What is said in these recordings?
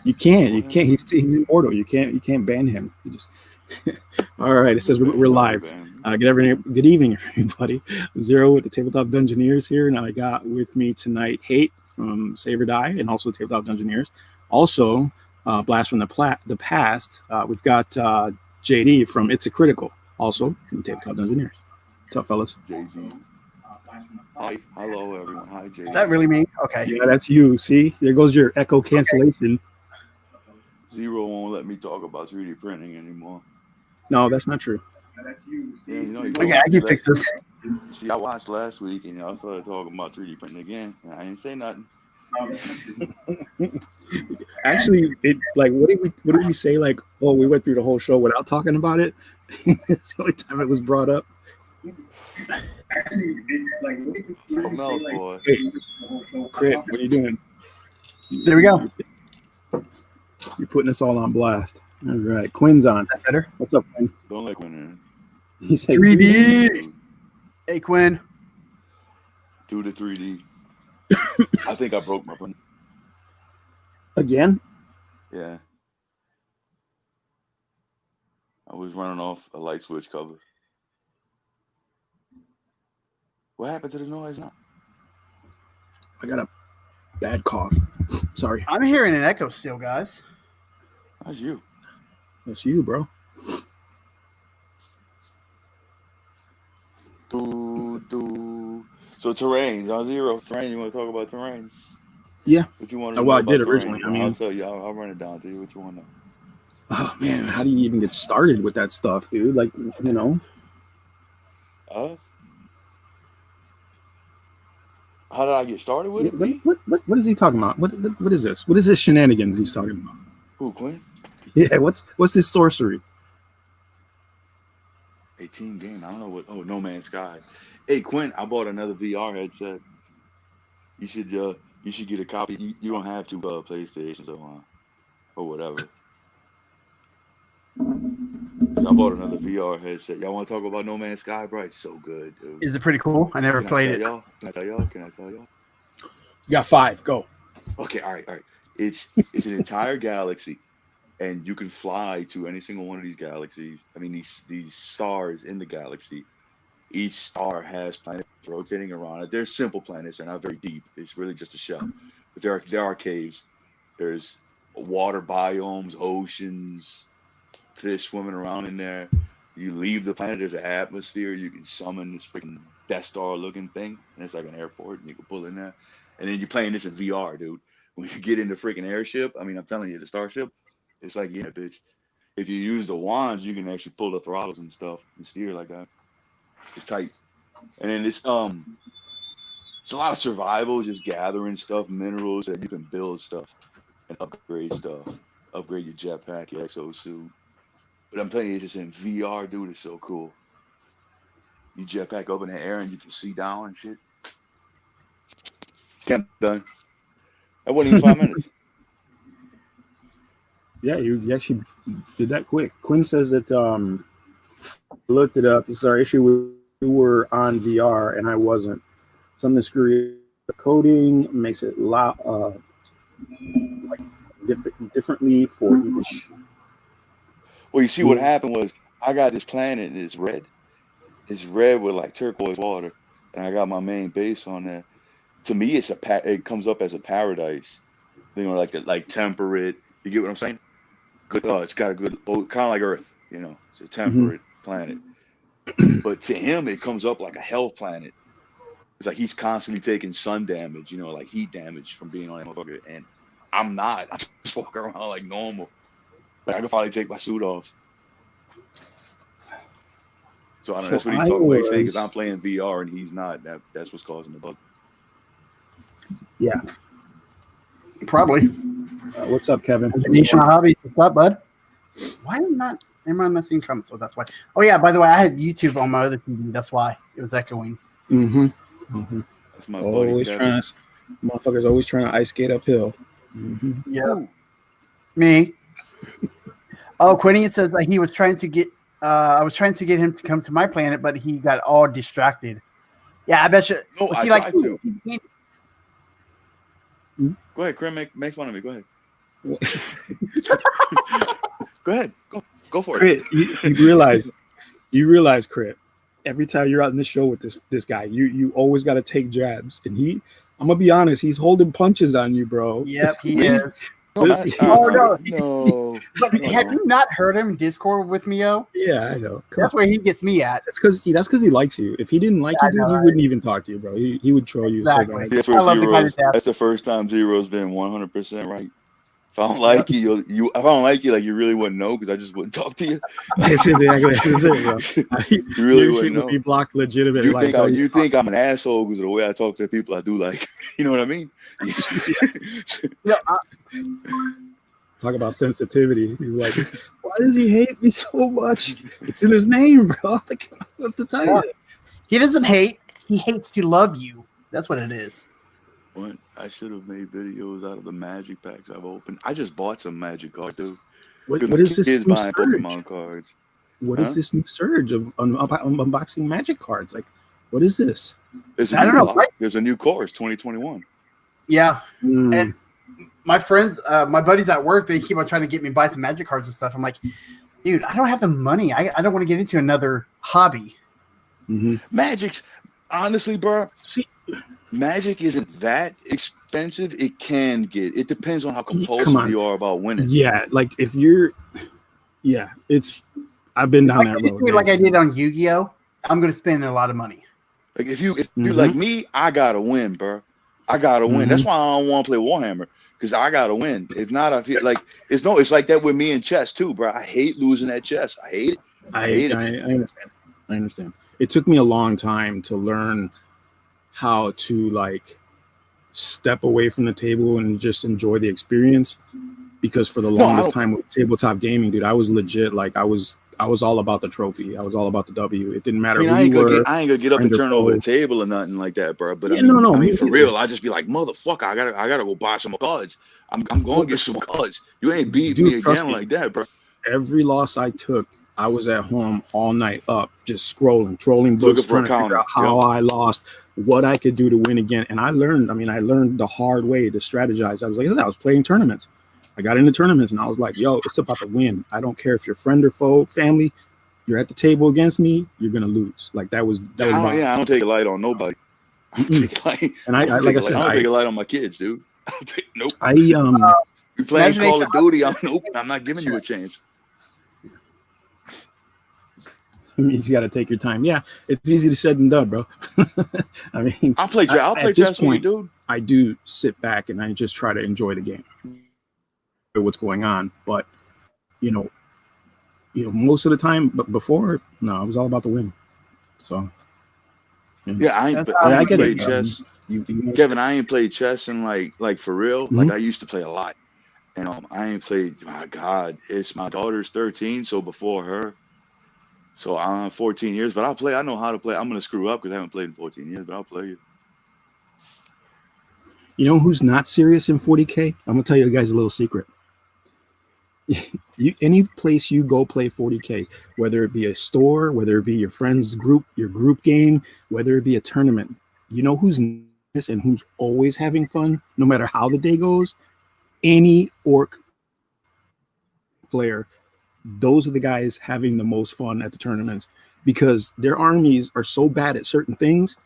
You can't. You can't. He's immortal. You can't ban him. You just. All right. It says we're live. Good evening, everybody. Zero with the Tabletop Dungeoneers here, and I got with me tonight Hate from Save or Die, and also Tabletop Dungeoneers. Also, Blast from the Past. We've got JD from It's a Critical, also from Tabletop Dungeoneers. What's up, fellas? JD. Hi, hello everyone. Hi, JD. Is that really me? Okay. Yeah, that's you. See, there goes your echo cancellation. Zero won't let me talk about 3D printing anymore. No, that's not true. Yeah, you know, Okay, I can fix this. See, I watched last week and y'all started talking about 3D printing again. And I didn't say nothing. Actually, what did we say? Like, oh, we went through the whole show without talking about it. It's the only time it was brought up. Something else, boy. Hey, Crit, what are you doing? There we go. You're putting us all on blast. All right, Quinn's on. Is that better? What's up, Quinn? Don't let Quinn He said 3D. Hey, Quinn. do the 3D. I think I broke my phone. Again. Yeah. I was running off a light switch cover. What happened to the noise now? I got a bad cough. Sorry. I'm hearing an echo still, guys. That's you. That's you, bro. So terrain, on Zero terrain. You want to talk about terrain? Yeah. What you want to Well, know I did about originally. terrain? I mean, I'll tell you. I'll run it down to you. What you want to know? Oh man, how do you even get started with that stuff, dude? Like, you know. How did I get started with it? What is he talking about? What is this? What is this shenanigans he's talking about? Who, Quinn? Yeah, what's this sorcery? 18 game. I don't know what. Oh, No Man's Sky. Hey, Quinn, I bought another VR headset. You should get a copy. You don't have to PlayStation or whatever. I bought another VR headset. Y'all want to talk about No Man's Sky, bro? It's so good, dude. Is it pretty cool? I never played it. Can I tell y'all? You got 5. Go. Okay, all right. It's an entire galaxy, and you can fly to any single one of these galaxies. I mean, these stars in the galaxy. Each star has planets rotating around it. They're simple planets. They're not very deep. It's really just a shell. But there are caves. There's water biomes, oceans, fish swimming around in there. You leave the planet, there's an atmosphere. You can summon this freaking Death Star looking thing, and it's like an airport, and you can pull in there. And then you're playing this in VR, dude. When you get in the freaking airship, I mean, I'm telling you, the Starship, it's like, yeah, bitch. If you use the wands, you can actually pull the throttles and stuff and steer like that. It's tight. And then it's a lot of survival, just gathering stuff, minerals that you can build stuff and upgrade stuff. Upgrade your jetpack, your exosuit. But I'm telling you, just in VR, dude, it's so cool. You jetpack up in the air and you can see down and shit. Can't done. That wasn't even 5 minutes. Yeah, you actually did that quick. Quinn says that looked it up. This is our issue. We were on VR and I wasn't. Something screwy. The coding makes it differently for each. Well, you see what happened was I got this planet and it's red. It's red with like turquoise water, and I got my main base on there. To me, it comes up as a paradise. You know, like temperate. You get what I'm saying? Good. It's got a good, kind of like Earth. You know, it's a temperate planet. But to him, it comes up like a hell planet. It's like he's constantly taking sun damage. You know, like heat damage from being on that motherfucker. And I'm not. I just walk around like normal. But I can finally take my suit off. So I don't know. That's what he's talking about. Because I'm playing VR and he's not. That's what's causing the bug. Yeah. Probably. What's up, Kevin? National Hobbies. What's up, bud? Why am I not seeing comments? So that's why. Oh, yeah. By the way, I had YouTube on my other TV. That's why it was echoing. Mm-hmm. That's my buddy, Kevin. Motherfuckers always trying to ice skate uphill. Mm-hmm. Yeah. Me. Oh, Quinny, it says that he was trying to get. I was trying to get him to come to my planet, but he got all distracted. Yeah, I bet you. No, see, I like, tried to. Go ahead, Krim. Make fun of me. Go ahead. Go ahead. Go for it. Crit, you realize, Crit, every time you're out in the show with this guy, you always got to take jabs, and I'm gonna be honest, he's holding punches on you, bro. Yep, he is. No. No. But have you not heard him Discord with me, yo? Yeah, I know. That's where he gets me at. That's because he likes you. If he didn't like you, dude, he wouldn't even talk to you, bro. He would troll you. Exactly. So bad. That's, I love the guy to death. That's the first time Zero's been 100% right. If I don't like you, if I don't like you, like you really wouldn't know because I just wouldn't talk to you. That's it, bro. You really wouldn't know. Be blocked legitimately. You think I'm an asshole because of the way I talk to people I do like. You know what I mean? Yeah, Talk about sensitivity. He's like, why does he hate me so much? It's in his name, bro. I don't know what to tell you. he doesn't hate. He hates to love you. That's what it is. What? I should have made videos out of the magic packs I've opened. I just bought some magic cards, dude. What is this Kids new buying surge? Pokemon cards. What is this new surge of unboxing magic cards? Like, what is this? I don't know. There's a new course, 2021. Yeah. And my friends, my buddies at work, they keep on trying to get me to buy some magic cards and stuff. I'm like, dude, I don't have the money. I don't want to get into another hobby. Magic's, honestly, bro, See, Magic isn't that expensive. It can get. It depends on how Come compulsive on. you are about winning. yeah, like if you're, it's. I've been down that road. Like I did on Yu-Gi-Oh, I'm going to spend a lot of money. Like if you like me, I gotta win, bro. I gotta win. That's why I don't want to play Warhammer, because I gotta win. If not, I feel like it's like that with me in chess too, bro. I hate losing at chess. I hate it. I hate it. I understand. I understand. It took me a long time to learn how to like step away from the table and just enjoy the experience, because for the longest time with tabletop gaming, dude, I was legit like I was all about the trophy. I was all about the W. It didn't matter I ain't who you were. I ain't gonna get up and turn over the table or nothing like that, bro. But I mean, for real, I just be like, motherfucker, I gotta go buy some cards. I'm going to get some cards. You ain't beat me again like that, bro. Every loss I took, I was at home all night up, just scrolling, trolling books, trying to figure out how I lost, what I could do to win again. And I learned the hard way to strategize. I was like, I was playing tournaments. I got into tournaments and I was like, yo, it's about to win. I don't care if you're friend or foe, family, you're at the table against me, you're going to lose. Like that was I don't take a light on nobody. I don't take a light on my kids, dude. Nope. You playing Call of Duty? I'm not giving you a chance. You got to take your time. Yeah, it's easy to said and done, bro. I mean, I'll play chess with you, dude. I do sit back and I just try to enjoy the game, what's going on. But you know, most of the time, but before, no, it was all about the win. So yeah, I get it. Chess. Kevin, I ain't played chess in like for real. Like I used to play a lot, and I ain't played. My God, it's my daughter's 13, so before her. So I'm 14 years, but I'll play. I know how to play. I'm gonna screw up because I haven't played in 14 years, but I'll play it. You know who's not serious in 40K? I'm gonna tell you guys a little secret. Any place you go play 40K, whether it be a store, whether it be your friend's group, your group game, whether it be a tournament, you know who's nice and who's always having fun, no matter how the day goes? Any orc player. Those are the guys having the most fun at the tournaments, because their armies are so bad at certain things.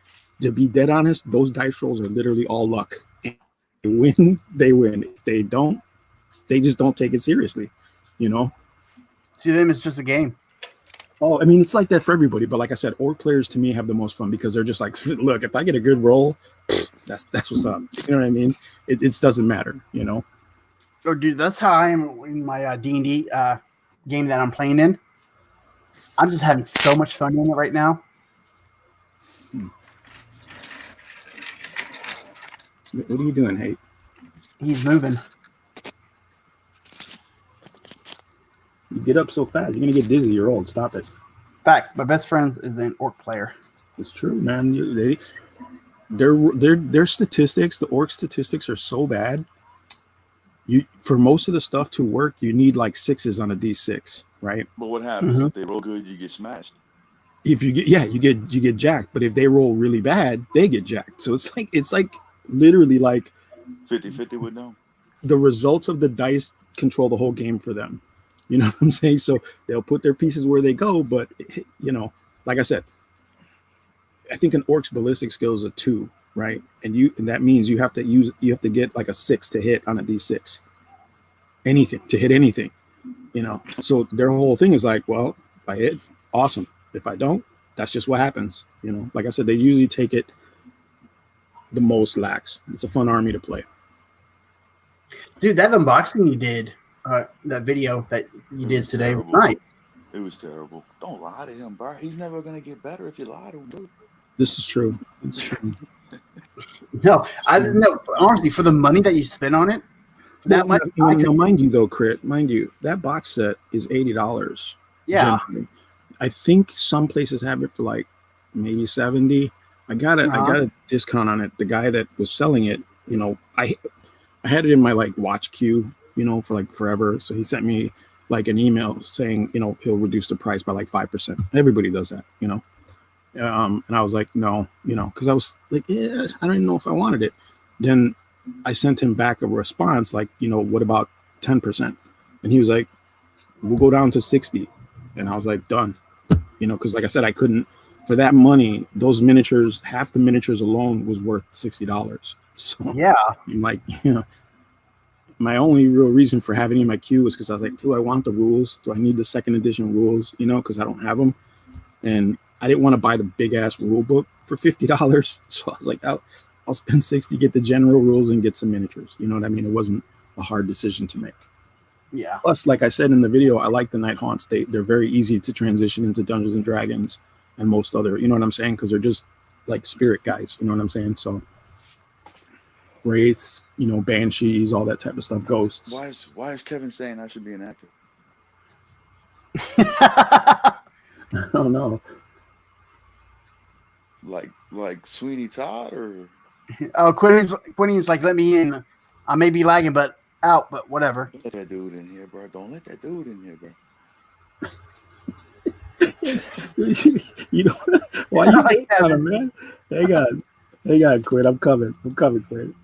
To be dead honest, those dice rolls are literally all luck. They win, they win. If they don't, they just don't take it seriously, you know? To them, it's just a game. Oh, I mean, it's like that for everybody. But like I said, orc players to me have the most fun because they're just like, look, if I get a good roll, that's what's up. You know what I mean? It doesn't matter, you know? Oh, dude, that's how I am in my D&D game that I'm playing in. I'm just having so much fun in it right now. What are you doing, Hate? He's moving. You get up so fast, you're gonna get dizzy. You're old. Stop it. Facts. My best friend is an orc player. It's true, man. Their statistics, the orc statistics, are so bad. For most of the stuff to work, you need like 6s on a D6, right? But what happens if they roll good? You get smashed. If you get jacked. But if they roll really bad, they get jacked. So it's like literally like 50-50 with them. the results of the dice control the whole game for them. You know what I'm saying? So they'll put their pieces where they go, but you know, like I said, I think an orc's ballistic skill is a 2, right? And that means you have to get like a 6 to hit on a d6. Anything to hit anything, you know. So their whole thing is like, well, if I hit, awesome. If I don't, that's just what happens. You know, like I said, they usually take it the most lax. It's a fun army to play. Dude, that unboxing you did, that video that you did today was nice. It was terrible. Don't lie to him, bro. He's never gonna get better if you lie to him, dude. This is true. It's true. No, honestly, for the money that you spent on it, that might. Mind you, though, Crit. Mind you, that box set is $80. Yeah. Generally. I think some places have it for like maybe 70. I got a discount on it. The guy that was selling it, you know, I had it in my like watch queue, you know, for like forever. So he sent me like an email saying, you know, he'll reduce the price by like 5%. Everybody does that, you know. And I was like, no, you know, because I was like, yeah, I don't even know if I wanted it. Then I sent him back a response like, you know, what about 10%? And he was like, we'll go down to 60. And I was like, done. You know, because like I said, I couldn't, for that money, those miniatures, half the miniatures alone was worth $60. So yeah, I'm like, you know, my only real reason for having it in my queue was because I was like, do I want the rules? Do I need the second edition rules? You know, because I don't have them. And I didn't want to buy the big ass rule book for $50. So I was like, I'll spend 60, get the general rules and get some miniatures. You know what I mean? It wasn't a hard decision to make. Yeah. Plus, like I said in the video, I like the Night Haunts. They're very easy to transition into Dungeons and Dragons and most other, you know what I'm saying? Because they're just like spirit guys, you know what I'm saying? So wraiths, you know, banshees, all that type of stuff, ghosts. Why is Kevin saying I should be an actor? I don't know. Like Sweeney Todd or oh, Quentin's like, let me in. I may be lagging, but out, but whatever. Don't let that dude in here, bro. Don't let that dude in here, bro. You know why you like that, man? Hang on, Quinn. I'm coming, Quinn.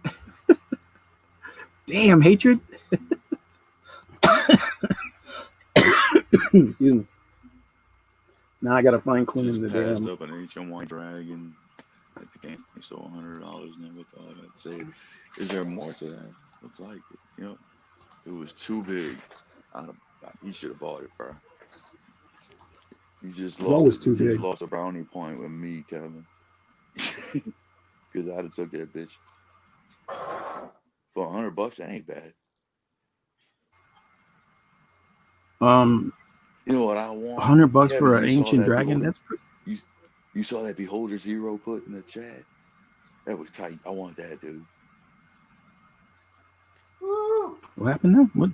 Damn, hatred. Excuse me. Now I gotta find Quinn in the passed damn. up an ancient white dragon at the game. He sold $100. Never thought I'd say it. Is there more to that? Looks like it. You know, it was too big. He should have bought it, bro. You just lost a brownie point with me, Kevin. Because I'd have took that bitch. For $100, that ain't bad. You know what I want? $100 for an ancient dragon. Beholder, that's pretty. You saw that Beholder Zero put in the chat. That was tight. I want that, dude. What happened now? What?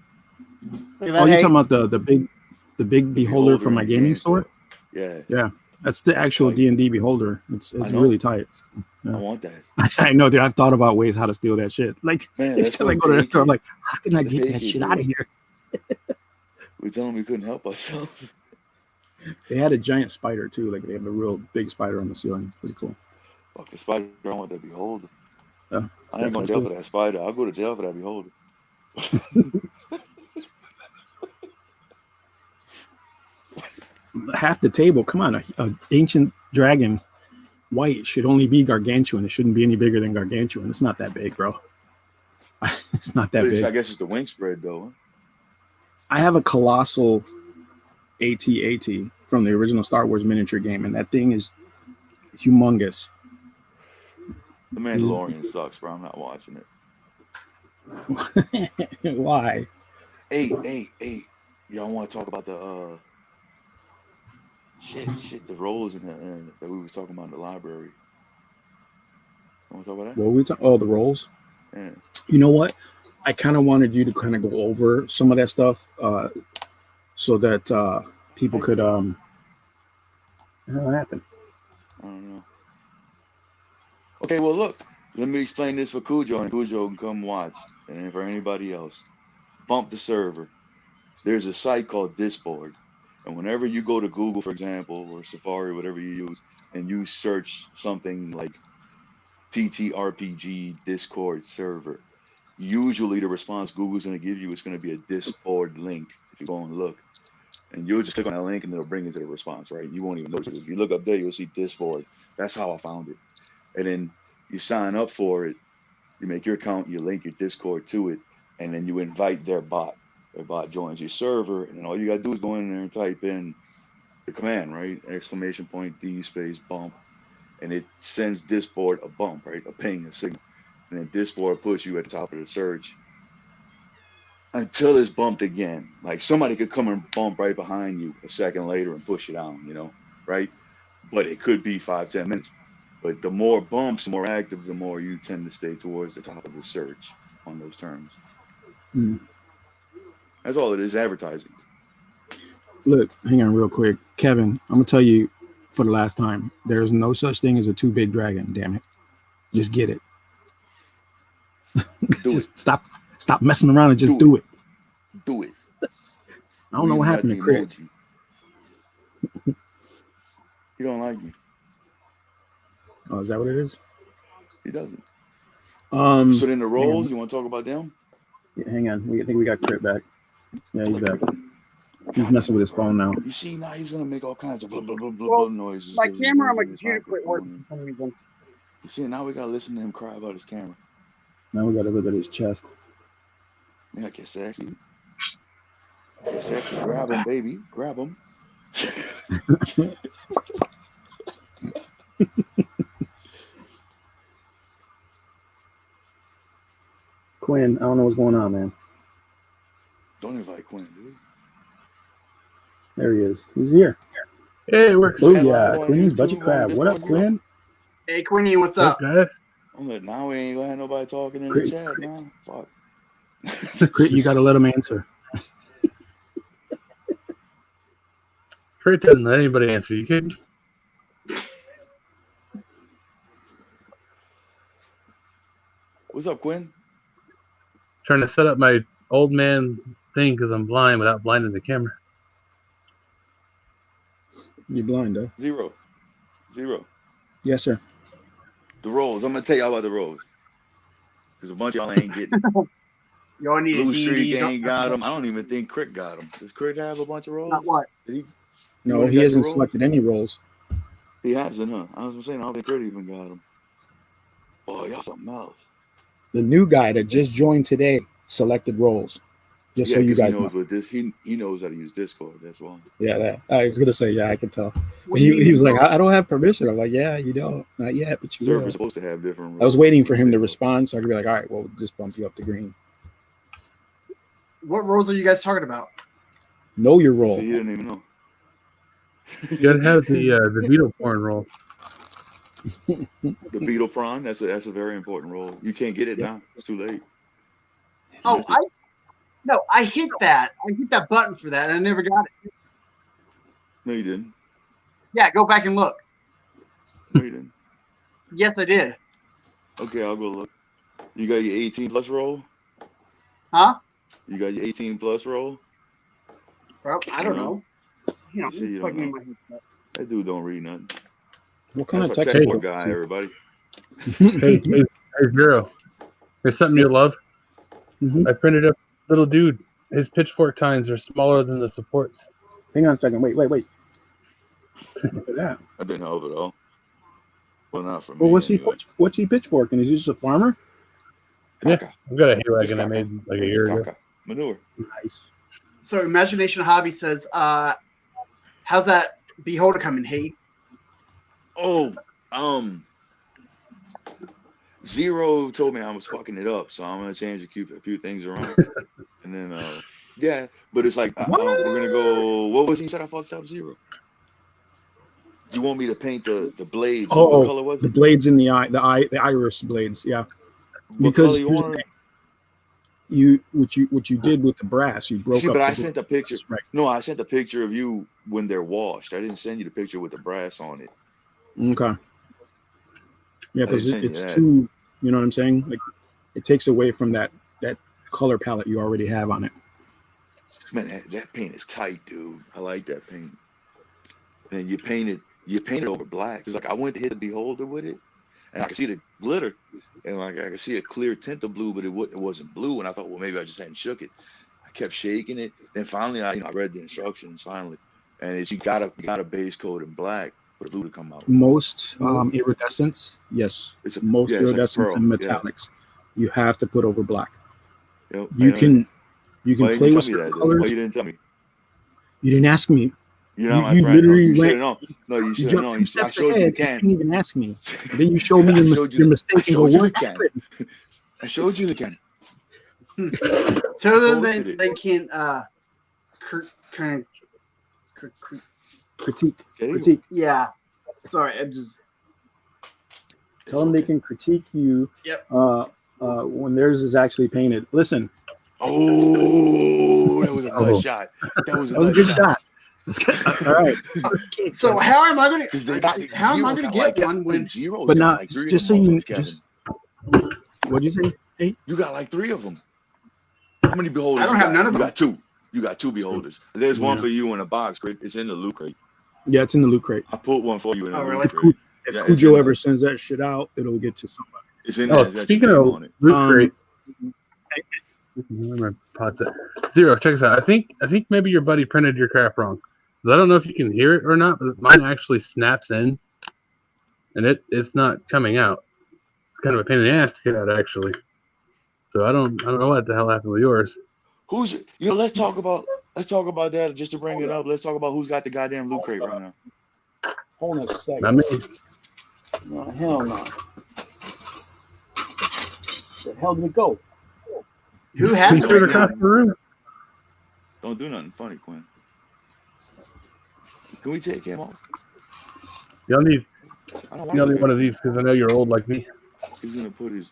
Oh, you're talking about the big Beholder from my gaming store? Yeah. That's the actual D&D Beholder. It's really tight. Yeah. I want that. I know, dude. I've thought about ways how to steal that shit. Like, every time I go to the store, I'm like, how can I get that shit out of here? We told them we couldn't help ourselves. They had a giant spider too. Like they have a real big spider on the ceiling. It's pretty cool. Fuck the spider! I want that Beholder. Yeah, I ain't going to jail for that spider. I'll go to jail for that Beholder. Half the table. Come on, a ancient dragon, white should only be gargantuan. It shouldn't be any bigger than gargantuan. It's not that big, bro. It's not that big. I guess it's the wing spread though. Huh? I have a colossal AT-AT from the original Star Wars miniature game, and that thing is humongous. The Mandalorian sucks, bro. I'm not watching it. Why? Hey. Y'all want to talk about the the roles in that we were talking about in the library? You want to talk about that? What were we talking? Oh, the roles? Yeah. You know what? I kind of wanted you to kind of go over some of that stuff so that people could what happened? I don't know. Okay, well look, let me explain this for Cujo, and Cujo can come watch. And for anybody else, bump the server. There's a site called Discord. And whenever you go to Google, for example, or Safari, whatever you use, and you search something like TTRPG Discord server, usually the response Google's going to give you is going to be a Discord link if you go and look. And you'll just click on that link and it'll bring you to the response, right? You won't even notice it. If you look up there, you'll see Discord. That's how I found it. And then you sign up for it, you make your account, you link your Discord to it, and then you invite their bot. Their bot joins your server, and then all you got to do is go in there and type in the command, right? Exclamation point D space bump. And it sends Discord a bump, right? A ping, a signal. And then Discord puts you at the top of the search until it's bumped again. Like somebody could come and bump right behind you a second later and push you down, you know, right? But it could be 5-10 minutes. But the more bumps, the more active, the more you tend to stay towards the top of the search on those terms. Mm. That's all it is, advertising. Look, hang on real quick. Kevin, I'm going to tell you for the last time, there's no such thing as a too big dragon, damn it. Just get it. Just stop messing around and just do it. Do it. I don't know what happened to Crit. You don't like me. Oh, is that what it is? He doesn't. So then the roles, you want to talk about them? Yeah, hang on. I think we got Crit back. Yeah, he's back. He's messing with his phone now. You see, now he's going to make all kinds of blah, blah, blah, blah, blah noises. My camera on my computer quit working for some reason. You see, now we got to listen to him cry about his camera. Now we got to look at his chest. Yeah, get sexy. Get sexy. Grab him, baby. Grab him. Quinn, I don't know what's going on, man. Don't invite Quinn, dude. There he is. He's here. Hey, it works. Oh, yeah. Quinn's Budget Crab. What up, Quinn? Hey, Quinny, what's up? Guys? I'm like, now we ain't going to have nobody talking in the chat, man. Fuck. Crit, you got to let him answer. Crit doesn't let anybody answer. You kidding? What's up, Quinn? Trying to set up my old man thing because I'm blind without blinding the camera. You blind, huh? Zero. Yes, sir. The roles. I'm going to tell y'all about the roles. Because a bunch of y'all ain't getting Y'all need Blue a Streak DVD. ain't got them. I don't even think Crit got them. Does Crit have a bunch of roles? Not what? No, he hasn't selected any roles. He hasn't, huh? I was saying, I don't think Crit even got them. Oh, y'all something else. The new guy that just joined today selected roles. Just so you guys he knows know. what this. He knows how to use Discord. That's why. Yeah, that. I was gonna say, yeah, I can tell. But he was like, I don't have permission. I'm like, yeah, you don't, not yet, but you will. Server's supposed to have different roles. I was waiting for him to respond, so I could be like, all right, well, we'll just bump you up to green. What roles are you guys talking about? Know your role. So he didn't even know. You gotta have the Beetle porn roll. The beetle prawn. That's a very important role. You can't get it now. It's too late. Oh, I hit that. I hit that button for that, and I never got it. No, you didn't. Yeah, go back and look. No, you didn't. Yes, I did. Okay, I'll go look. You got your 18 plus roll? Huh? You got your 18 plus roll? Well, I don't know. You know, You say you don't plugging in know. my headset. That dude don't read nothing. What kind That's of our tech tech guy, everybody. Hey, Zero. There's something you love. Mhm. I printed up little dude. His pitchfork tines are smaller than the supports. Hang on a second. Wait. Look at that. I didn't help at all. Well, not for me. Well, what's he pitchforking? Is he just a farmer? Yeah, Caca. I've got a hay Just wagon I caca. made like a year ago. Caca. Manure. Nice. So, Imagination Hobby says, how's that Beholder coming, hey? Oh, Zero told me I was fucking it up, so I'm gonna change a few things around, and then yeah. But it's like we're gonna go. What was he said? I fucked up, Zero. You want me to paint the blades? What color was the it? blades in the eye, the iris blades. Yeah, What because color you wanted? what you did with the brass, you broke See, up. but the I sent the picture. Right. No, I sent the picture of you when they're washed. I didn't send you the picture with the brass on it. Okay. Yeah, because didn't send you it's that. too. You know what I'm saying? Like, it takes away from that color palette you already have on it. Man, that paint is tight, dude. I like that paint. And you paint it over black. It's like I went to hit the Beholder with it, and I could see the glitter, and like I could see a clear tint of blue, but it wasn't blue. And I thought, well, maybe I just hadn't shook it. I kept shaking it. Then finally, I read the instructions finally, and it's you got a base coat in black for the blue to come out. Most iridescents, yes. Most iridescents and metallics, you have to put over black. Yep, you can play with certain colors. Why you didn't tell me? You didn't ask me. You're not you my friend. literally You should went. have known. No, you should have jumped known. 2 I steps showed you ahead. the You can. didn't even ask me. And then you showed me your mistake and go, what happened? I showed you the can. So then they can kind of Critique. Yeah. Sorry, I'm just. Tell them they can critique you. Yep. When theirs is actually painted. Listen. Oh, that was a nice shot. That was a good shot. All right. So how am I going to get one when zero? But now, just so you just. What'd you say? Hey, you got like 3 of them. How many beholders? I don't have none of them. You got 2. You got 2 beholders. There's one for you in a box crate. It's in the loot crate. Yeah, it's in the loot crate. I put one for you in the loot crate. If yeah, Cujo ever sends that shit out, it'll get to somebody. It's in there. Speaking of loot crate. Zero, check this out. I think maybe your buddy printed your crap wrong. Because I don't know if you can hear it or not, but mine actually snaps in, and it's not coming out. It's kind of a pain in the ass to get out, actually. So I don't know what the hell happened with yours. Let's talk about that just to bring it up. Let's talk about who's got the goddamn loot crate right now. Hold on a second. Not me. No, hell no. Where the hell did it go? Who has it right across the room? Don't do nothing funny, Quinn. Can we take him off? Y'all need one of these because I know you're old like me. He's gonna put his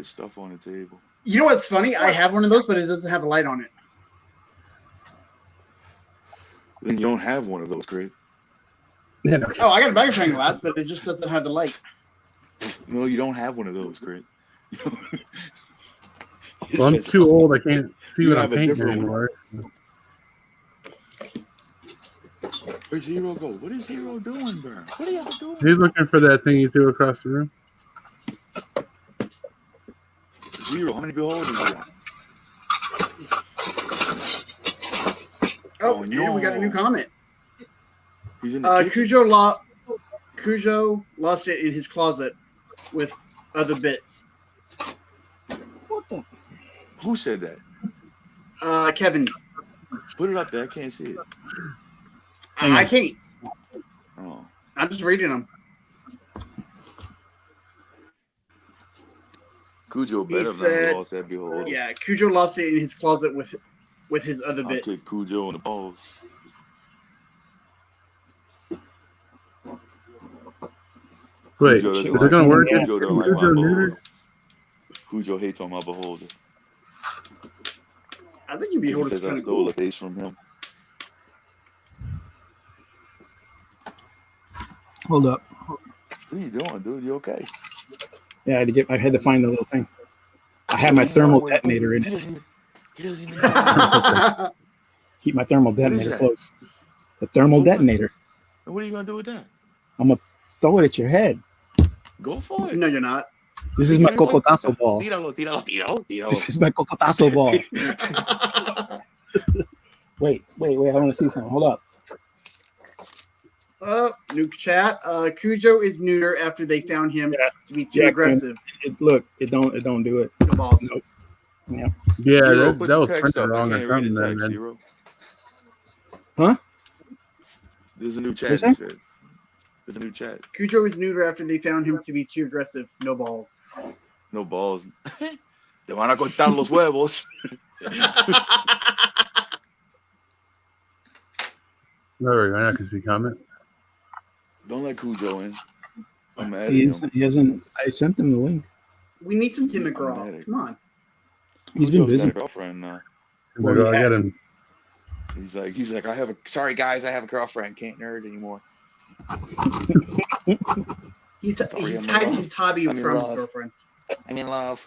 stuff on the table. You know what's funny? I have one of those, but it doesn't have a light on it. Then you don't have one of those, Craig. Yeah, no. Oh, I got a magnifying glass, but it just doesn't have the light. No, you don't have one of those, Craig. Well, I'm too old. I can't see what I'm painting anymore. Where's Zero go? What is Zero doing, Burn? What are y'all doing? He's looking for that thing you threw across the room. Zero, how many beholders you got? Oh, no. We got a new comment. He's in the Cujo lost it in his closet with other bits. What the? Who said that? Kevin. Put it up there. I can't see it. I can't. Oh. I'm just reading them. Cujo better than lost that beholder. Yeah, Cujo lost it in his closet with his other bits. I'll kick Cujo in the balls. Wait, is it gonna work? Cujo don't like my beholder. Cujo hates on my beholder. I think your beholder's kind of cool. I stole a case from him. Hold up. What are you doing, dude? You okay? Yeah, I had to find the little thing. I had my thermal detonator in it. He doesn't even know. Keep my thermal detonator close. The thermal detonator. And what are you gonna do with that? I'm gonna throw it at your head. Go for it. No, you're not. This is my cocotazo ball. Tíralo. This is my cocotazo ball. Wait. I want to see something. Hold up. New chat. Cujo is neuter after they found him to be too aggressive. It don't do it. No balls. Nope. Yeah. Yeah, Zero, that was printed up. wrong or something. Then. Zero. Huh? There's a new chat. He said. There's a new chat. Cujo is neuter after they found him to be too aggressive. No balls. No balls. Te van a cortar los huevos. There we go. I can see comments. Don't let Cujo in. I'm mad at He him. hasn't. I sent him the link. We need some Tim McGraw. Come on. He's been Cujo's busy. got a girlfriend now. Well, I got him. He's like, sorry guys, I have a girlfriend. Can't nerd anymore. He's hiding his hobby from his girlfriend. I'm in love.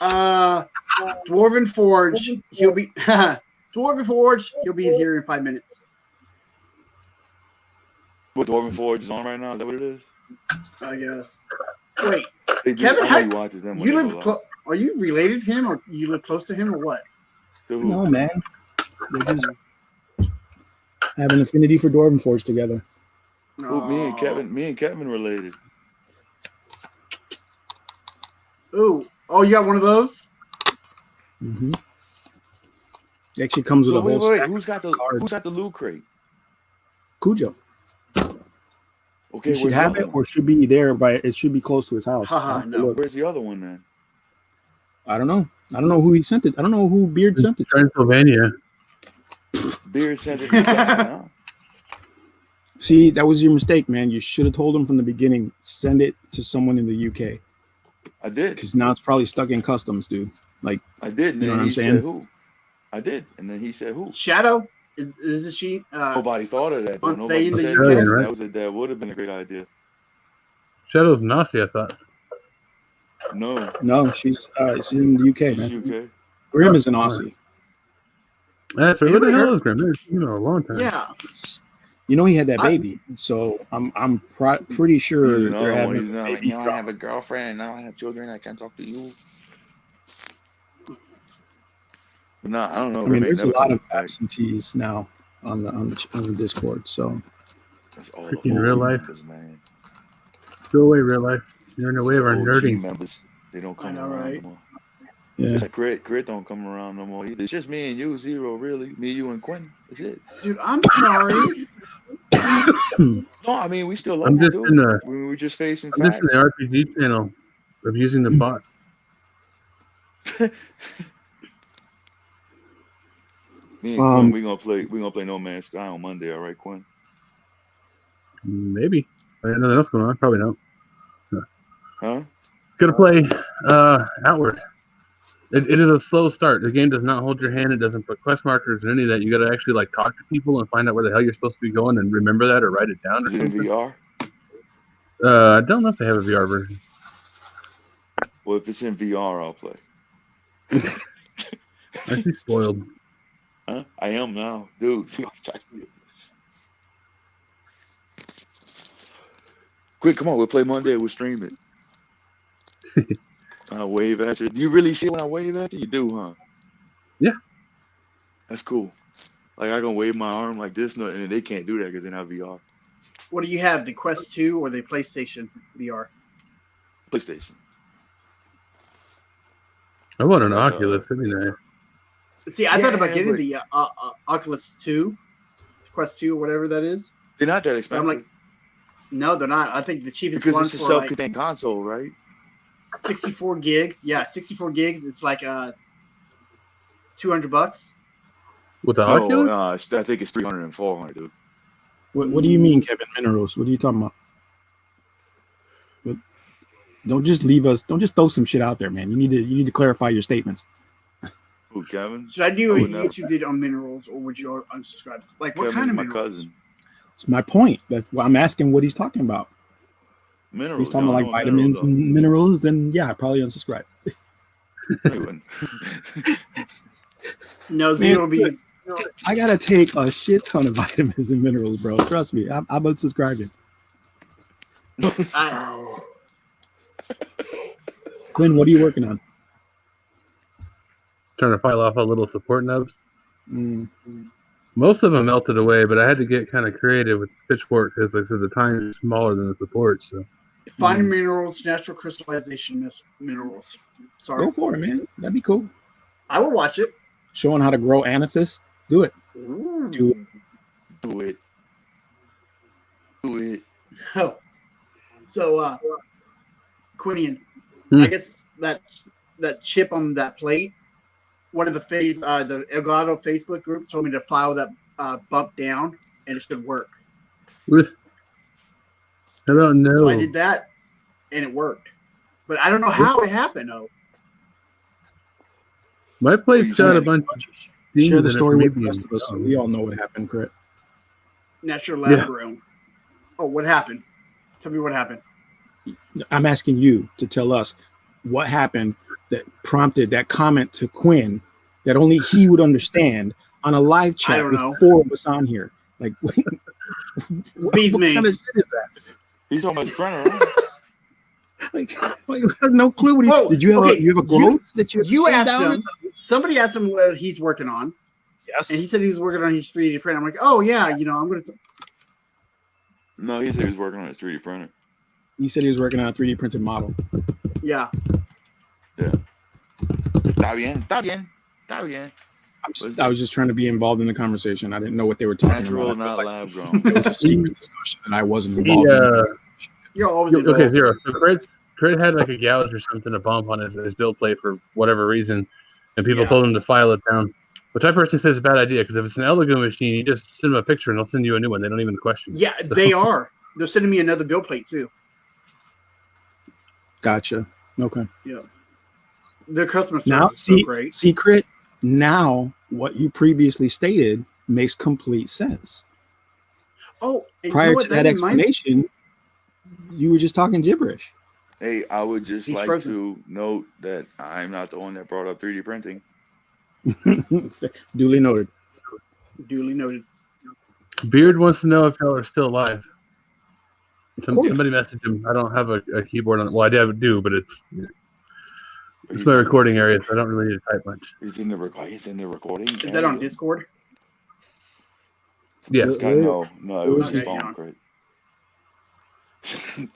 Dwarven Forge. He'll be Dwarven Forge. He'll be here in 5 minutes. What, Dwarven Forge is on right now? Is that what it is? I guess. Wait, They do, Kevin, I know he watches them when you they live go live. are you related to him, or you live close to him, or what? To who? No, man. They just have an affinity for Dwarven Forge together. Who? Me and Kevin related. Ooh. Oh, you got one of those? Mm-hmm. It actually comes with So a whole wait, stack who's got the loot crate? Cujo. Okay, You should where's the have other it, one? or should be there, but it should be close to his house. Haha, no. Where's the other one then? I don't know. I don't know who he sent it. I don't know who Beard sent it to. Transylvania. Beard sent it to Justin, huh? See, that was your mistake, man. You should have told him from the beginning. Send it to someone in the UK, I did. because now it's probably stuck in customs, dude. Like, I did. And You know then what he I'm saying? said who? I did. And then he said who? Shadow? Isn't she? Nobody thought of that. Though. Aren't Nobody they in the said UK? that. Right? That would have been a great idea. Shadow's Nazi, I thought. No, no, she's in the UK, she's man. UK. Grim is an Aussie. That's right. What the Anybody hell heard- is Grim? A long time. Yeah. You know he had that baby, so I'm pretty sure He's they're another one. having He's a not like, baby. now I have a girlfriend and now I have children. I can't talk to you. But nah, I don't know. I mean, They there's a never lot of come back. absentees now on the Discord. So That's all Freaking the old real life. members, man. Go away, real life. You're in the way of our OG nerding. members, they don't come I know, around right? no more. yeah, It's like Crit don't come around no more either. It's just me and you, Zero, really. Me, you, and Quinn. That's it. Dude, I'm sorry. No, I mean, we still love I'm you, just dude. in the We're just facing I'm just facts. in the RPG channel of using the bot. Me and Quinn, we gonna play No Man's Sky on Monday, all right, Quinn? Maybe. I got nothing else going on. Probably not. Huh? Gotta play Outward. It is a slow start. The game does not hold your hand. It doesn't put quest markers or any of that. You gotta actually like talk to people and find out where the hell you're supposed to be going and remember that or write it down or Is it in something. VR? I don't know if they have a VR version. Well, if it's in VR, I'll play. I think spoiled. Huh? I am now, dude. Quick, come on, we'll play Monday. We'll stream it. I'll wave at you. Do you really see when I wave at you? You do, huh? Yeah. That's cool. Like I can wave my arm like this, and they can't do that because they're not VR. What do you have? The Quest 2 or the PlayStation VR? PlayStation. I want an Oculus. That'd be nice. See, I thought about Yeah, getting but- the Oculus 2, Quest 2 or whatever that is. They're not that But expensive I'm like, no, they're not. I think the cheapest because one it's a for like self-contained console, right? 64 gigs. Yeah, 64 gigs. It's like $200. With the No, Oculus? I think it's 300 and 400, dude. what do you mean, Kevin? Minerals? What are you talking about? Don't just leave us. Don't just throw some shit out there, man. You need to clarify your statements. Who, Kevin? Should I do a I would never. YouTube video on minerals, or would you unsubscribe? Like, what Kevin's kind of my minerals? cousin. It's my point. That's why I'm asking what he's talking about. If Minerals. he's talking about like no, vitamins and minerals, then yeah, I probably unsubscribe. minerals, No, Zero will be. I gotta take a shit ton of vitamins and minerals, bro. Trust me, I'm unsubscribing. I, Quinn, what are you working on? Trying to file off a little support nubs. Mm, Most of them melted away, but I had to get kind of creative with Pitchfork because like I said, the time is smaller than the support. So finding minerals, natural crystallization minerals. Sorry, go for it, man. That'd be cool. I will watch it. Showing how to grow amethyst. Do it. Ooh. Do it. Do it. Do it. Oh, so Quinian, Hmm. I guess that chip on that plate. One of the the Elgato Facebook group told me to file that bump down, and it should work. I don't know. So I did that, and it worked. But I don't know how it happened. Oh, My plate's Well, you got a said- bunch of Share things the in it story for with the me rest of us, so being we all know what happened, Crit. natural lab Yeah. grown. Oh, what happened? Tell me what happened. I'm asking you to tell us what happened that prompted that comment to Quinn that only he would understand on a live I chat don't with know. 4 of us on here. Like, what Beef me. kind of shit is that? He's talking about his printer, right? Like I have no clue. What Whoa, did you have? okay, You have a globe that you You shaved asked down or him. something? Somebody asked him what he's working on, Yes. and he said he was working on his 3D printer. I'm like, oh yeah, I'm gonna. No, he said he was working on his 3D printer. He said he was working on a 3D printed model. Yeah. Está bien, está bien, está bien. I was just trying to be involved in the conversation. I didn't know what they were talking Natural, about. I not felt lab like grown. it was a secret discussion that I wasn't He, involved in. You're always involved. okay, Zero. So Crit had like a gouge or something, a bump on his build plate for whatever reason, and people Yeah. told him to file it down. Which I personally say is a bad idea because if it's an Elegoo machine, you just send them a picture and they'll send you a new one. They don't even question it. Yeah, they are. They're sending me another bill plate too. Gotcha. Okay. Their customer service Now, is so great. secret. Now, what you previously stated makes complete sense. Oh, and Prior you know what? to that reminds- explanation, you were just talking gibberish. Hey, I would just He's like frozen. to note that I'm not the one that brought up 3D printing. Duly noted. Duly noted. Beard wants to know if y'all are still alive. Of course. Somebody messaged him. I don't have a keyboard on. Well, I do, but it's He's my not- recording area, so I don't really need to type much. He's in the recording. Is that on Discord? Yeah. This guy, no, it was his Okay, phone, yeah. Craig.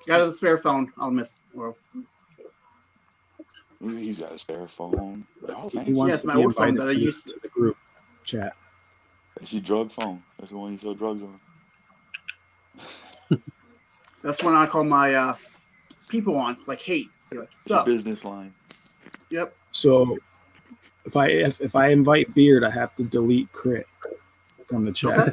Got a spare phone. I'll miss. Well, He's got a spare phone. Oh, He man. wants Yes, to my be old phone invited that I to, used to the group chat. That's your drug phone. That's the one you sell drugs on. that's when I call my people on. Like, hey, you're like, It's a sup? business line. Yep. So if I invite Beard, I have to delete Crit from the chat.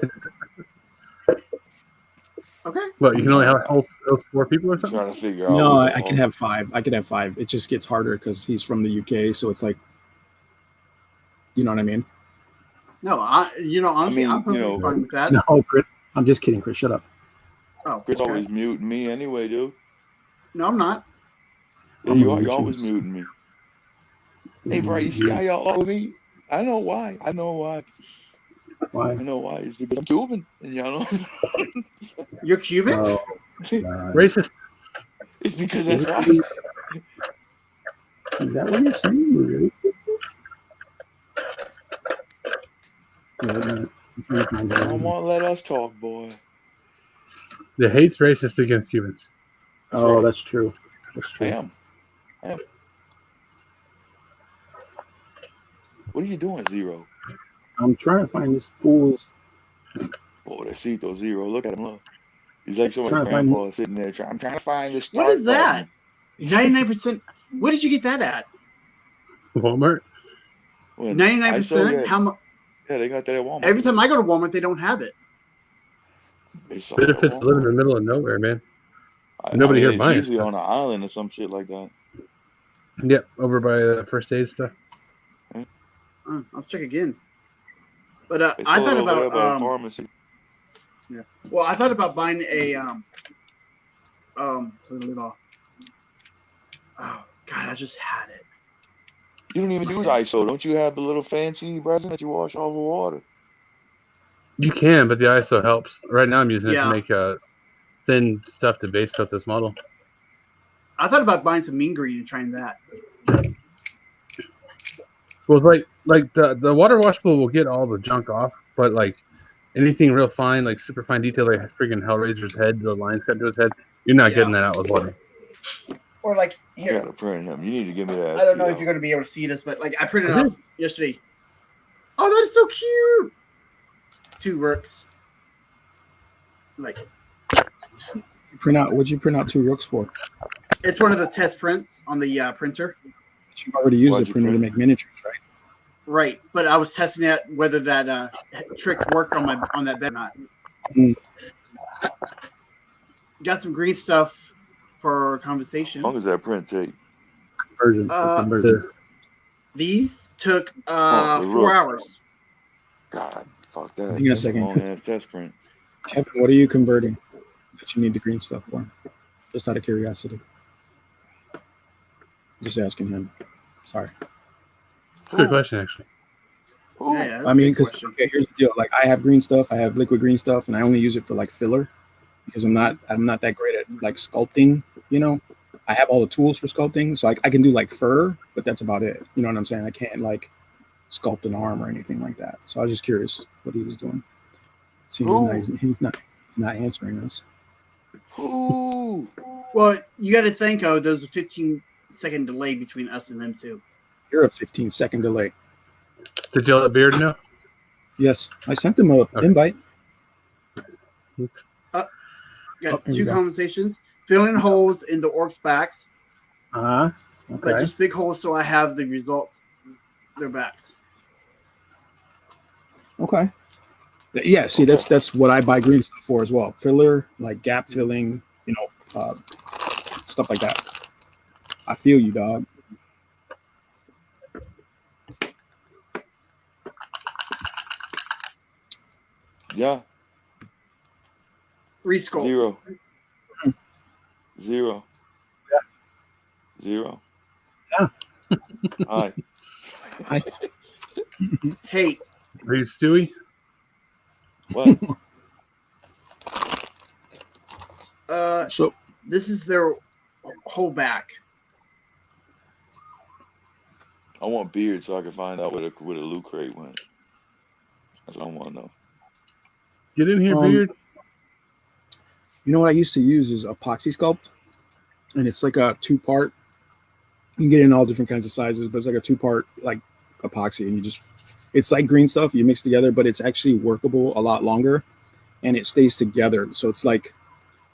Okay. Well, you can only have those 4 people or something. Trying to figure out. No, what the I can hell- have 5. I can have 5. It just gets harder because he's from the UK, so it's like, you know what I mean? No, honestly, I'm perfectly fine with that. No, Crit. I'm just kidding, Crit. Shut up. Oh, Chris okay. always muting me anyway, dude. No, I'm not. Yeah, I'm you gonna are. You're mute always you. muting me. Hey, bro, you see how y'all follow me? I know why. I know why. Why? I know why. It's because I'm Cuban, and y'all know. You're Cuban? Oh, Racist. It's because Is that's it- why. Is that what you're saying? You're racist? Wait a minute. I'm trying to find You don't it. want to let us talk, boy. The hate's racist against Cubans. That's Oh, right. that's true. That's I true. am. What are you doing, Zero? I'm trying to find this fool's. Oh, that's Cito Zero. Look at him. Look. He's like somebody's Trying to find- grandpa sitting there. I'm trying to find this. What is that? 99%. Where did you get that at? Walmart. 99%? How much? Yeah, they got that at Walmart. Every time I go to Walmart, they don't have it. It's all Benefits at to live in the Walmart. middle of nowhere, man. I Nobody here it's buying usually stuff. on an island or some shit like that. Yep, over by first aid stuff. I'll check again. But They I sell it thought over there about by the pharmacy. well, I thought about buying a oh God, I just had it. You don't even use ISO. Don't you have the little fancy resin that you wash off with water? You can, but the ISO helps. Right now, I'm using it Yeah. to make thin stuff to base coat this model. I thought about buying some mean green and trying that. Well, like the water washable will get all the junk off, but like anything real fine, like super fine detail, like freaking Hellraiser's head, the lines cut to his head, you're not getting that out with water. Or like You here, gotta print him. You need to give me that. I don't know if STL. you're going to be able to see this, but like I printed I off yesterday. Oh, that is so cute. 2 rooks. Like What'd you print out 2 rooks for? it's one of the test prints on the printer. But you've already used Why'd the you printer to print make miniatures, right? Right, but I was testing out whether that trick worked on that bed or not. Mm. Got some green stuff for conversation. How long does that print take? Conversion. Conversion. These took Oh, the 4 rook. hours. God, fuck that. Hang on a That's second. long ass test print. Kevin, what are you converting that you need the green stuff for? Just out of curiosity. Just asking him. Sorry. It's a good question, actually. Ooh. Yeah, that's I a mean, good because question. okay, here's the deal. Like, I have green stuff. I have liquid green stuff, and I only use it for like filler. because I'm not that great at like sculpting. You know, I have all the tools for sculpting, so I can do like fur, but that's about it. You know what I'm saying? I can't like sculpt an arm or anything like that. So I was just curious what he was doing. Seeing he's not answering us. Ooh. Well, you got to think there's a 15-second delay between us and them too. You're a 15-second delay. Did you let Beard know? Yes, I sent him an invite. Got here two you go. conversations. Filling holes in the orcs' backs, Okay. but just big holes so I have the results. Their backs. Okay. Yeah. See, that's what I buy green stuff for as well. Filler, like gap filling, you know, stuff like that. I feel you, dog. Yeah. Resculpt. Zero. Zero. Yeah. Zero. Yeah. Hi. Hi. Hey, Are you Stewie? What? So this is their whole back. I want Beard so I can find out where the loot crate went. That's what I want to know. Get in here, Beard. you know what I used to use is epoxy sculpt, and it's like a 2-part. You can get it in all different kinds of sizes, but it's like a 2-part like epoxy, and it's like green stuff you mix together, but it's actually workable a lot longer, and it stays together. So it's like,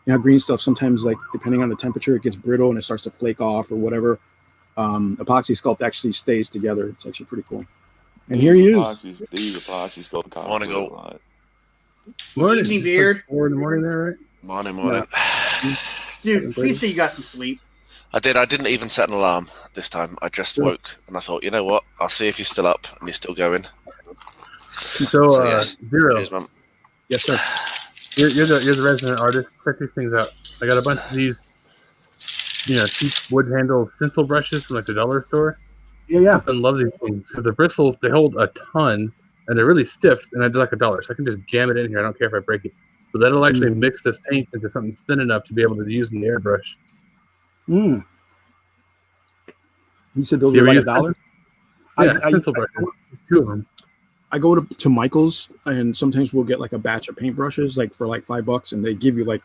you know, green stuff sometimes, like depending on the temperature, it gets brittle and it starts to flake off or whatever. Epoxy sculpt actually stays together. It's actually pretty cool. And here he is. These epoxy sculpt. I want to go. Morning, Evening, It's Beard. Like 4 in the morning there, right? Morning. Dude, please say you got some sleep. I did. I didn't even set an alarm this time. I just woke and I thought, you know what? I'll see if you're still up and you're still going. So, So, yes. Zero, Cheers, man. Yes, sir. you're the resident artist. Check these things out. I got a bunch of these, you know, cheap wood handle stencil brushes from like the dollar store. Yeah. I love these things because the bristles, they hold a ton and they're really stiff, and I do like $1, so I can just jam it in here. I don't care if I break it. But that'll actually mix this paint into something thin enough to be able to use in the airbrush. You said those You were ever like used $1? Yeah, stencil brushes. 2 of them. I go to Michael's, and sometimes we'll get like a batch of paintbrushes, like for like $5, and they give you like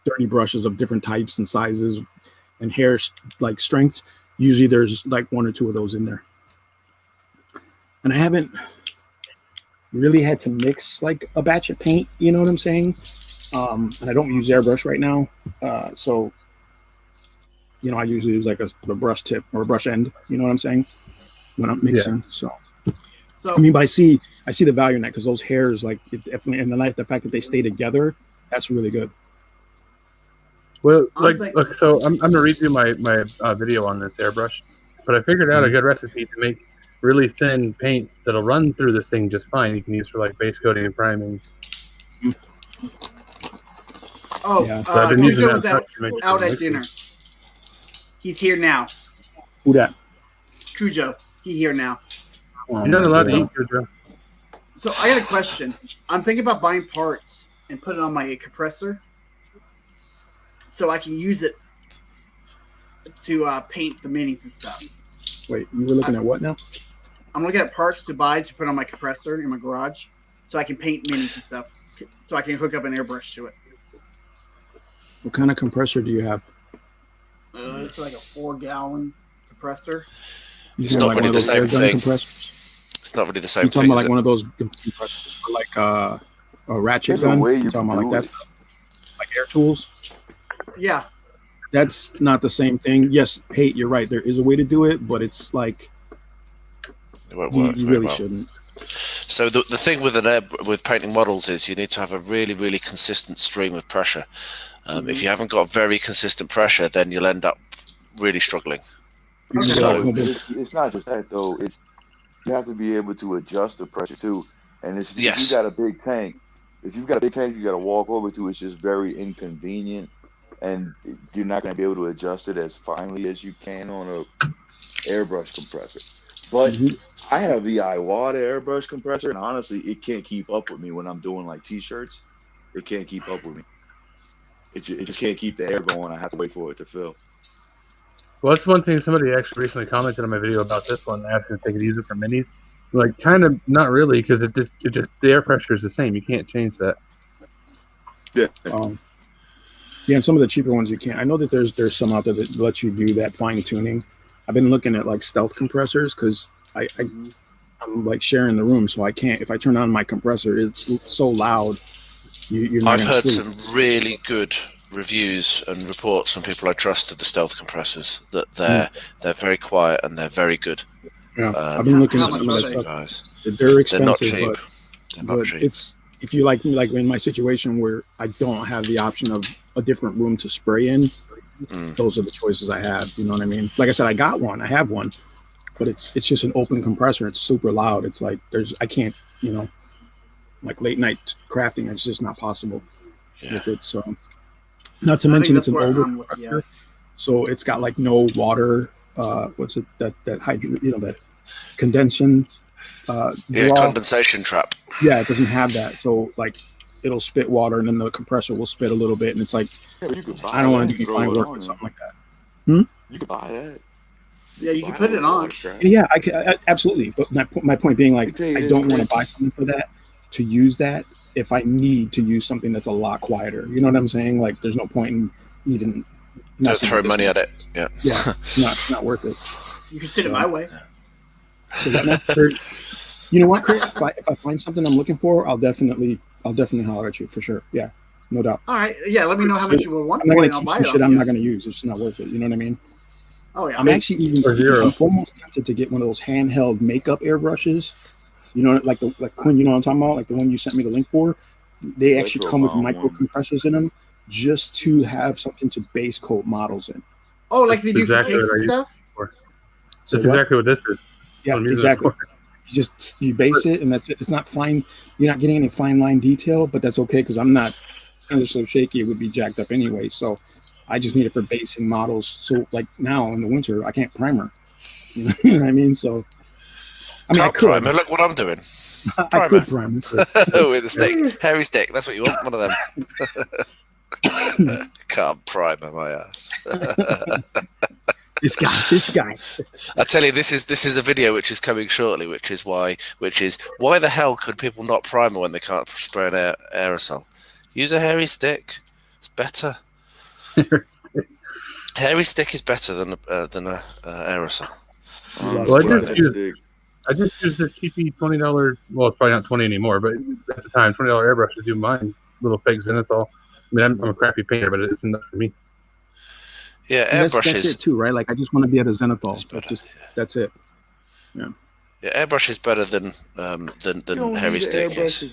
30 brushes of different types and sizes and hair like strengths. Usually there's like 1 or 2 of those in there. And I haven't really had to mix like a batch of paint, you know what I'm saying? And I don't use airbrush right now. So, you know, I usually use like a brush tip or a brush end, you know what I'm saying? When I'm mixing. So I mean, but I see the value in that, because those hairs, like, it definitely, and the fact that they stay together, that's really good. Well, look, so I'm gonna redo my video on this airbrush, but I figured out a good recipe to make really thin paints that'll run through this thing just fine. You can use for like base coating and priming. Oh, Yeah. So I've been using Cujo was that brush to make out some at dinner. He's here now. Who that? Cujo, he here now. You're not allowed to eat, Cujo. So I got a question. I'm thinking about buying parts and putting it on my compressor, so I can use it to paint the minis and stuff. Wait, you were looking at what now? I'm looking at parts to buy to put on my compressor in my garage, so I can paint minis and stuff. So I can hook up an airbrush to it. What kind of compressor do you have? It's like a 4-gallon compressor. You It's have, not like, really one of the those same air gun thing. compressors? It's not really the You same talking thing. about Is like it? one of those compressors for like a ratchet There's a gun? way You you talking can about like do that it. stuff? Like air tools? Yeah. That's not the same thing. Yes, hey, you're right. There is a way to do it, but it's like It won't you work very really well. shouldn't. So the thing with with painting models is you need to have a really, really consistent stream of pressure. If you haven't got very consistent pressure, then you'll end up really struggling. You can Okay. get So- all- But it's not just that though. It's you have to be able to adjust the pressure too. And if Yes. you got a big tank, you got to walk over to. It's just very inconvenient, and you're not going to be able to adjust it as finely as you can on a airbrush compressor. But I have the Iwata airbrush compressor, and honestly, it can't keep up with me when I'm doing like t-shirts. It can't keep up with me. it just can't keep the air going. I have to wait for it to fill. Well, that's one thing somebody actually recently commented on my video about this one. I asked if they could use it for minis. Like, kind of not really, because it just the air pressure is the same. You can't change that. Yeah. Yeah, and some of the cheaper ones you can't. I know that there's some out there that let you do that fine tuning. I've been looking at like stealth compressors because I'm like sharing the room, so I can't. If I turn on my compressor, it's so loud. You're not I've gonna heard sleep. some really good reviews and reports from people I trust of the stealth compressors that they're very quiet and they're very good. Yeah, I've been looking how at some much of that are they? stuff. Guys. They're They're expensive, not cheap. but They're not cheap. it's if you like in my situation where I don't have the option of a different room to spray in, those are the choices I have. You know what I mean? Like I said, I got one, I have one, but it's just an open compressor. It's super loud. It's like I can't, like late night crafting. It's just not possible with it. So, not to I think mention that's it's an where older I'm with- compressor, so it's got like no water. What's it that hydro? That condensation. Draw. Condensation trap. Yeah, it doesn't have that. So like it'll spit water and then the compressor will spit a little bit and it's like You could buy I don't want that to do and any throw fine it work on with there. something like that. You could buy that. Yeah, you can Buy put that it on. water trap. Yeah, I absolutely. But my point being like tell you I this, don't want to Chris. buy something for that to use that if I need to use something that's a lot quieter. You know what I'm saying? Like there's no point in even Don't throw money at it. Yeah. Yeah, it's not worth it. You can sit it my way. So you know what, Chris? If I find something I'm looking for, I'll definitely holler at you for sure. Yeah, no doubt. All right. Yeah, let me know how much you will want I'm not for it, gonna and keep I'll buy some it. shit off I'm you. not gonna use. It's just not worth it. You know what I mean? Oh yeah. I'm actually even Or zero. I'm almost tempted to get one of those handheld makeup airbrushes. You know, like Quinn, you know what I'm talking about? Like the one you sent me the link for. They actually Retro come with bomb micro one. compressors in them just to have something to base coat models in. Oh, like they That's do for exactly cakes what I and use. stuff. So That's what? exactly what this is. Yeah, I'm using it exactly. for. You base it and that's it. It's not fine. You're not getting any fine line detail, but that's okay because I'm not kind of so shaky. It would be jacked up anyway. So I just need it for basing models. So like now in the winter, I can't primer. You know what I mean? So I mean, I Can't could. primer. Look what I'm doing. I could primer. With a stick. Hairy stick. That's what you want. One of them. Can't primer my ass. This guy. I tell you, this is a video which is coming shortly, which is why the hell could people not primer when they can't spray an aerosol? Use a hairy stick. It's better. Hairy stick is better than a aerosol. Well, I just used this cheapy $20. Well, it's probably not 20 anymore, but at the time, $20 airbrush to do mine. Little fake Zenithal. I mean, I'm a crappy painter, but it's enough for me. Yeah, That's airbrushes. it too, right? Like I just want to be at a Zenithal. That's it. Yeah, airbrush is better than hairy stick. Yes.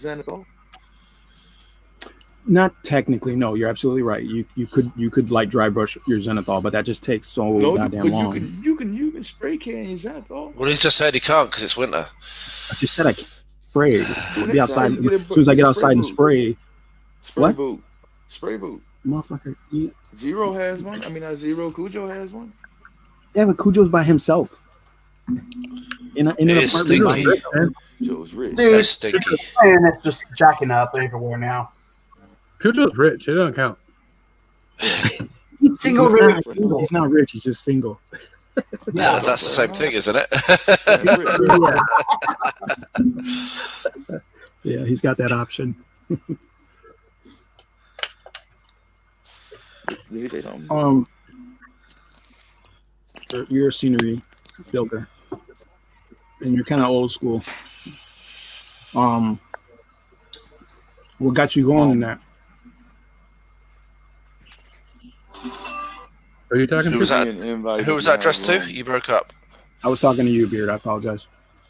Not technically, no. You're absolutely right. You could like dry brush your Zenithal, but that just takes so goddamn long. You can spray can your Zenithal. Well, he just said he can't because it's winter. I just said I can't spray. I'll be outside You get a as soon as I get outside and boot. spray. Spray What? boot. Spray boot. Motherfucker. Zero has one. I mean, not Zero. Cujo has one. Yeah, but Cujo's by himself. In an It's apartment by stinky. himself. Joe's rich. Dude, That's stinky. and it's just jacking up everywhere now. Cujo's rich. It doesn't count. He's single, He's really not, single. he's not rich. He's just single. Yeah, that's the same thing, isn't it? Yeah, he's got that option. Did he say something? You're a scenery builder, and you're kind of old school. What got you going in that? Are you talking Who was to? that? Who was that addressed to? You broke up. I was talking to you, Beard. I apologize.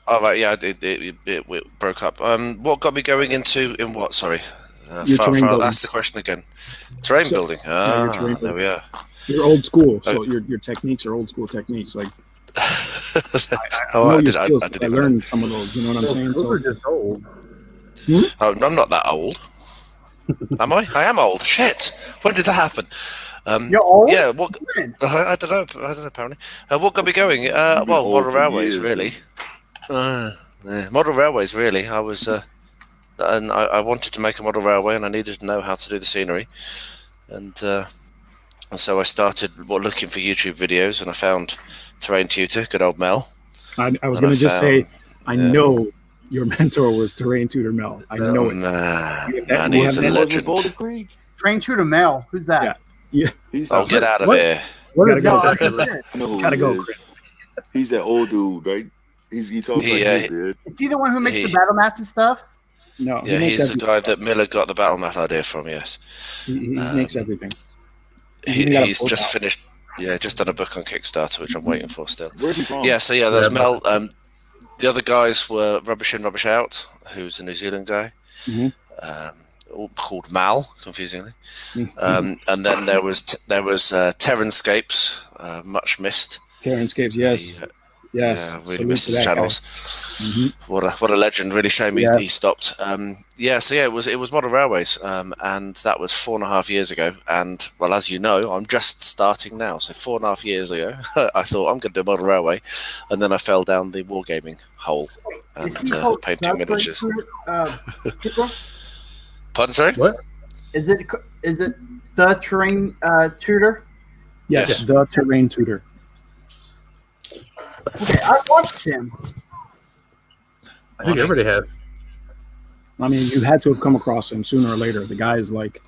Oh, right, yeah, it broke up. What got me going in what? Sorry. Your terrain building. That's the question again. Terrain building. your terrain There we are. You're old school, so your techniques are old school techniques. Like Oh, know I your skills, didn't I even. learned some of those. You know what I'm saying? Those So are just old. Oh, I'm not that old. Am I? I am old. Shit. When did that happen? You're old? Yeah. What? I don't know. Apparently. What got me going? Well, old model for railways, years. really. Model railways, really. I wanted to make a model railway, and I needed to know how to do the scenery. and so I started looking for YouTube videos, and I found Terrain Tutor, good old Mel. I was And going to just say, I yeah. know your mentor was Terrain Tutor Mel. I know it. Man, he's a That- legend. Boulder Creek. Train Tutor Mel. Who's that? Yeah. He's Oh, get out of What? here. What Gotta is go. that? I know who Gotta he go, is. Chris. He's that old dude, right? He talks He, like uh, this, dude. Is he the one who makes He- the battle mats and stuff? No, Yeah, he makes he's the everything. guy that Miller got the battle mat idea from. Yes, He makes everything. he's just finished. Yeah, just done a book on Kickstarter, which I'm waiting for still. Where's he from? Yeah, so yeah, that was Yeah, Mel. The other guys were Rubbish In, Rubbish Out, who's a New Zealand guy, Mhm. all called Mal, confusingly. Mhm. And then there was Terranscapes, much missed. Terranscapes, yes. Yes. Yeah, really Salute missed to his that guy. channels. Mhm. What a legend! Really shame Yeah. he stopped. It was Model Railways, and that was 4.5 years ago. And well, as you know, I'm just starting now. So 4.5 years ago, I thought I'm going to do a Model Railway, and then I fell down the wargaming hole and Is he called painting Train miniatures. Tutor, Kipper? Pardon, sorry? What? Is it the Terrain Tutor? Yes, Yes. the Terrain Tutor. Okay, I watched him. I think everybody has. I mean, you had to have come across him sooner or later. The guy is like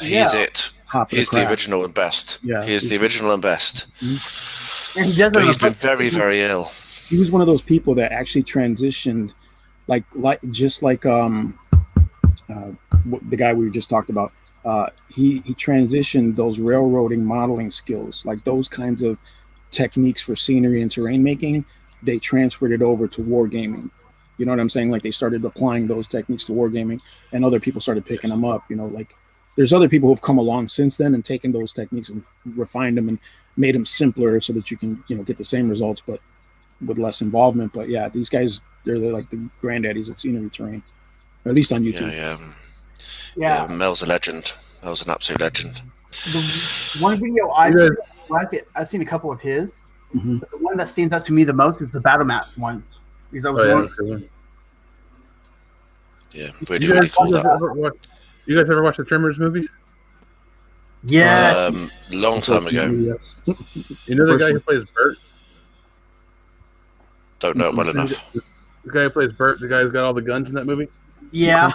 He's it. top of He's the the craft. original and best. Yeah, He is the original and best. And he does it But on he's a been book. very, very ill. He was one of those people that actually transitioned, like the guy we just talked about. He transitioned those railroading modeling skills, like those kinds of techniques for scenery and terrain making. They transferred it over to wargaming. You know what I'm saying? Like they started applying those techniques to wargaming, and other people started picking them up. You know, like there's other people who've come along since then and taken those techniques and refined them and made them simpler so that you can, you know, get the same results, but with less involvement. But yeah, these guys, they're like the granddaddies at scenery terrain, or at least on YouTube. Yeah. Mel's a legend. Mel's an absolute legend. The one video I've Yeah. seen, I've seen a couple of his, Mhm. but the one that stands out to me the most is the battle mat one. Because I was Oh, yeah, one, that's a good one. Yeah, really, You really guys, cool. you guys That. ever watch the Tremors movies? yeah, Long time ago. Yes. You know the First guy one. who plays Bert? Don't know it well enough. The guy who plays Bert, the guy who's got all the guns in that movie? yeah.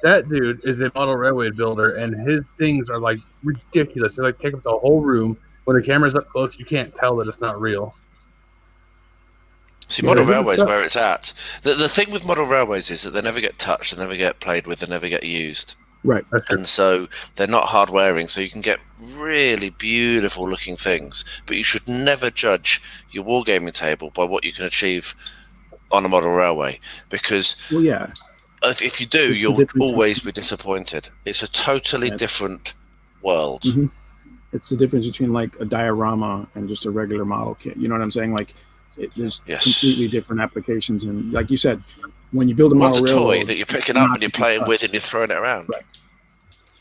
That dude is a model railway builder, and his things are like ridiculous. They like take up the whole room. When the camera's up close, you can't tell that it's not real. See, Yeah, model they do railways, stuff. where it's at. The thing with model railways is that they never get touched, they never get played with, they never get used. Right. That's true. And so they're not hard wearing, so you can get really beautiful looking things. But you should never judge your wargaming table by what you can achieve on a model railway, because Well, yeah. if you do, It's the you'll difference. always be disappointed. It's a totally Yes. different world. Mhm. It's the difference between like a diorama and just a regular model kit. You know what I'm saying? Like there's Yes. completely different applications. And like you said, when you build a One's model a toy railroad, that you're picking it's up not and you're to be playing touched. with and you're throwing it around. Right.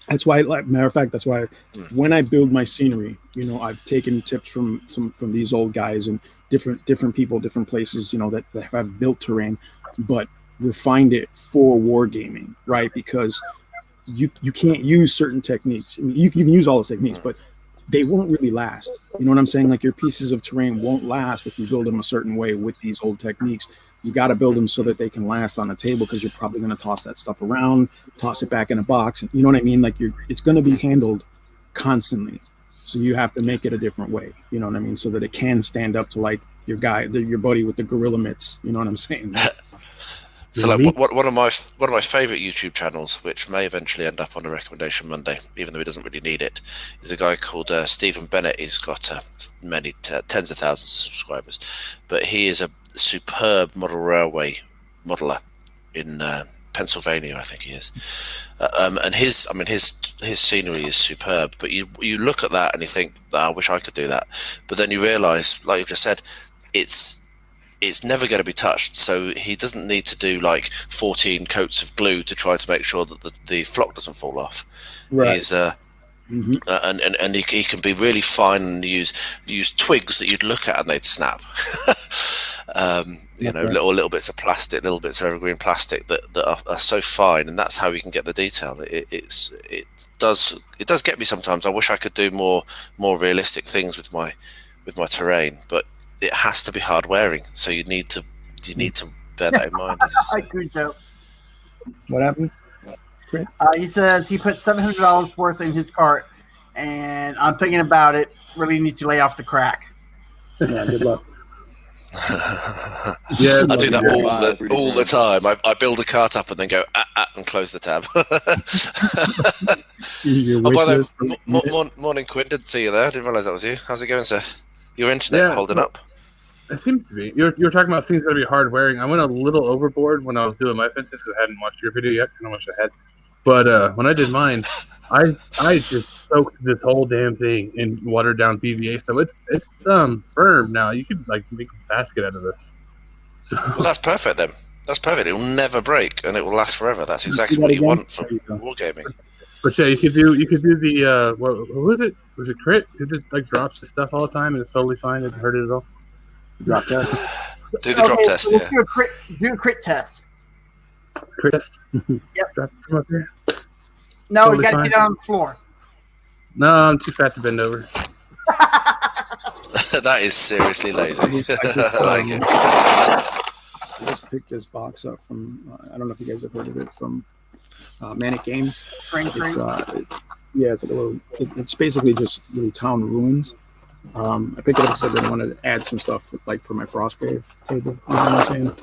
That's why, like matter of fact, that's why when I build my scenery, you know, I've taken tips from these old guys and different people, different places, you know, that have built terrain, but refined it for wargaming, right? Because you can't use certain techniques. I mean, you can use all those techniques, but they won't really last. You know what I'm saying? Like your pieces of terrain won't last if you build them a certain way with these old techniques. You got to build them so that they can last on a table, because you're probably going to toss that stuff around, toss it back in a box. You know what I mean? Like it's going to be handled constantly. So you have to make it a different way. You know what I mean? So that it can stand up to like your buddy with the gorilla mitts. You know what I'm saying? So, like, Me? one of my favorite YouTube channels, which may eventually end up on a recommendation Monday, even though he doesn't really need it, is a guy called Stephen Bennett. He's got many tens of thousands of subscribers, but he is a superb model railway modeler in Pennsylvania, I think he is. And his scenery is superb. But you look at that and you think, I wish I could do that. But then you realise, like you just said, it's never going to be touched, so he doesn't need to do like 14 coats of glue to try to make sure that the flock doesn't fall off. He's and he can be really fine and use twigs that you'd look at and they'd snap. Okay. little bits of plastic, little bits of evergreen plastic that are so fine, and that's how you can get the detail. It does get me sometimes. I wish I could do more realistic things with my terrain, but it has to be hard wearing. So you need to bear that in mind. As you say. Good joke. What happened? He says he put $700 worth in his cart, and I'm thinking about it. Really need to lay off the crack. Yeah, good luck. Yeah, I do that Yeah. all the time. I build a cart up and then go and close the tab. Your Oh, by wish the list way, morning, Quinn. Didn't see you there. Didn't realise that was you. How's it going, sir? Your internet holding up? It seems to be. You're talking about things that are hard wearing. I went a little overboard when I was doing my fences because I hadn't watched your video yet. I don't wish I had. But when I did mine, I just soaked this whole damn thing in watered down PVA, so it's firm now. You could like make a basket out of this. So, Well, that's perfect then. That's perfect. It will never break and it will last forever. That's exactly Do what that you again? want for There you go. wargaming. but yeah, you could do the what was it? Was it Crit? Who just like drops his stuff all the time and it's totally fine. It didn't hurt it at all. drop test. Do the drop test, so yeah. let's do a crit test. Crit test. Yep. Drop him up there. No, Totally you got to fine. get on the floor. No, I'm too fat to bend over. That is seriously lazy. I like it. I just picked this box up from, I don't know if you guys have heard of it, from Manic Games. Spring, It's, spring. it's like a little, it's basically just little town ruins. I picked it up because I wanted to add some stuff like for my Frostgrave table, you know what I'm saying?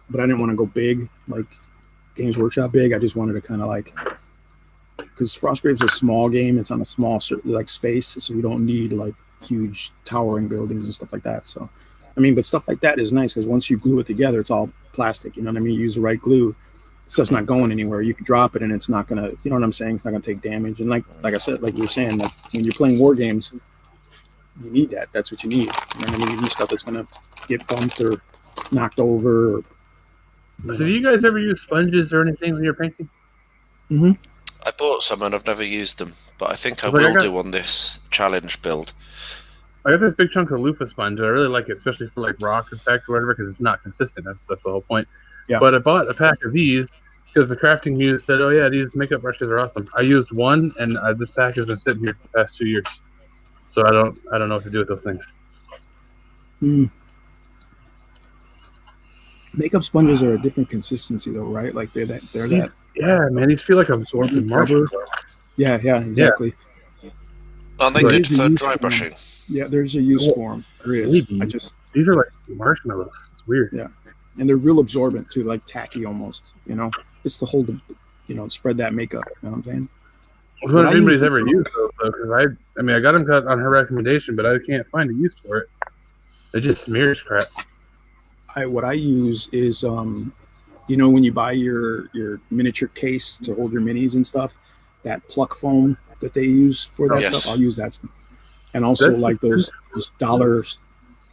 But I didn't want to go big, like Games Workshop big. I just wanted to kind of like, because Frostgrave's a small game, it's on a small like space, so we don't need like huge towering buildings and stuff like that. So, I mean, but stuff like that is nice because once you glue it together, it's all plastic. You know what I mean? You use the right glue, stuff's not going anywhere. You can drop it and it's not gonna, you know what I'm saying? It's not gonna take damage. And like I said, like you were saying, like when you're playing war games, you need that. That's what you need. You know what I mean? You need stuff that's gonna get bumped or knocked over. Or, So do you guys ever use sponges or anything when you're painting? I bought some and I've never used them, but I think I It's like I will got- do on this challenge build. I got this big chunk of loofah sponge. I really like it, especially for like rock effect or whatever, because it's not consistent. That's the whole point. Yeah. But I bought a pack of these because the crafting muse said, "Oh yeah, these makeup brushes are awesome." I used one, and this pack has been sitting here for the past 2 years. So I don't know what to do with those things. Makeup sponges are a different consistency though, right? Like they're that Yeah, man, these feel like a absorbent marble. cover. Yeah, exactly. Aren't they Right. good for Use dry them. brushing? Yeah, there's a use for them. There is. Maybe. I just These are like marshmallows. It's weird. Yeah. and they're real absorbent too, like tacky almost. You know, it's to hold the, spread that makeup. You know what I'm saying? I was wondering if I anybody's use ever these- used those though, because I mean, I got them cut on her recommendation, but I can't find a use for it. It just smears crap. What I use is when you buy your miniature case to hold your minis and stuff, that pluck foam that they use for that Yes. stuff, I'll use that stuff. And also That's- like those dollars,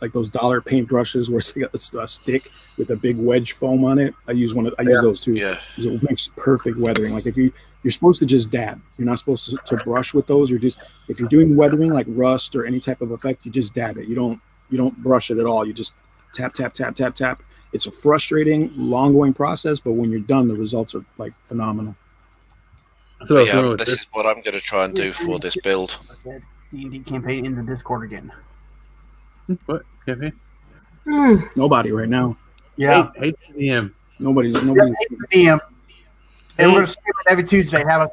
like those dollar paint brushes where it's like a stick with a big wedge foam on it. I use use those too. Yeah. 'Cause it makes perfect weathering. Like if you're supposed to just dab. You're not supposed to brush with those. If you're doing weathering like rust or any type of effect, you just dab it. You don't brush it at all. You just tap, tap, tap, tap, tap. It's a frustrating, long-going process, but when you're done, the results are like phenomenal. So I was Yeah, going with this is what I'm going to try and do for this build. D&D campaign in the Discord again. What campaign? Nobody right now. Yeah. Hate DM. Nobody's. DM. And we're streaming every Tuesday. How about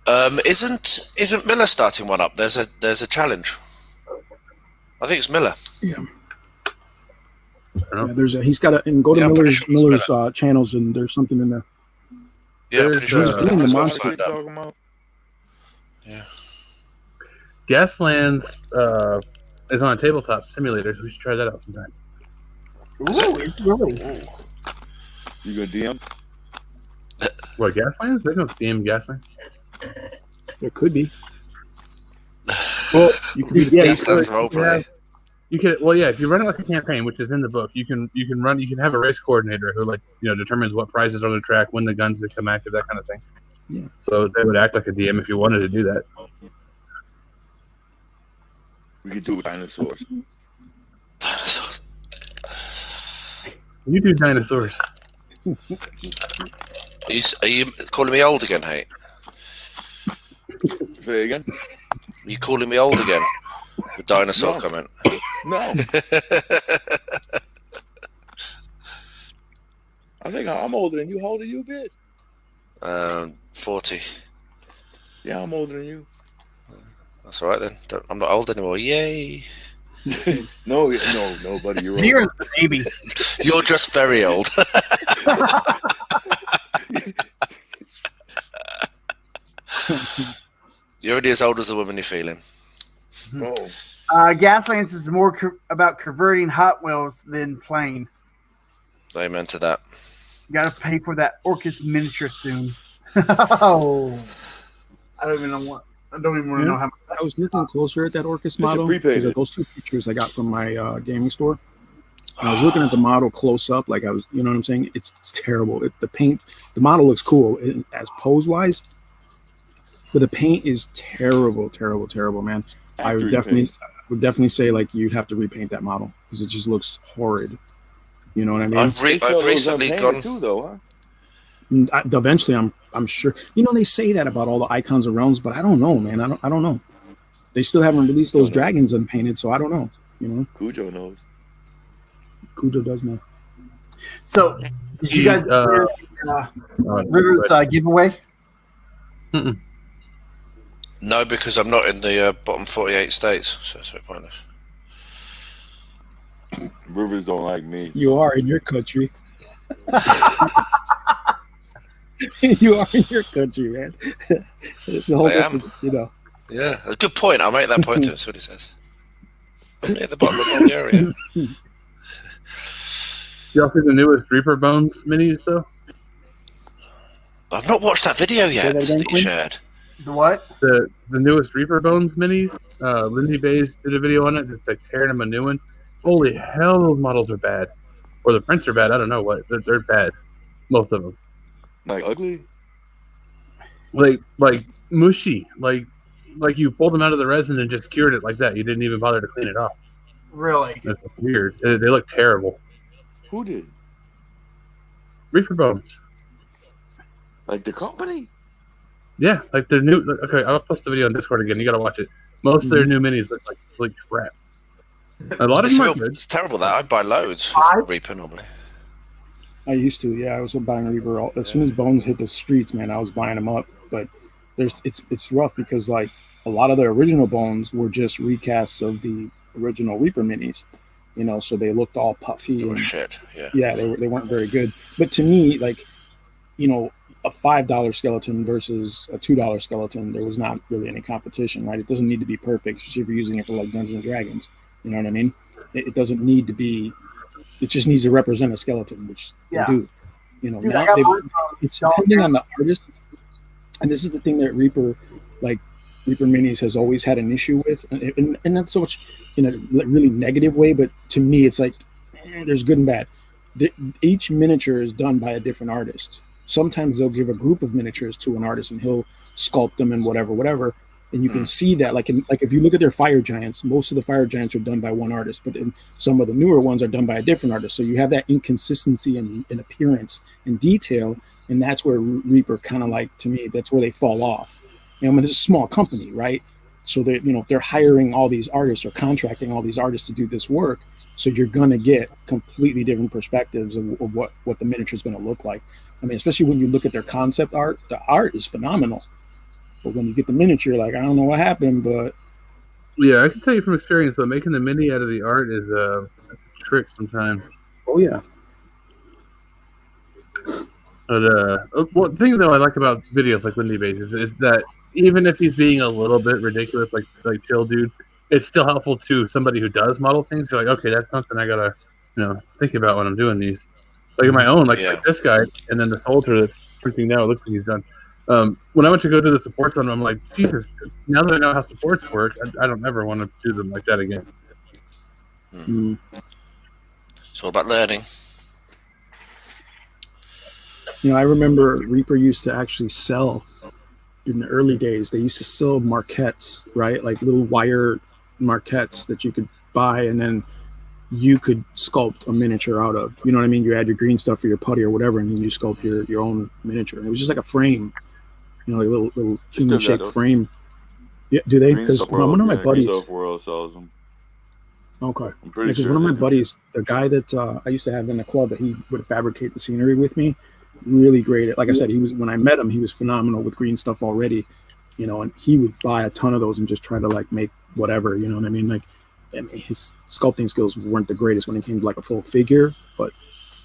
that? Isn't Miller starting one up? There's a challenge. I think it's Miller. Yeah. Oh. Yeah, he's got and go to Yeah, I'm pretty Miller's sure it's channels and there's something in there. Yeah, I'm There's, pretty sure it's uh, Miller. doing the That's what I monster- found out. Yeah. Gaslands is on a tabletop simulator. We should try that out sometime. Ooh, it's really. You gonna DM? What, Gaslands? They don't DM Gaslands. There could be. Well, You could be the yeah, That face. sounds could- roleplay. You can, well, yeah. If you run it like a campaign, which is in the book, you can have a race coordinator who determines what prizes are on the track, when the guns become active, that kind of thing. Yeah. So they would act like a DM if you wanted to do that. We could do it with dinosaurs. You do dinosaurs. Are you calling me old again, Hate? Say it again. Are you calling me old again? The dinosaur No. comment. No, I think I'm older than you. How old are you, bitch? 40. Yeah, I'm older than you. That's all right then. I'm not old anymore. Yay! No, buddy, you're old. Zero's the baby. You're just very old. You're already as old as the woman you're feeling. No. Gaslands is more about converting Hot Wheels than playing. Amen to that. You got to pay for that Orcus miniature soon. Oh, I don't even want to know how much. I was looking closer at that Orcus should model prepay because it. those two pictures I got from my gaming store. I was looking at the model close up, like I was, you know what I'm saying? It's terrible. The model looks cool as pose wise, but the paint is terrible, man. I would definitely say like you'd have to repaint that model because it just looks horrid. You know what I mean? I've recently gone. too, though, huh? Eventually, I'm sure. You know, they say that about all the Icons of Realms, but I don't know, man. I don't know. They still haven't released those dragons unpainted, so I don't know. You know, Cujo knows. Cujo does know. So, did you guys Rivers giveaway? No, because I'm not in the bottom 48 states, so it's pointless. Rivers don't like me. You are in your country. You are in your country, man. It's a whole I am. you know. Yeah, a good point. I'll make that point to him. See what he says. I'm near the bottom of the area. Y'all see the newest Reaper Bones minis though? I've not watched that video yet that again, that you Quinn? shared. The what? The newest Reaper Bones minis. Lindsay Bays did a video on it, just like tearing them a new one. Holy hell, those models are bad. Or the prints are bad. I don't know what. They're bad. Most of them. Like ugly? Like mushy. Like you pulled them out of the resin and just cured it like that. You didn't even bother to clean it off. Really? That's weird. They look terrible. Who did? Reaper Bones. Like the company? Yeah, like they're new. Okay, I'll post the video on Discord again. You gotta watch it. Most of their new minis look like crap. A lot of them are good. It's terrible that I buy loads of Reaper normally. I used to, yeah. I was buying Reaper as soon as Bones hit the streets, man. I was buying them up, but it's rough because like a lot of the original Bones were just recasts of the original Reaper minis, you know. So they looked all puffy and Shit, yeah. yeah, they weren't very good. But to me, like, you know, a $5 skeleton versus a $2 skeleton, there was not really any competition, right? It doesn't need to be perfect, especially if you're using it for like Dungeons and Dragons. You know what I mean? It doesn't need to be. It just needs to represent a skeleton, which Yeah. they do. You know, Dude, now it's depending on the artist, and this is the thing that Reaper Minis has always had an issue with, and not so much in a really negative way, but to me, it's like there's good and bad. Each miniature is done by a different artist. Sometimes they'll give a group of miniatures to an artist, and he'll sculpt them and whatever. And you can see that, like if you look at their fire giants, most of the fire giants are done by one artist, but in some of the newer ones are done by a different artist. So you have that inconsistency in appearance and detail, and that's where Reaper kind of like, to me, that's where they fall off. And it's a small company, right? So they're hiring all these artists or contracting all these artists to do this work. So you're gonna get completely different perspectives of what the miniature is gonna look like. I mean, especially when you look at their concept art, the art is phenomenal. But when you get the miniature, like, I don't know what happened, but Yeah, I can tell you from experience though, making the mini out of the art is that's a trick sometimes. oh yeah, But the thing though I like about videos like Lindy Bases is that even if he's being a little bit ridiculous, like Chill Dude, it's still helpful to somebody who does model things. You're like, okay, that's something I gotta think about when I'm doing these. Like in my own, like this guy, and then the soldier that's printing now. It looks like he's done. When I went to go do the supports on them, I'm like, Jesus, now that I know how supports work, I don't ever want to do them like that again. It's all about learning. You know, I remember Reaper used to actually sell in the early days. They used to sell marquettes, right? Like little wire marquettes that you could buy, and then you could sculpt a miniature out of. You know what I mean? You add your green stuff for your putty or whatever, and then you sculpt your own miniature. It was just like a frame, you know, like a little human shaped frame. Yeah, do they? Because one of my buddies. World sells them. Okay. I'm pretty Because sure. one of my buddies, the guy that I used to have in the club, that he would fabricate the scenery with me, really great. Like I said, when I met him, he was phenomenal with green stuff already, you know, and he would buy a ton of those and just try to like make whatever, you know what I mean? Like, I mean, his sculpting skills weren't the greatest when it came to like a full figure, but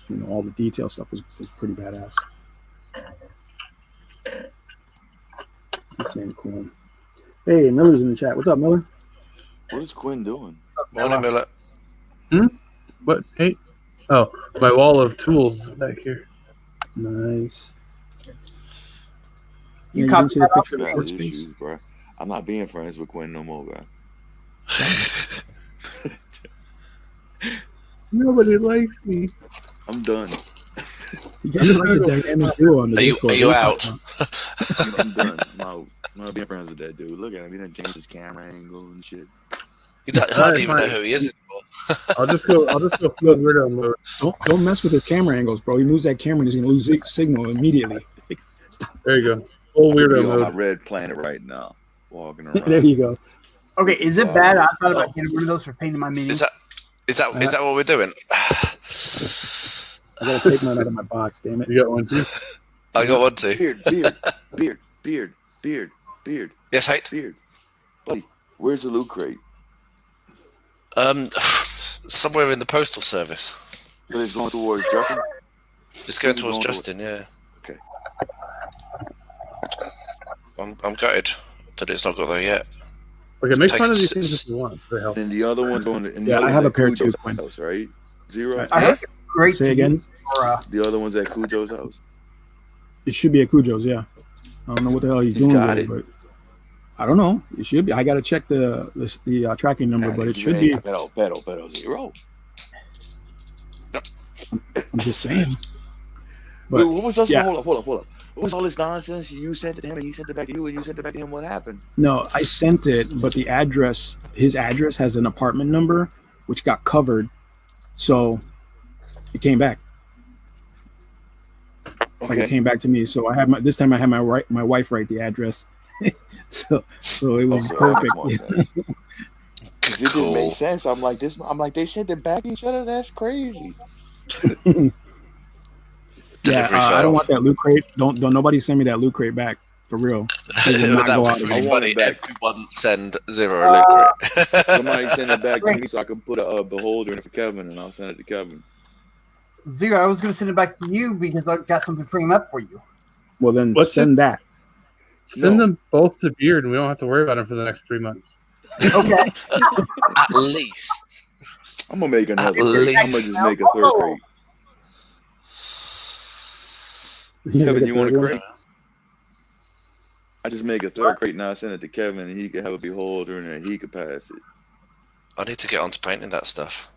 you know, all the detail stuff was pretty badass. Just saying, cool. Hey, Miller's in the chat. What's up, Miller? What is Quinn doing? Morning, Miller. What? Hey. Oh, my wall of tools back here. Nice. You Yeah, copied didn't see the that off picture the of page. the Issues, bro. I'm not being friends with Quinn no more, bro. Nobody likes me. I'm done. You guys like the dynamic duo on the Are you Discord. out? I'm done. I'm not being friends with that dude. Look at him. He done changed his camera angle and shit. You don't hardly even know who he is anymore. I'll just go full weirdo mode. Don't mess with his camera angles, bro. He moves that camera and he's gonna lose signal immediately. Stop. There you go. Full I'm weirdo on my mode. red planet right now, walking around. There you go. Okay, is it bad? I thought about getting one of those for painting my minis. Is that what we're doing? I gotta take mine out of my box. Damn it. You got one too? I got one too. Beard. Yes, Hate. Beard. Buddy, where's the loot crate? Somewhere in the postal service. So it's going towards Justin? Just going Who's towards going to- Justin, yeah. Okay. I'm gutted that it's not got there yet. Okay, make Take fun of a these s- things if you want. They help. And the other one's going to... And the Yeah, other I have one's a at pair too, Cujo's Quinn. house, right? Zero? I heard great. Say to again? use for, The other one's at Cujo's house. It should be at Cujo's, yeah. I don't know what the hell he's He's doing got with it. it, but I don't know. It should be. I gotta check the tracking number, but it should be. Pedal, zero. I'm just saying. Wait, But what was this? yeah. Hold up. What was all this nonsense? You sent it to him, and he sent it back to you, and you sent it back to him. What happened? no, I sent it, but the address, his address has an apartment number, which got covered, so it came back. Like it came back to me. So I had this time I had my wife write the address. so it was Okay, perfect. that makes more sense. It didn't Cool. make sense. I'm like this. I'm like they sent it back to each other. That's crazy. Yeah, Delivery I failed. don't want that loot crate. Don't nobody send me that loot crate back for real. It will not That go would out be again. really I want funny. it back. Everyone send zero loot crate. Somebody send it back to me so I can put a beholder in it for Kevin, and I'll send it to Kevin. Zero. I was going to send it back to you because I got something bringing up for you. Well, then What's send that. Send No. them both to Beard, and we don't have to worry about them for the next 3 months. Okay. At least. I'm gonna make another. At Crate. I'm gonna least. just make a third crate. Kevin, you want a crate? I just make a third crate now. Send it to Kevin, and he can have a beholder, and then he can pass it. I need to get onto painting that stuff.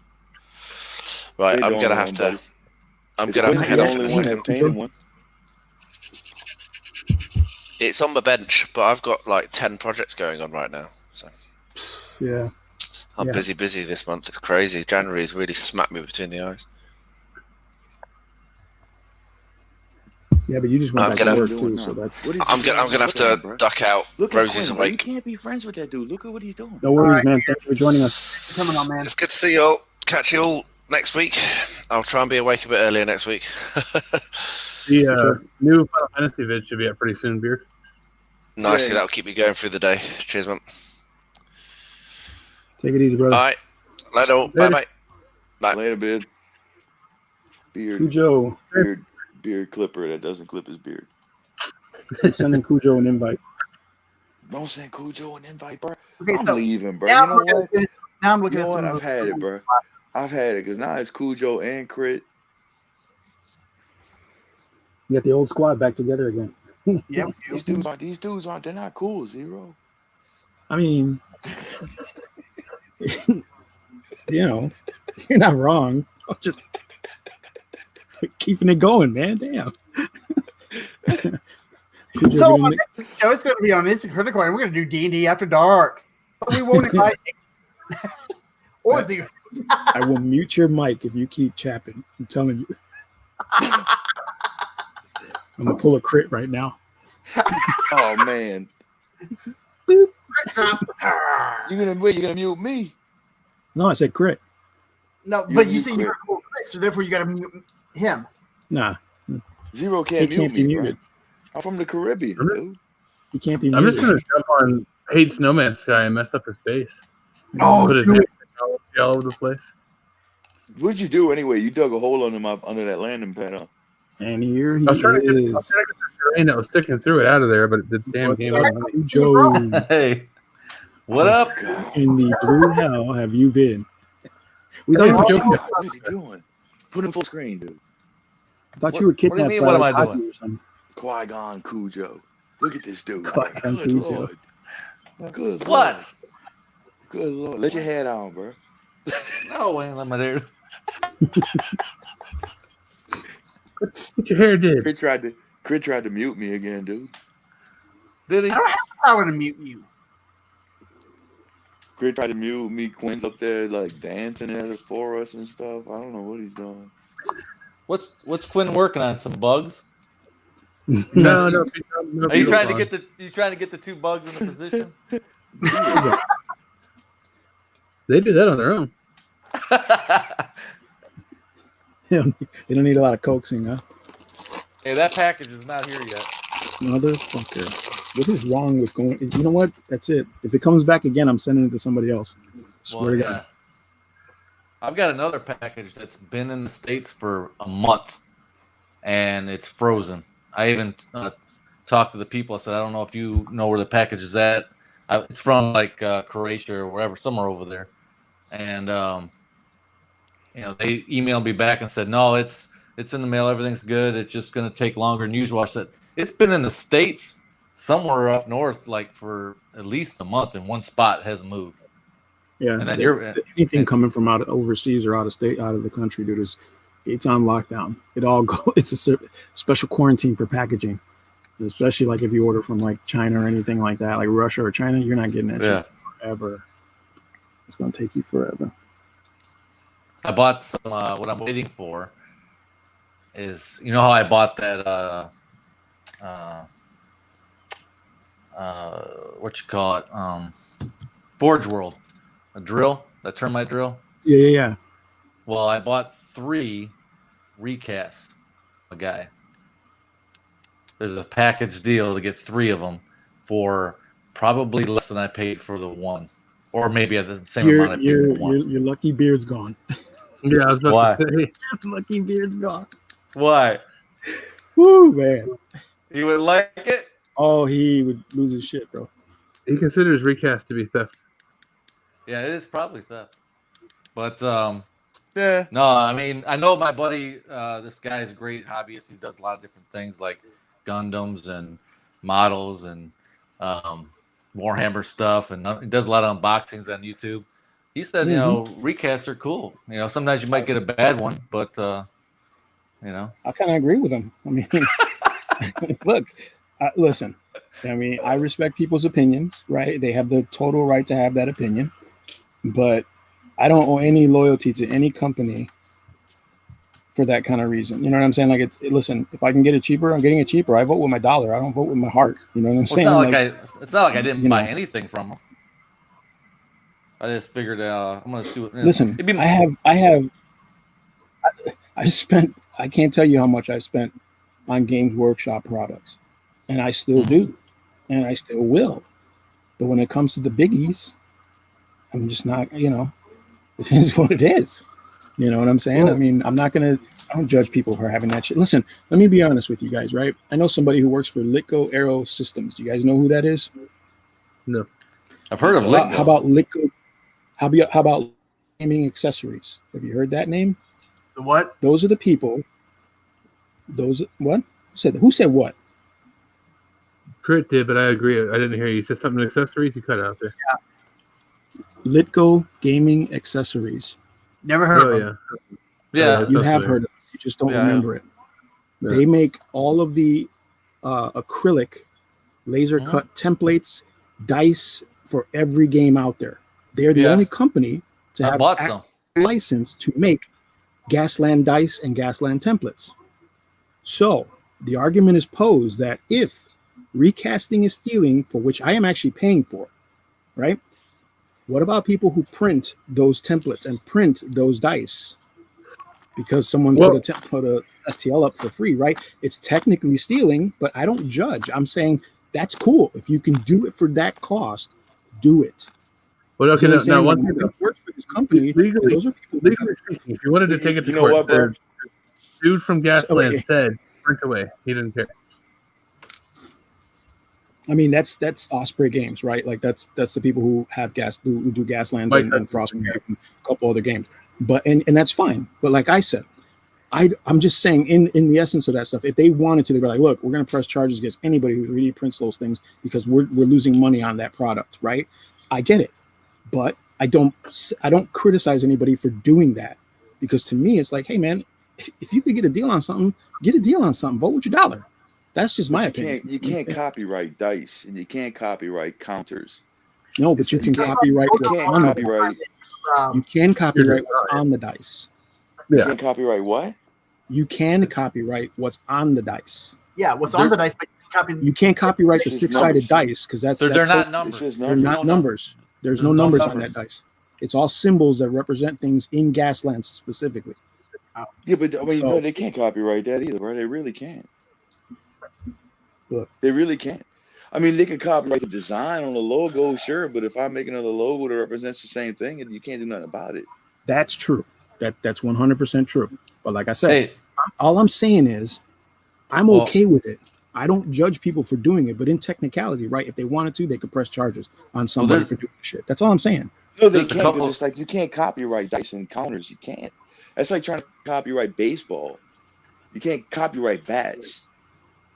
Right, You're I'm the gonna only have one, to. buddy. I'm It's gonna have to Quinn, head the off in only a one second. that painted one. It's on my bench, but I've got like 10 projects going on right now. So Yeah. I'm Yeah. busy this month. It's crazy. January's really smacked me between the eyes. Yeah, but you just went I'm back gonna- to work What are you too, doing so now? that's What is I'm he gonna doing? have Look at him, to bro. duck out. Look at Rosie's Quinn, bro. You awake. can't be friends with that dude. Look at what he's doing. no worries, All right. man. Thank you for joining us. Coming on, man. It's good to see you all. Catch you all next week. I'll try and be awake a bit earlier next week. The Sure. new Final Fantasy vid should be out pretty soon, Beard. Nicely, Yeah. that'll keep me going through the day. Cheers, man. Take it easy, brother. All right. Later. all. Bye, Later. bye. Later, beard. Beard. Cujo, Beard clipper that doesn't clip his beard. I'm sending Cujo an invite. Don't send Cujo an invite, bro. Okay, I'm so leaving, bro. now You I'm know looking what? at this. Now I'm You looking know at what? some I've of the had it, bro. I've had it because now it's Cujo and Crit. You got the old squad back together again. Yep. These dudes aren't. They're not cool. Zero. I mean, you know, you're not wrong. I'm just keeping it going, man. Damn. Cujo So gonna on make- this show, it's going to be on Instant Critical, and we're going to do D&D After Dark. But we won't invite or the I will mute your mic if you keep chapping. I'm telling you. I'm gonna pull a crit right now. Oh man. Crit You're gonna mute me. No, I said crit. No, You- but you you said quit. you're cool, so therefore you got to mute him. Nah, Zero he can't mute can't be me, bro. muted. I'm from the Caribbean, dude. He can't be I'm muted. just gonna jump on Hate Snowman Sky and mess up his base. Oh, Put his do name it. all over the place. What did you do anyway? You dug a hole under that landing pad, huh? And here he I was trying to get is. the terrain that was sticking through it out of there, but the damn What's game up, wouldn't let me. Joe? Hey, what up? God. In the blue hell have you been? We Hey, thought, Joe. What is he doing? Put him full screen, dude. you were What do you kidnapped mean, by what am I Kaku doing? or something. Qui-Gon Cujo. Look at this dude. Qui-Gon Good Cujo. Lord. Good Lord. What? Good Lord. Let your head on, bro. No, I ain't let my dude. What your hair did? Crit tried to mute me again, dude. Did he? I don't have the power to mute you. Crit tried to mute me. Quinn's up there like dancing at it for us and stuff. I don't know what he's doing. What's Quinn working on? Some bugs? No. Are you trying to get the two bugs in the position? They do that on their own. They don't need a lot of coaxing, huh? Hey, that package is not here yet. Motherfucker. What is wrong with going? You know what? That's it. If it comes back again, I'm sending it to somebody else. Swear to God. I've got another package that's been in the States for a month, and it's frozen. I even talked to the people. I said, I don't know if you know where the package is at. It's from like Croatia or wherever, somewhere over there. And they emailed me back and said, no, it's in the mail. Everything's good. It's just going to take longer than usual. I said, it's been in the States somewhere up north, like for at least a month, and one spot hasn't moved. Yeah. And then anything coming from out of overseas or out of state, out of the country, dude, it's on lockdown. It's a special quarantine for packaging. Especially like if you order from like China or anything like that, like Russia or China, you're not getting that shit forever. It's gonna take you forever. I bought some. What I'm waiting for is, you know how I bought that what you call it, Forge World, a drill, that termite drill. Yeah. Well, I bought 3 recasts. A guy. There's a package deal to get 3 of them for probably less than I paid for the one, or maybe at the same amount I paid for the one. Your lucky beard's gone. Yeah, I was about to say. Lucky beard's gone. Why? Woo, man. You would like it? Oh, he would lose his shit, bro. He considers recast to be theft. Yeah, it is probably theft. But Yeah. no, I mean, I know my buddy, this guy is a great hobbyist. He does a lot of different things like Gundams and models and Warhammer stuff, and he does a lot of unboxings on YouTube. He said, recasts are cool. Sometimes you might get a bad one, but I kind of agree with him. I mean, look, listen. I mean, I respect people's opinions, right? They have the total right to have that opinion, but I don't owe any loyalty to any company for that kind of reason. You know what I'm saying? Like, listen, if I can get it cheaper, I'm getting it cheaper. I vote with my dollar. I don't vote with my heart. You know what I'm saying? It's not like I didn't buy anything from him. I just figured I'm gonna see what. Listen, I can't tell you how much I spent on Games Workshop products, and I still do, and I still will. But when it comes to the biggies, I'm just not. It is what it is. You know what I'm saying? I mean, I don't judge people for having that shit. Listen, let me be honest with you guys, right? I know somebody who works for Litco Aero Systems. You guys know who that is? No. I've heard of Litco. How about Litco? How about gaming accessories? Have you heard that name? The what? Those are the people. What? Who said what? Crit did, but I agree. I didn't hear you. You said something accessories. You cut out there. Litco Gaming Accessories. Never heard of them. Yeah. You have heard of it. You just don't remember it. Yeah. They make all of the acrylic laser cut templates, dice for every game out there. They're the only company to I have bought some. license to make Gasland dice and Gasland templates. So the argument is posed that if recasting is stealing, for which I am actually paying for, right? What about people who print those templates and print those dice? Because someone put a STL up for free, right? It's technically stealing, but I don't judge. I'm saying that's cool. If you can do it for that cost, do it. Well, okay, So now like, one thing works for this company. legally, Those are people legally speaking, if you wanted to take it to You know court, what, bro? the dude from Gasland wait. said, print away. He didn't care. I mean, that's Osprey Games, right? Like that's the people who have who do Gaslands Mike, and Frostbite and a couple other games. But and that's fine. But like I said, I'm just saying in the essence of that stuff, if they wanted to, they'd be like, look, we're going to press charges against anybody who really prints those things because we're losing money on that product, right? I get it, but I don't criticize anybody for doing that, because to me it's like, hey man, if you could get a deal on something, get a deal on something. Vote with your dollar. That's just my opinion. You can't copyright dice, and you can't copyright counters. No, but you can copyright You what's can't on the copyright. You can copyright what's on the dice. You Yeah. can't copyright what? You can copyright what's on the dice. Yeah, what's on the dice, but You can't copyright the It's just six-sided numbers. dice because that's They're not It's numbers. just they're numbers. not numbers. There's no numbers on that dice. It's all symbols that represent things in Gaslands specifically. Yeah, but I mean, So- no, they can't copyright that either, right? They really can't. Look. They really can't. I mean, they can copyright the design on the logo, sure, but if I make another logo that represents the same thing, you can't do nothing about it. That's true. That's 100% true. But like I said, Hey, all I'm saying is I'm Well- okay with it. I don't judge people for doing it, but in technicality, right? If they wanted to, they could press charges on somebody there's- for doing shit. That's all I'm saying. No, they There's a can't. couple- Because it's like you can't copyright dice and counters. You can't. That's like trying to copyright baseball. You can't copyright bats.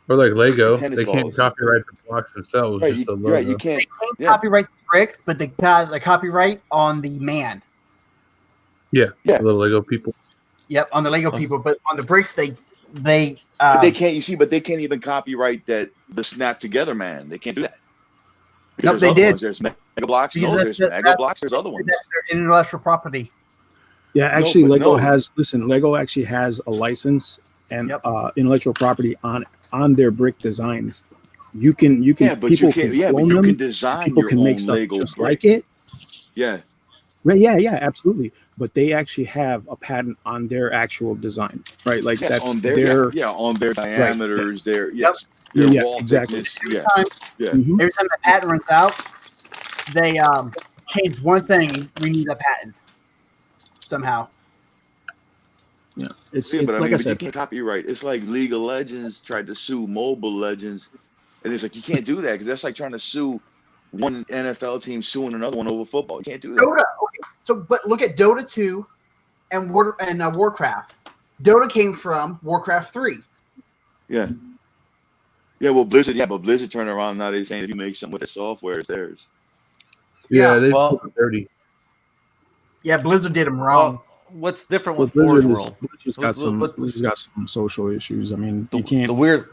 Or like Lego, Tennis they can't balls. copyright the blocks themselves. Right, Just the you, logo. right, you can't. they can't Yeah. copyright the bricks, but they got the copyright on the man. Yeah, Yeah. the little Lego people. Yep, on the Lego Okay. people, but on the bricks But they can't. You see, but they can't even copyright the snap together man. They can't do that. Nope, Because they there's other did. ones. There's Mega Blocks. Because No, that- there's that- Mega that- Blocks. There's other ones. their intellectual property. Yeah, actually, but Lego no. has Lego actually has a license and Yep. intellectual property on their brick designs. You can Yeah, but people you can't. can Yeah, but clone you them. can design People your can own make stuff Lego just brick. like it. Yeah, Right? Yeah, absolutely. But they actually have a patent on their actual design, right? Like yes, that's on their on their diameters. Their yes, their Yeah, wall exactly. thickness. Yeah, Time, yeah. Mhm. every time the patent runs out, they change one thing, renew the patent somehow. Yeah, it's Yeah, but I like mean, I but you said. can't copyright. It's like League of Legends tried to sue Mobile Legends, and it's like you can't do that because that's like trying to sue one NFL team suing another one over football. You can't do that. Dota. Okay. So, but look at Dota 2 and Warcraft. Dota came from Warcraft 3. Yeah. Yeah, well, Blizzard. Yeah, but Blizzard turned around now. They're saying if you make something with the software, it's theirs. Yeah, Yeah. they Well- put it dirty. Yeah, Blizzard did them wrong. well, what's different Well, with Forge Blizzard World? Blizzard's got some. What- Blizzard's got some social issues. I mean, The, you can't. the weird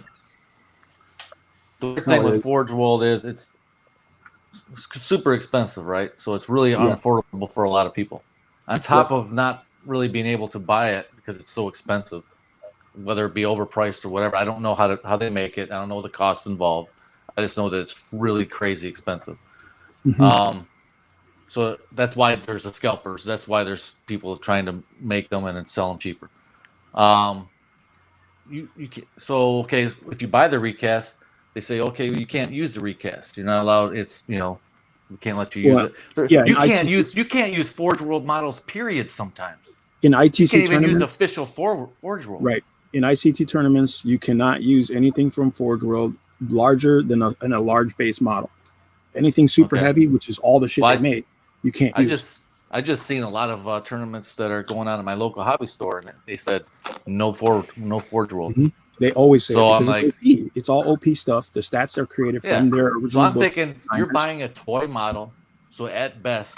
thing it with is. Forge World is it's super expensive, right? So it's really Yeah. unaffordable for a lot of people. On top of not really being able to buy it because it's so expensive, whether it be overpriced or whatever. I don't know how they make it. I don't know the costs involved. I just know that it's really crazy expensive. Mhm. So that's why there's the scalpers. That's why there's people trying to make them and then sell them cheaper. You can, so okay, if you buy the recast, they say okay, you can't use the recast. You're not allowed. It's we can't let you use Well, it. There- yeah, you and can't use Forge World models. Period. Sometimes In you ITC can't even use tournaments, official Forge World. right? In ICT tournaments, you cannot use anything from Forge World larger than a large base model. Anything super Okay. heavy, which is all the shit Well, they made, you can't use. I just seen a lot of tournaments that are going on in my local hobby store, and they said no Forge World. Mhm. They always say So it I'm because like- it's OP. It's all OP stuff. The stats are created Yeah. from their original. So I'm book thinking you're designers. buying a toy model, so at best,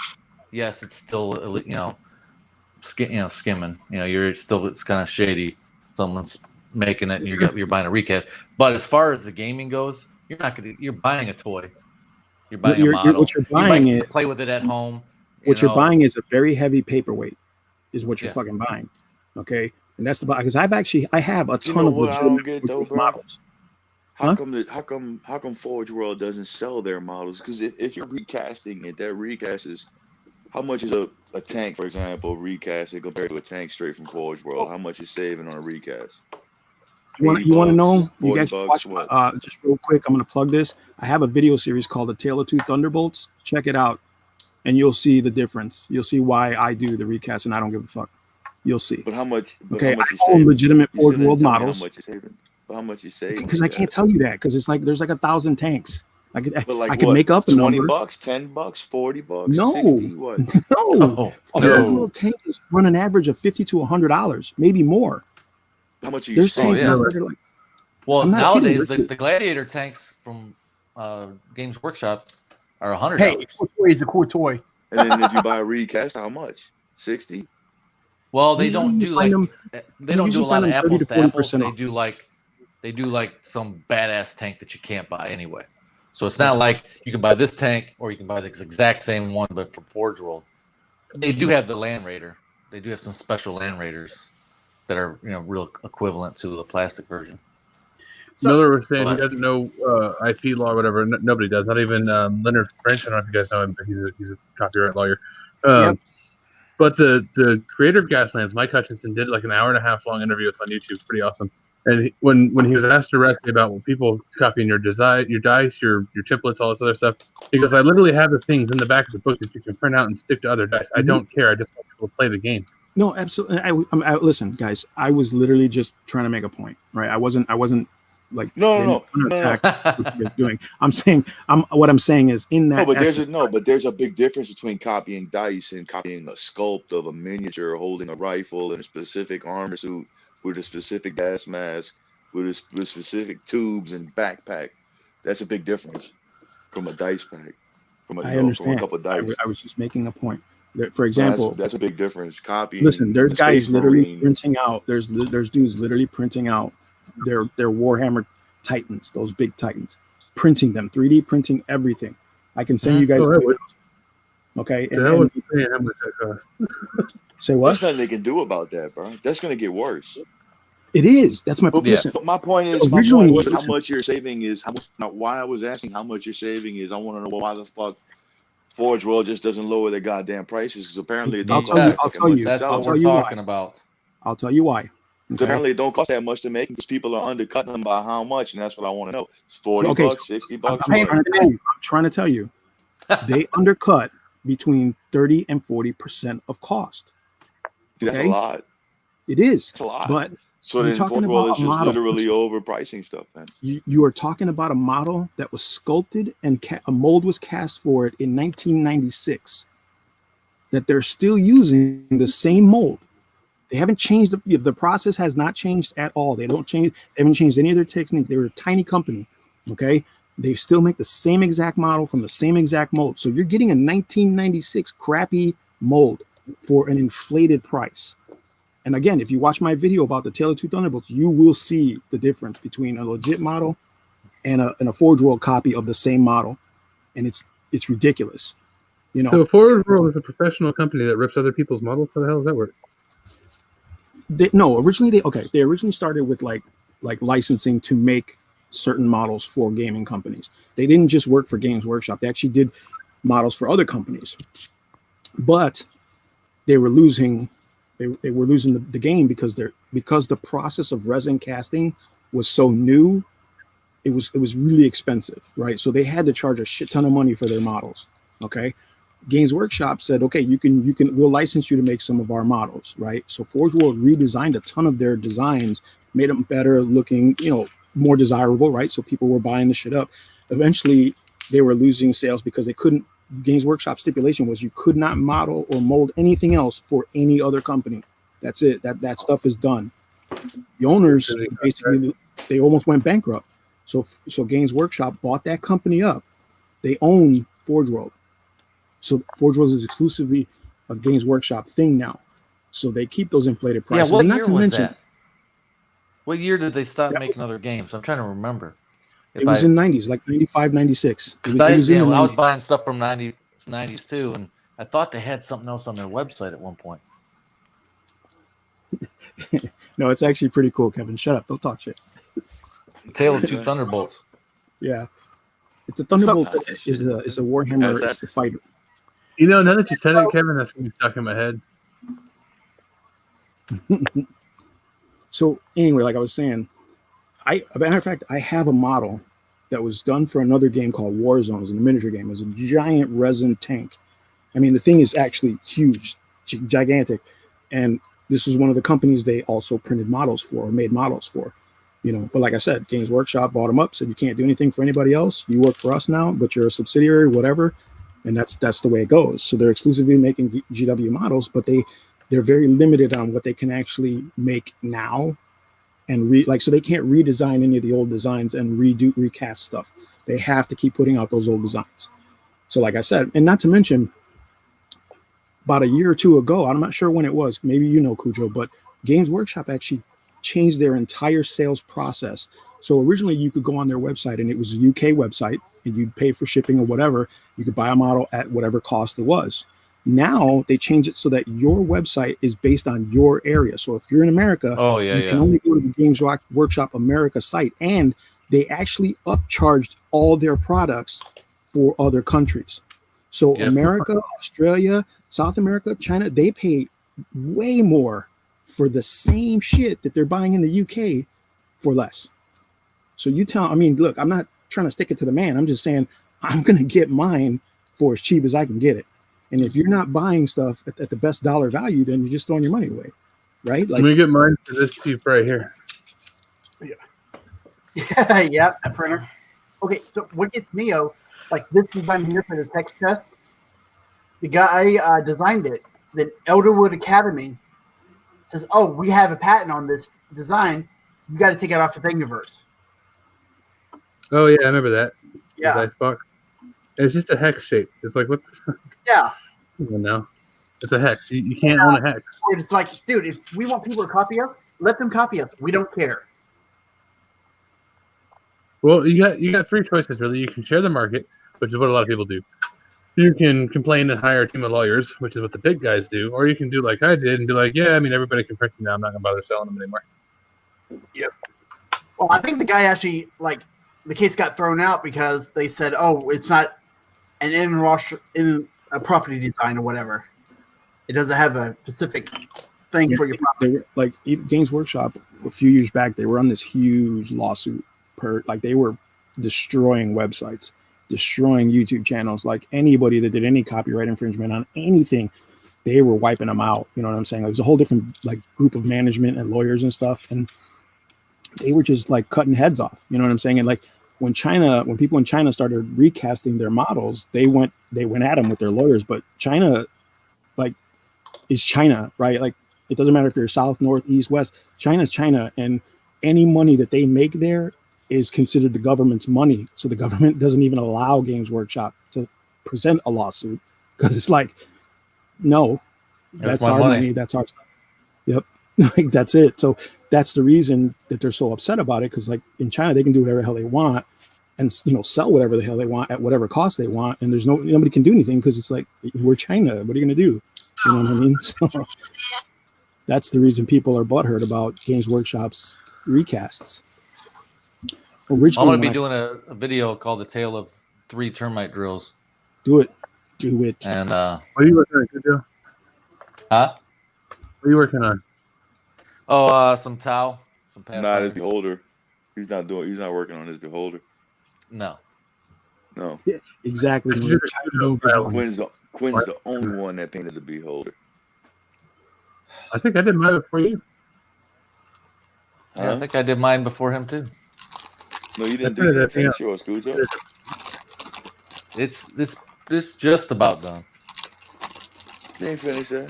yes, it's still skimming. You're still it's kind of shady. Someone's making it, and you're buying a recast. But as far as the gaming goes, you're buying a toy. You're buying a model. What you're You might buying get is to play with it at home. what you're buying is a very heavy paperweight. is what you're Yeah. fucking buying. Okay, and that's the because I have a You ton know of what I don't legitimate get Forge though, World bro? models. How Huh? come Forge World doesn't sell their models? Because if you're recasting it, that recast is how much is a tank, for example, recasted compared to a tank straight from Forge World? How much is saving on a recast? You want 80 to bucks, know? You 40 guys should bucks, watch my, what? just real quick. I'm going to plug this. I have a video series called "The Tale of Two Thunderbolts." Check it out, and you'll see the difference. You'll see why I do the recast and I don't give a fuck. You'll see. But how much? But Okay, how much I you own saving? legitimate You still Forge didn't World tell me how models much you're saving. But how much you saving? because I with can't that? tell you that because it's like there's like 1,000 tanks. I But could like I could what? make up a 20 number. bucks, 10 bucks, 40 bucks, No, 60, what? no. Oh, A no. Forge World tank is run an average of $50 to $100, maybe more. How much are you There's saving? tanks yeah. out there that are like Well, I'm not nowadays kidding. the Gladiator tanks from Games Workshop are $100. Hey, cool toy is a cool toy. And then if you buy a recast, how much? 60? Well, they Usually don't you do find like them- they you don't do a usually lot find of them 30 apples to to apples. 40% They do like some badass tank that you can't buy anyway. So it's not like you can buy this tank or you can buy the exact same one, but from Forge World. They do have the Land Raider. They do have some special Land Raiders that are real equivalent to the plastic version. So- Miller was saying he But- doesn't know IP law or whatever. Nobody does. Not even Leonard French. I don't know if you guys know him, but he's a copyright lawyer. Yep. But the creator of Gaslands, Mike Hutchinson, did like an hour and a half long interview. It's on YouTube. Pretty awesome. And when he was asked directly about people copying your design, your dice, your templates, all this other stuff, he goes, "I literally have the things in the back of the book that you can print out and stick to other dice. I don't care. I just want people to play the game." No, absolutely. Listen, guys. I was literally just trying to make a point, right? I wasn't like No. attack what you're doing. What I'm saying is in that. No, but essence, there's a big difference between copying dice and copying a sculpt of a miniature holding a rifle in a specific armor suit with a specific gas mask with specific tubes and backpack. That's a big difference from a dice pack. From a, I from a understand. couple of I dice. was just making a point. That, for example, That's a big difference. Copying. listen, there's a guys Space literally Marine. printing out. There's dudes literally printing out their Warhammer Titans, those big Titans, printing them, 3D printing everything. I can send you guys. Oh, I would. Okay, The hell with saying how much that costs. say what? There's nothing they can do about that, bro. That's gonna get worse. It is. That's my But, listen. but my point is, Originally, how listen. much you're saving is how much. Now, why I was asking how much you're saving is I want to know why the fuck Forge World just doesn't lower their goddamn prices because apparently it don't I'll cost tell that you. much to That's sell what them. we're you why. talking about. I'll tell you why. Okay? Apparently it don't cost that much to make because people are undercutting them by how much, and that's what I want to know. It's 40 Okay, bucks, 60 bucks. I'm what? trying to tell you. They undercut between 30 and 40% of cost. See, that's okay. a lot. It is. That's a lot. But So you're then talking Forge World about is a just model. literally overpricing stuff, man. you are talking about a model that was sculpted and a mold was cast for it in 1996. That they're still using the same mold. They haven't changed the process has not changed at all. They haven't changed any of their techniques. They're a tiny company. Okay. They still make the same exact model from the same exact mold. So you're getting a 1996 crappy mold for an inflated price. And again, if you watch my video about the Tale of Two Thunderbolts, you will see the difference between a legit model and a Forge World copy of the same model. And it's ridiculous. You know, So Forge World is a professional company that rips other people's models. How the hell does that work? they originally started with like licensing to make certain models for gaming companies. They didn't just work for Games Workshop. They actually did models for other companies, but they were losing. They were losing the game because the process of resin casting was so new. It was really expensive, right? So they had to charge a shit ton of money for their models. Okay. Games Workshop said, okay, we'll license you to make some of our models, right? So Forge World redesigned a ton of their designs, made them better looking, more desirable, right? So people were buying the shit up. Eventually, they were losing sales because they couldn't. Games Workshop stipulation was you could not model or mold anything else for any other company. That's it. That stuff is done. The owners basically they almost went bankrupt. So Games Workshop bought that company up. They own Forge World. So Forge World is exclusively a Games Workshop thing now. So they keep those inflated prices. Yeah, what And not year to was mention, that? What year did they stop That making other games? I'm trying to remember. It was in 90s, like 95, 96. It was in the I was 90s. buying stuff from 90s too, and I thought they had something else on their website at one point. No, it's actually pretty cool, Kevin. Shut up. Don't talk shit. Tale of Two Thunderbolts. Yeah. It's a Thunderbolt That's that is a How's Warhammer. that? It's the fighter. You know, now that you said it, Kevin, that's gonna be stuck in my head. So anyway, like I was saying, as a matter of fact, I have a model that was done for another game called War Zones, in a miniature game. It was a giant resin tank. I mean, the thing is actually huge, gigantic. And this is one of the companies they also printed models for, or made models for. You know, but like I said, Games Workshop bought them up, said you can't do anything for anybody else. You work for us now, but you're a subsidiary, whatever. And that's the way it goes. So they're exclusively making GW models, but they're very limited on what they can actually make now, and so they can't redesign any of the old designs and recast stuff. They have to keep putting out those old designs. So like I said, and not to mention, about a year or two ago, I'm not sure when it was, maybe you know, Cujo, but Games Workshop actually changed their entire sales process. So originally you could go on their website and it was a UK website and you'd pay for shipping or whatever. You could buy a model at whatever cost it was. Now they change it so that your website is based on your area. So if you're in America, you can only go to the Games Workshop America site, and they actually upcharged all their products for other countries. So America, Australia, South America, China, they pay way more for the same shit that they're buying in the UK for less. So look, I'm not trying to stick it to the man. I'm just saying I'm going to get mine for as cheap as I can get it. And if you're not buying stuff at the best dollar value, then you're just throwing your money away, right? Like, let me get mine for this cheap right here. Yeah, that printer. Okay, so what gets me, like this design here for the text chest, the guy designed it. Then Elderwood Academy says, "Oh, we have a patent on this design. You got to take it off of Thingiverse." Oh yeah, I remember that. Yeah. The Icebox. It's just a hex shape. It's like, what the fuck? Yeah. No, it's a hex. You can't own a hex. It's like, dude, if we want people to copy us, let them copy us. We don't care. Well, you got three choices really. You can share the market, which is what a lot of people do. You can complain and hire a team of lawyers, which is what the big guys do, or you can do like I did and be like, yeah, I mean, everybody can print them now. I'm not gonna bother selling them anymore. Yep. Well, I think the guy actually, like, the case got thrown out because they said, "Oh, it's not an in a property design or whatever. It doesn't have a specific thing for your property." They were, like, Games Workshop a few years back, they were on this huge lawsuit they were destroying websites, destroying YouTube channels. Like, anybody that did any copyright infringement on anything, they were wiping them out. You know what I'm saying? Like, it was a whole different group of management and lawyers and stuff, and they were just cutting heads off. You know what I'm saying? And when people in China started recasting their models, they went at them with their lawyers. But China, is China, right? Like, it doesn't matter if you're south, north, east, west. China's China, and any money that they make there is considered the government's money. So the government doesn't even allow Games Workshop to present a lawsuit because it's like, no, that's our money. That's our stuff. Yep. That's it. So that's the reason that they're so upset about it. Cause in China, they can do whatever the hell they want and, sell whatever the hell they want at whatever cost they want. And there's nobody can do anything because it's like, we're China. What are you going to do? You know what I mean? So that's the reason people are butthurt about Games Workshop's recasts. Originally, I'm going to be doing a video called "The Tale of 3 Termite Drills." Do it. And what are you working on, Cujo? Huh? What are you working on? Oh, some Tau, some Pathfinder. Not his beholder. He's not working on his beholder. No. Yeah, exactly. Quinn's the only one that painted the beholder. I think I did mine before you. Yeah, I think I did mine before him too. No, you didn't do that. Finish yours, Cujo. It's just about done. You ain't finished that.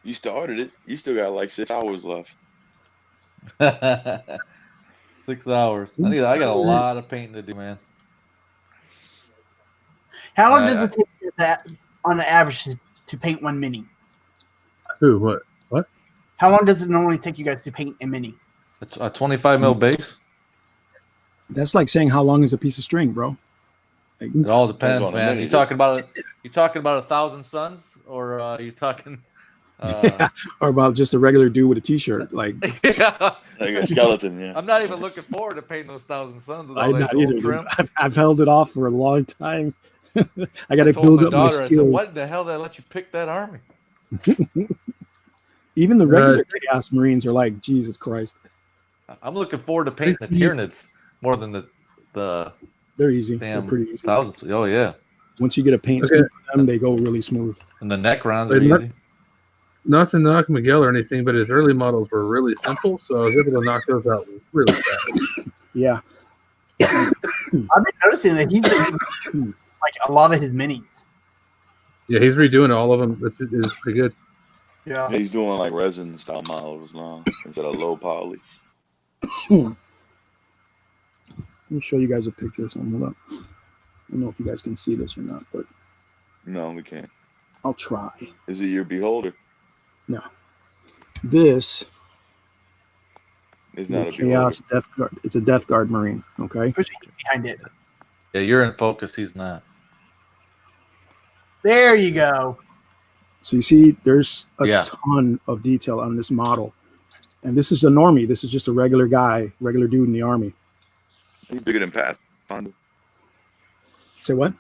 You started it. You still got 6 hours left. 6 hours. I got a lot of painting to do, man. How long does it take on the average to paint one mini? Who? What? How long does it normally take you guys to paint a mini? A 25 mil base. That's like saying how long is a piece of string, bro? Like, It all Depends depends, on the man. mini, You talking about you talking about 1,000 Suns, or you talking? or about just a regular dude with a T-shirt. Like, Yeah. like a skeleton. Yeah. I'm not even looking forward to painting those 1,000 Suns with all I'm that not gold either. trim. I've held it off for a long time. I got I to told build my up my daughter, I said, skills. "What the hell did I let you pick that army?" Even the regular Chaos Marines are like, Jesus Christ. I'm looking forward to painting the Tyranids more than the They're easy. damn They're pretty easy. thousands. Oh yeah, Once you get a paint scheme for them, they go really smooth. and the Necrons are Wait, easy. Not to knock Miguel or anything, but his early models were really simple, so I was able to knock those out really fast. Yeah. I've been noticing that he's been like a lot of his minis. Yeah, he's redoing all of them, which is pretty good. Yeah. He's doing like resin style models now instead of low poly. Let me show you guys a picture or something. Hold up. I don't know if you guys can see this or not, but No, we can't. I'll try. Is it your beholder? No. This It's is not a a Chaos Death Guard. It's a Death Guard Marine. Okay. Pushing behind it. Yeah, you're in focus. He's not. There you go. So you see, there's a Yeah. ton of detail on this model. And this is a normie. This is just a regular guy, regular dude in the army. He's bigger than Pathfinder. Say what?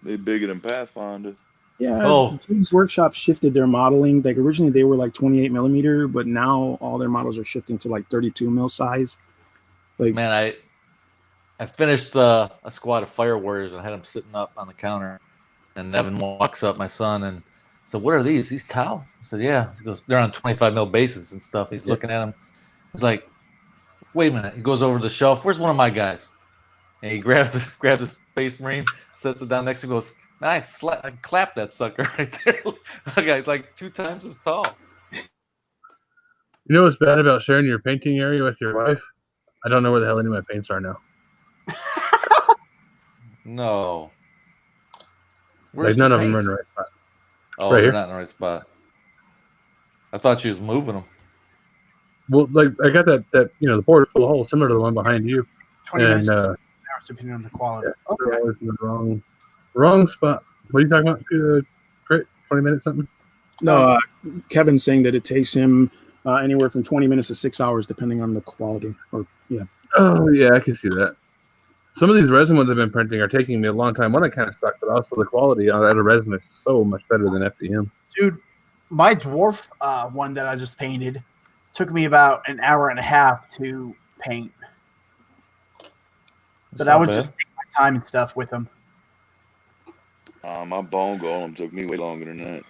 They're bigger than Pathfinder. Yeah. Oh. Games Workshop shifted their modeling. Like originally they were like 28 millimeter, but now all their models are shifting to like 32 mil size. Like, Man, I finished a squad of Fire Warriors and had them sitting up on the counter. And Evan walks up, my son, and said, "What are these? These Tau?" I said, "Yeah." He goes, "They're on 25 mil bases and stuff." He's looking at them. He's like, "Wait a minute." He goes over to the shelf. "Where's one of my guys?" And he grabs a Space Marine, sets it down next to him, goes, "Man, I clapped that sucker right there." The guy's like 2 times as tall. You know what's bad about sharing your painting area with your wife? I don't know where the hell any of my paints are now. No. Like none of them are in the right spot. Oh, right they're here. not in the right spot. I thought she was moving them. Well, like I got that the board full of holes similar to the one behind you, 20 minutes and hours, depending on the quality. they're Okay. always in the wrong spot. What are you talking about? Great, 20 minutes something. no, Kevin's saying that it takes him anywhere from 20 minutes to 6 hours, depending on the quality. Or yeah. Oh yeah, I can see that. Some of these resin ones I've been printing are taking me a long time. One I kind of stuck, but also the quality out of resin is so much better than FDM. Dude, my dwarf one that I just painted took me about an hour and a half to paint. But I would just take my time and stuff with them. My bone golem took me way longer than that.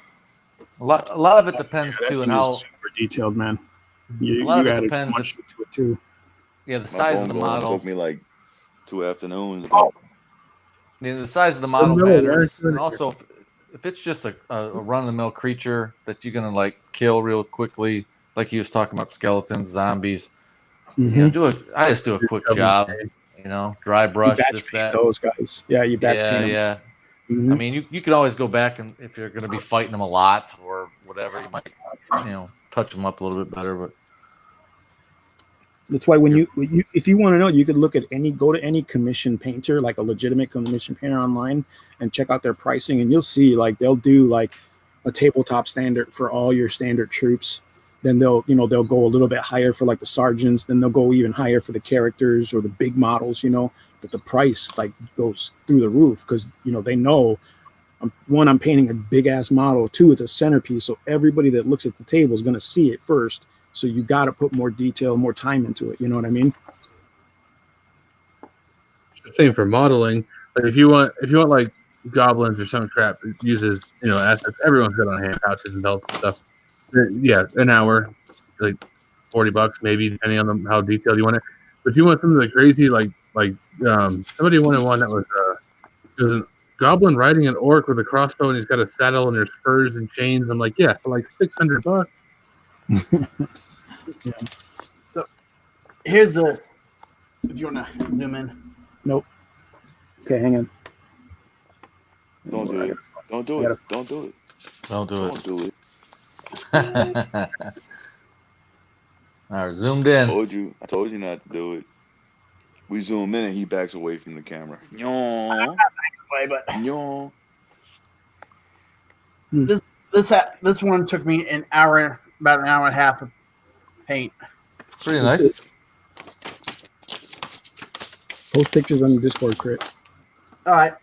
A lot of it depends That too, thing and is how super detailed, man. A You lot of it added so depends much to it too. the My size of bone the golem model. took me like 2 afternoons. The size of the model No, matters, why- and also if it's just a run-of-the-mill creature that you're gonna like kill real quickly, like he was talking about skeletons, zombies. Mhm. I just do a quick job, dry You brush batch this paint that. those guys. Yeah, you batch paint them. Yeah. Mhm. I mean, you could always go back, and if you're gonna be fighting them a lot or whatever, you might touch them up a little bit better. But That's why when you if you want to know, you could go to any commission painter, like a legitimate commission painter online, and check out their pricing, and you'll see like they'll do like a tabletop standard for all your standard troops. Then they'll go a little bit higher for like the sergeants. Then they'll go even higher for the characters or the big models. But the price like goes through the roof because they know. I'm painting a big ass model. 2, it's a centerpiece, so everybody that looks at the table is going to see it first. So you got to put more detail, more time into it. You know what I mean? It's the same for modeling. Like if you want like goblins or some crap, it uses assets. Everyone's got on hand pouches and belts and stuff. Yeah, an hour, like $40 maybe, depending on how detailed you want it. But if you want some of the crazy like somebody wanted one that was it was a goblin riding an orc with a crossbow and he's got a saddle and there's furs and chains. I'm like, yeah, for like $600. So here's the, if you want to zoom in. Nope. Okay, hang on. Don't do it. Don't do it. Don't do it. don't do Don't do it. it. All right, zoomed I in. told you not to do it. We zoom in and he backs away from the camera. way, but Yo. this one took me about an hour and a half of paint. It's pretty nice. Post pictures on the Discord, Crit. All right.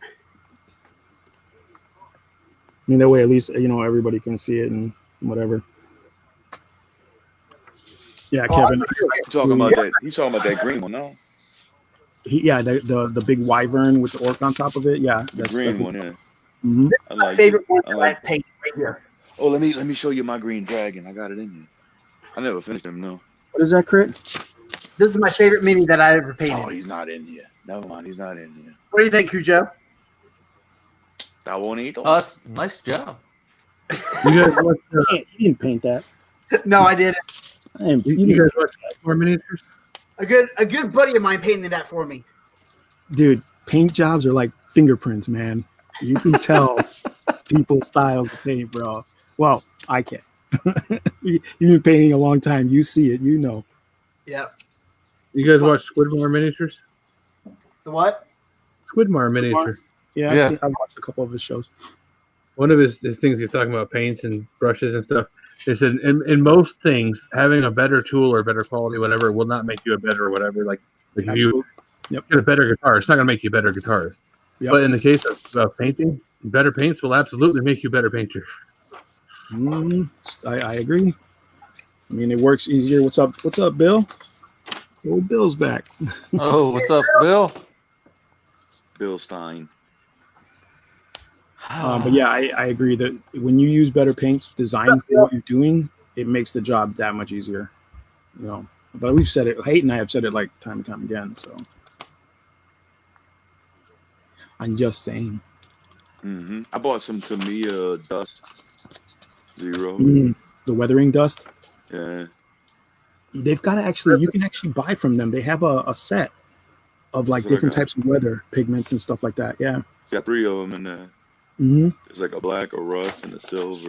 I mean, that way at least everybody can see it and whatever. Yeah, Kevin. He's talking about that. He's talking about that green one, no? The big wyvern with the orc on top of it. Yeah, The green one, yeah. Mm-hmm. I My like favorite it. one I that like I paint right here. Oh, let me show you my green dragon. I got it in here. I never finished him, no. What is that, Crit? This is my favorite mini that I ever painted. Oh, he's not in here. Never mind, he's not in here. What do you think, Cujo? That won't eat. Oh, that's nice job. You guys watch, He didn't paint that. No, I didn't. you guys watch more miniatures? A good buddy of mine painted that for me. Dude, paint jobs are like fingerprints, man. You can tell people's styles of paint, bro. Well, I can. You've been painting a long time. You see it. You know. Yeah. You guys watch Squidmar miniatures? The what? Squidmar miniature. Yeah. I've watched a couple of his shows. One of his things he's talking about paints and brushes and stuff. He said in most things, having a better tool or better quality, whatever, will not make you a better whatever. Like if you get a better guitar, it's not going to make you a better guitarist. Yep. But in the case of painting, better paints will absolutely make you a better painter. I agree. I mean, it works easier. What's up? What's up, Bill? Old Bill's back. Oh, what's up, Bill? Bill Stein. But yeah, I agree that when you use better paints designed for what you're doing, it makes the job that much easier. But we've said it. Haight and I have said it like time and time again. So I'm just saying. Mm-hmm. I bought some Tamiya Dust Zero. The weathering dust. Yeah. They've got to actually. You can actually buy from them. They have a set of like different types of weather pigments and stuff like that. Yeah. Got 3 of them in there. Mm-hmm. There's like a black, a rust, and a silver.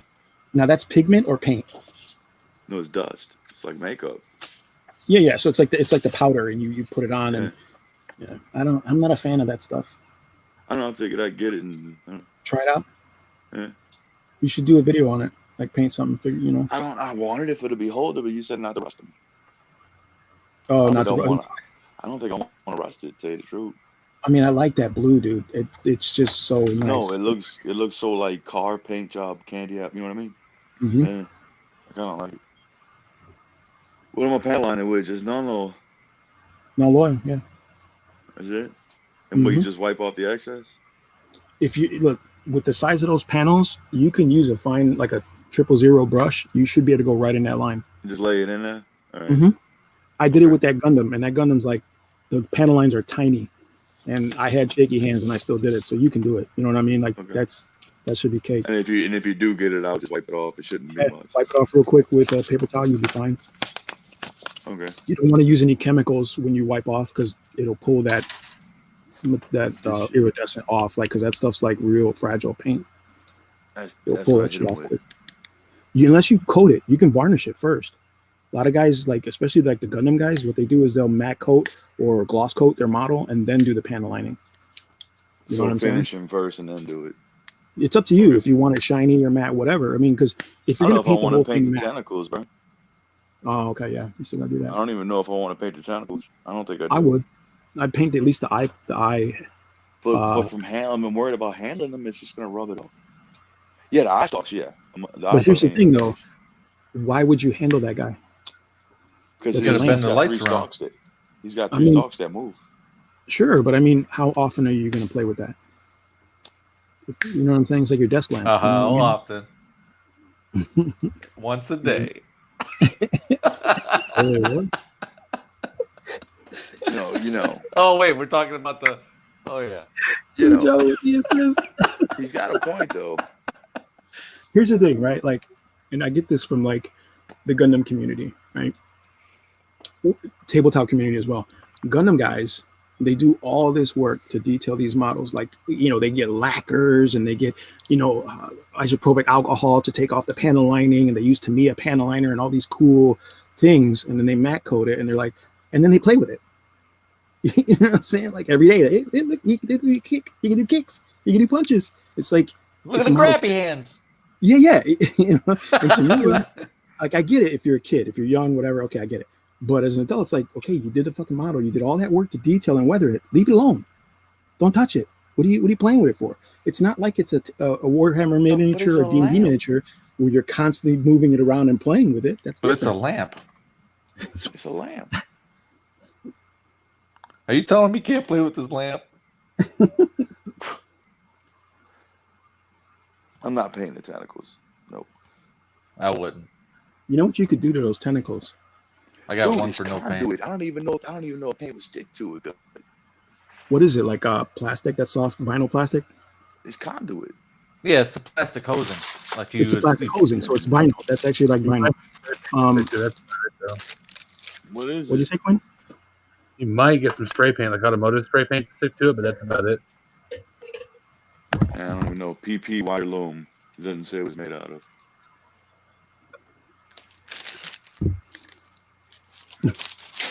Now that's pigment or paint? No, it's dust. It's like makeup. Yeah. So it's like the powder, and you put it on, and I'm not a fan of that stuff. I don't know. I figured I'd get it and Try it out. Yeah. You should do a video on it, like paint something. I wanted it for the beholder, but you said not to rust them. Oh, I not don't to. think I want to rust it. To tell you the truth. I mean, I like that blue, dude. It's just so nice. No, it looks so like car paint job, candy app. You know what I mean? Mm-hmm. Yeah. I kind of like it. What am I panel lining with? Just no. No loyal, yeah. That's it. And you just wipe off the excess. If you look with the size of those panels, you can use a fine like a 000 brush. You should be able to go right in that line. Just lay it in there. All right. Mm-hmm. I did it with that Gundam, and that Gundam's like the panel lines are tiny, and I had shaky hands, and I still did it. So you can do it. You know what I mean? Like that should be cake. And if you do get it out, just wipe it off. It shouldn't be much. Wipe it off real quick with a paper towel. You'll be fine. Okay. You don't want to use any chemicals when you wipe off because it'll pull that iridescent off, like because that stuff's like real fragile paint. It'll pull that shit off quick. Unless you coat it, you can varnish it first. A lot of guys, like especially like the Gundam guys, what they do is they'll matte coat or gloss coat their model and then do the panel lining. You know what I'm saying? Finish them first and then do it. It's up to you if you want it shiny or matte, whatever. I mean, because if you're gonna paint the whole thing matte. Tentacles, bro. Oh, okay, yeah, you still gotta do that. I don't even know if I want to paint the tentacles. I don't think I do. I would. I'd paint at least the eye. But from I'm worried about handling them. It's just gonna rub it off. Yeah, the eye stalks. Yeah. But here's the thing, though. Why would you handle that guy? Because he's got the lights around. He's got 3 stalks that move. Sure, but I mean, how often are you going to play with that? You know what I'm saying? It's like your desk lamp. How often? Once a day. Oh wait, we're talking about the. Oh yeah. Joe with the assist. He's got a point though. Here's the thing, right? Like, and I get this from like the Gundam community, right? Tabletop community as well. Gundam guys, they do all this work to detail these models. Like, they get lacquers and they get, isopropyl alcohol to take off the panel lining, and they use Tamiya panel liner and all these cool things, and then they matte coat it, and they're like, and then they play with it. You know what I'm saying? Like every day, you can do kicks. He can do punches. It's like Look it's at the a model- crappy hands. Yeah. You know? And to me, like I get it if you're a kid, if you're young, whatever. Okay, I get it. But as an adult, it's like, okay, you did the fucking model, you did all that work to detail and weather it. Leave it alone. Don't touch it. What are you playing with it for? It's not like it's a Warhammer miniature or D&D miniature where you're constantly moving it around and playing with it. That's But it's a different. lamp. It's a lamp. Are you telling me can't play with this lamp? I'm not painting the tentacles. Nope. I wouldn't. You know what you could do to those tentacles? I got Dude, one it's for no paint. conduit. I don't even know if paint would stick to it. What is it, like plastic? That's soft vinyl plastic? It's conduit. Yeah, it's the plastic hosing. Like you It's the would plastic see- hosing, so it's vinyl. That's actually like vinyl. That's What is What'd you it? say, Quinn? You might get some spray paint, like automotive spray paint, to stick to it, but that's about it. I don't even know. PP wire loom. It doesn't say it was made out of.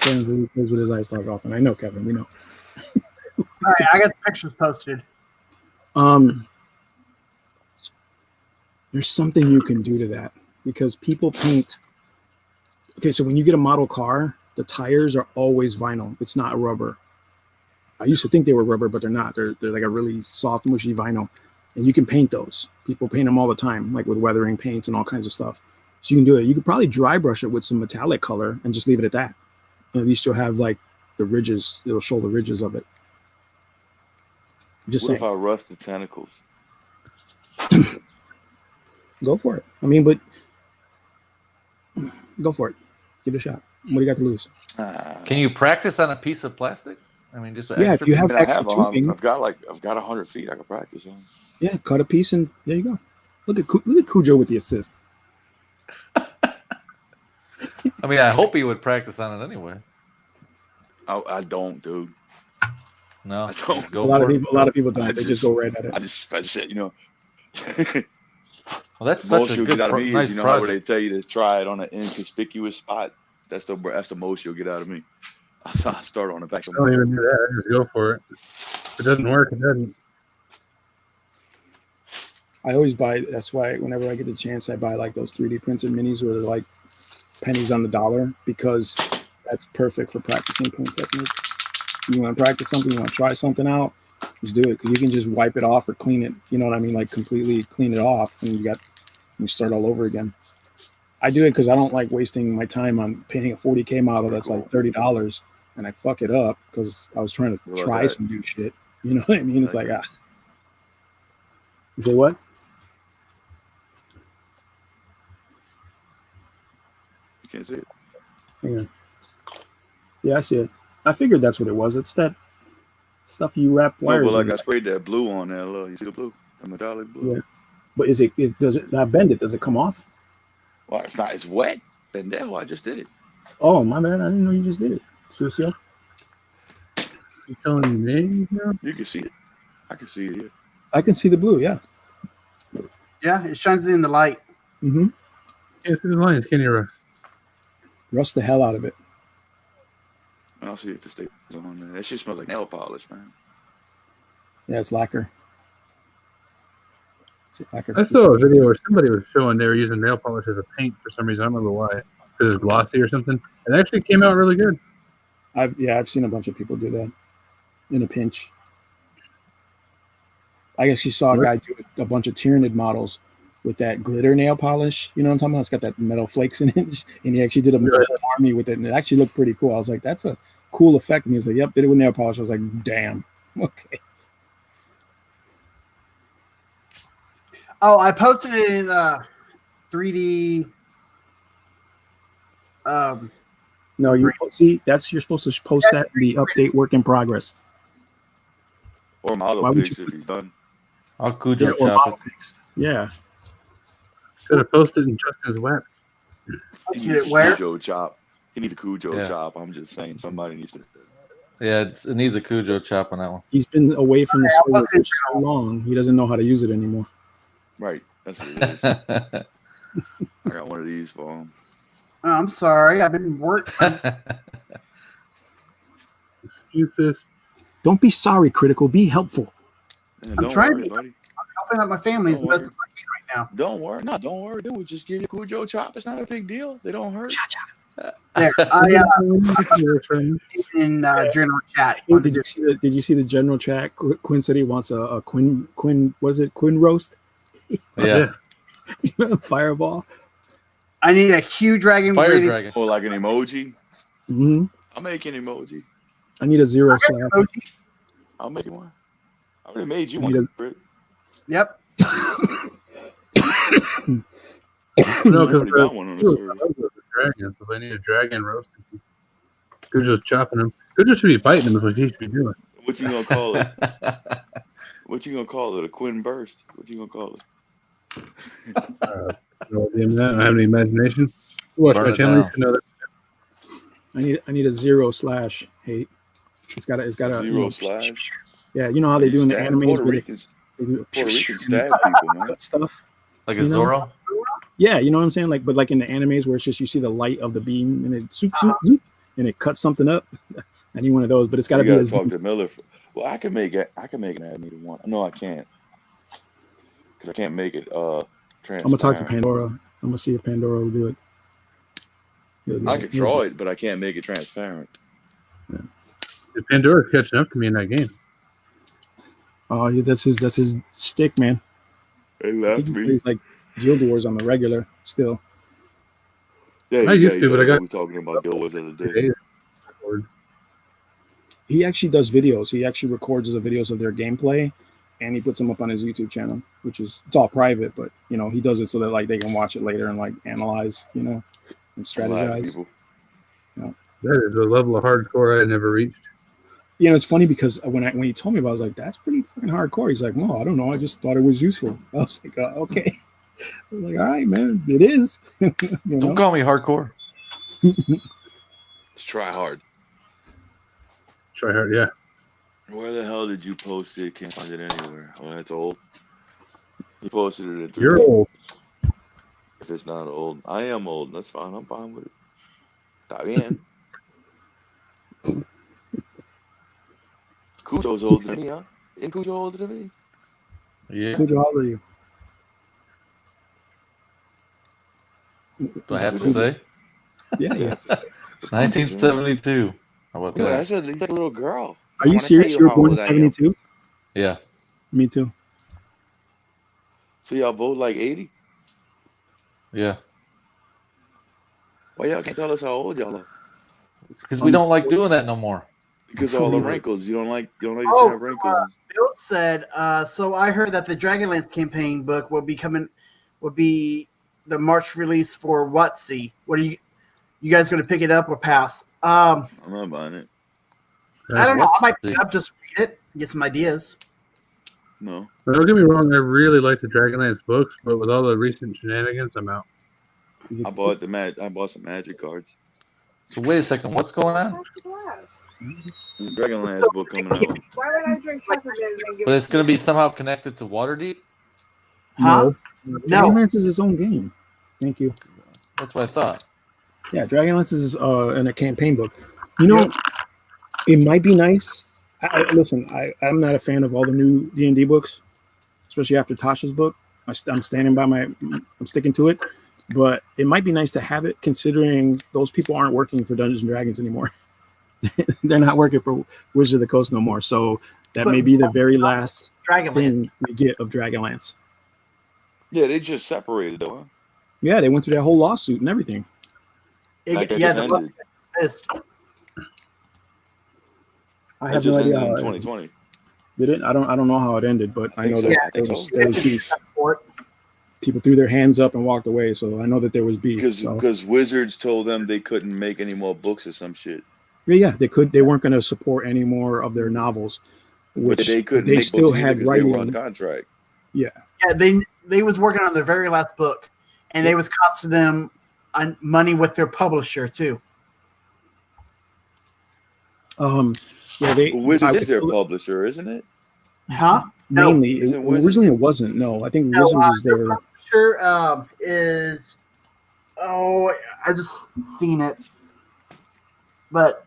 Kevin plays with his eyes talk off, and I know Kevin. We know. All right, I got the pictures posted. There's something you can do to that because people paint. Okay, so when you get a model car, the tires are always vinyl. It's not rubber. I used to think they were rubber, but they're not. They're like a really soft, mushy vinyl, and you can paint those. People paint them all the time, like with weathering paints and all kinds of stuff. So you can do it. You could probably dry brush it with some metallic color and just leave it at that. And at least you'll have like the ridges. It'll show the ridges of it. Just What saying. if I rust the tentacles? Go for it. I mean, but go for it. Give it a shot. What do you got to lose? Can you practice on a piece of plastic? I mean, just an Yeah, if extra you piece? have I mean, extra tubing. I've got 100 feet I can practice on. Yeah, cut a piece and there you go. Look at Cujo with the assist. I mean, I hope he would practice on it anyway. I don't, dude. No, I don't. just A go lot for of it. people. A lot of people don't. I They just go right at it. I just said, you know. Well, that's such most a you'll good, get out of me nice is, you know, how project. they tell you to try it on an inconspicuous spot. That's the most you'll get out of me. I start on the back of I don't even do that. I just go for it. If it doesn't work, it doesn't. I always buy. That's why whenever I get the chance, I buy like those 3D printed minis where they're like pennies on the dollar because that's perfect for practicing paint techniques. You want to practice something, you want to try something out, just do it because you can just wipe it off or clean it. You know what I mean? Like completely clean it off, and you start all over again. I do it because I don't like wasting my time on painting a 40K model that's like $30, and I fuck it up because I was trying to What about try that? some new shit. You know what I mean? It's Like like You say what? You can't see it. Hang on. Yeah, I see it. I figured that's what it was. It's that stuff you wrap No, wires but like in. I sprayed that blue on there. Look, you see the blue? The metallic blue. Yeah. But does it not bend it? Does it come off? Well, it's not. It's wet. And then I just did it. Oh, my bad. I didn't know you just did it. Sucio? You telling me now? You can see it. I can see it here. I can see the blue, yeah. Yeah, it shines in the light. Mm-hmm. Can't see the lines, can you, Russ? Rust the hell out of it. I'll see if it stays on there. That shit smells like nail polish, man. Yeah, it's lacquer. It's lacquer. I saw a video where somebody was showing they were using nail polish as a paint for some reason. I don't remember why. Because it's glossy or something. It actually came out really good. I've seen a bunch of people do that in a pinch. I actually saw a guy do a bunch of Tyranid models with that glitter nail polish. You know what I'm talking about? It's got that metal flakes in it. And he actually did a whole army with it. And it actually looked pretty cool. I was like, that's a cool effect. And he was like, yep, did it with nail polish. I was like, damn. Okay. Oh, I posted it in 3D. No, you see, you're supposed to post that in the update work in progress. Or model Why would pics you if he's done. I'll Cujo or chop model it. pics. Yeah. Should have posted in Justin's web. He Get needs it a where? Cujo chop. He needs a Cujo Yeah. chop. I'm just saying somebody needs to. Yeah, it needs a Cujo chop on that one. He's been away from the Okay, I'll server post for so long, he doesn't know how to use it anymore. Right. That's what it is. I got one of these for him. Oh, I'm sorry. I've been Excuses. Don't be sorry, Critical. Be helpful. Yeah, I'm trying to worry, be- buddy. Helping out my family as Don't best worry. as I can right now. Don't worry. No, don't worry, dude. Just give your Cujo chop. It's not a big deal. They don't hurt. There, in general chat. Hey, did you see the general chat? Quinn said he wants a Quinn. What is it? Quinn roast? Yeah. Fireball. I need a Q dragon. Fire breathing- dragon. Oh, like an emoji. Hmm. I'll make an emoji. I need a zero slash. I'll make you one. I already made you I need one. Britt. Yep. No, I because already got one on the server. dragons. Because I need a dragon roasting. Cujo's chopping him. Cujo should be biting him. Is what he should be doing. What you gonna call it? What you gonna call it? A Quinn burst? What you gonna call it? No idea on that. I don't have any imagination. Watch Burn my it channel. down. You know I need a zero slash hate. It's got a Zero slash. Yeah, you know how they do in the Stab- animes Puerto where Ricans. they do Puerto Ricans stab people, man. cut stuff. Like a You know? Zoro? Yeah, you know what I'm saying? Like, but like in the animes where it's just you see the light of the beam and it zoop, and it cuts something up. I need one of those, but it's got to You be gotta a talk to Miller. Well, I can make it. I can make an animated one. No, I can't, because I can't make it. I'm gonna talk to Pandora. I'm gonna see if Pandora will do it. He'll do I it. can draw it, but I can't make it transparent. Pandora's catching up to me in that game. Oh, that's his stick, man. They I left think he me. plays like Guild Wars on the regular still. Yeah, I used to, but I got- We were talking about Guild Wars the other day. He actually does videos. He actually records the videos of their gameplay, and he puts them up on his YouTube channel, which is it's all private, but you know he does it so that like they can watch it later and like analyze, you know, and A lot of strategize. people. That is a level of hardcore I never reached. You know, it's funny because when he told me about it, I was like, that's pretty fucking hardcore. He's like, no, I don't know. I just thought it was useful. I was like, okay. I was like, all right, man, it is. You know? Don't call me hardcore. Let's try hard. Try hard, yeah. Where the hell did you post it? Can't find it anywhere. Oh, that's old. You posted it at 3. You're old. If it's not old, I am old. That's fine. I'm fine with it. Está bien. Cujo's older than me, huh? Isn't Cujo older than me? Yeah. Who'd you holler you? Do I have to say? Yeah, yeah. 1972. How about Dude, I that? said he's like a little girl. Are you wanna serious? tell You you were how born in old I am. 72? Yeah. Me too. So y'all both like 80? Yeah. Why y'all can't tell us how old y'all are? Because we don't like doing that no more. Because all the wrinkles. You don't like to Oh, have wrinkles. Bill said, so I heard that the Dragonlance campaign book will be the March release for WotC. What are you guys going to pick it up or pass? I'm not buying it. I don't know. I might WotC. pick it up, just read it, get some ideas. No. But don't get me wrong, I really like the Dragonlance books, but with all the recent shenanigans, I'm out. I bought some magic cards. So wait a second. What's going on? There's a Dragonlance book coming out. Why would I drink half of it and then give But it's going to be somehow connected to Waterdeep? Huh? No. No. Dragonlance is its own game. Thank you. That's what I thought. Yeah, Dragonlance is in a campaign book. You know, it might be nice. Listen, I'm not a fan of all the new D&D books, especially after Tasha's book. I'm standing by I'm sticking to it. But it might be nice to have it, considering those people aren't working for Dungeons and Dragons anymore. They're not working for Wizards of the Coast no more. So that may be the very last Dragonlance. thing we get of Dragonlance. Yeah, they just separated though. Huh? Yeah, they went through that whole lawsuit and everything. Like that Yeah, just the book ended. is pissed. I That have just no idea ended how in it 2020. did it. I don't know how it ended, but I know that I think so. there was beef. People threw their hands up and walked away. So I know that there was beef. So. Because Wizards told them they couldn't make any more books or some shit. Yeah, they weren't going to support any more of their novels, But which they couldn't they make still books either had 'cause they were on writing. contract. Yeah, Yeah, they was working on their very last book, and they was costing them money with their publisher too. yeah. They Well, Wizards I is their feel- publisher, isn't it? Huh? No. mainly. Is it Wizards? Originally, it wasn't. No, I think No, Wizards is their their. publisher is I just seen it, but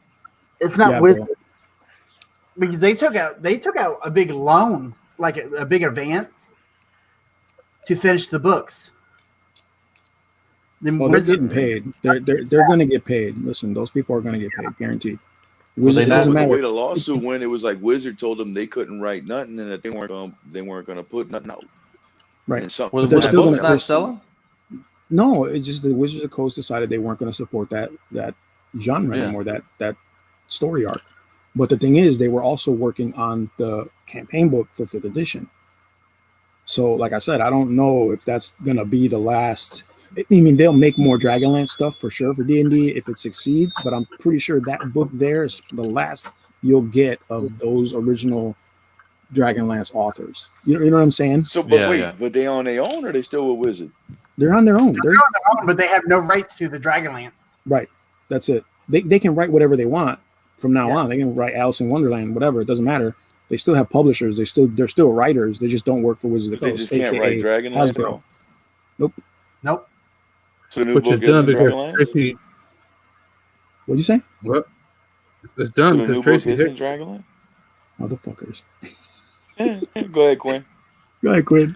it's not Yeah, Wizards because they took out a big loan like a big advance to finish the books. Then Well, they're Wizard, getting paid. They're going to get paid. Listen, those people are going to get paid, guaranteed. Well, they Wizard, it not- doesn't But the matter. way the lawsuit went, it was like Wizard told them they couldn't write nothing and that they weren't gonna put nothing out. Right. And some, Were But they're the still books gonna- not selling? No, it's just the Wizards of the Coast decided they weren't going to support that genre Yeah. anymore, that story arc. But the thing is, they were also working on the campaign book for 5th edition. So, like I said, I don't know if that's going to be the last. I mean, they'll make more Dragonlance stuff for sure for D&D if it succeeds, but I'm pretty sure that book there is the last you'll get of those original Dragonlance authors. You know what I'm saying? so, but Yeah, wait, yeah. but they on their own or they still with Wizard? They're on their own. They're but they have no rights to the Dragonlance. right. That's it. They can write whatever they want from now Yeah. on. They can write Alice in Wonderland, whatever. It doesn't matter. They still have publishers. They're still writers. They just don't work for Wizards of the They Coast, just can't write aka Dragonlance. Hasbro. Nope. So the new Which book is done isn't because Dragonlance? Tracy. What'd you say? What? It's So done the new because book Tracy isn't Hick, Dragonlance? Motherfuckers. Go ahead, Quinn. Go ahead, Quinn.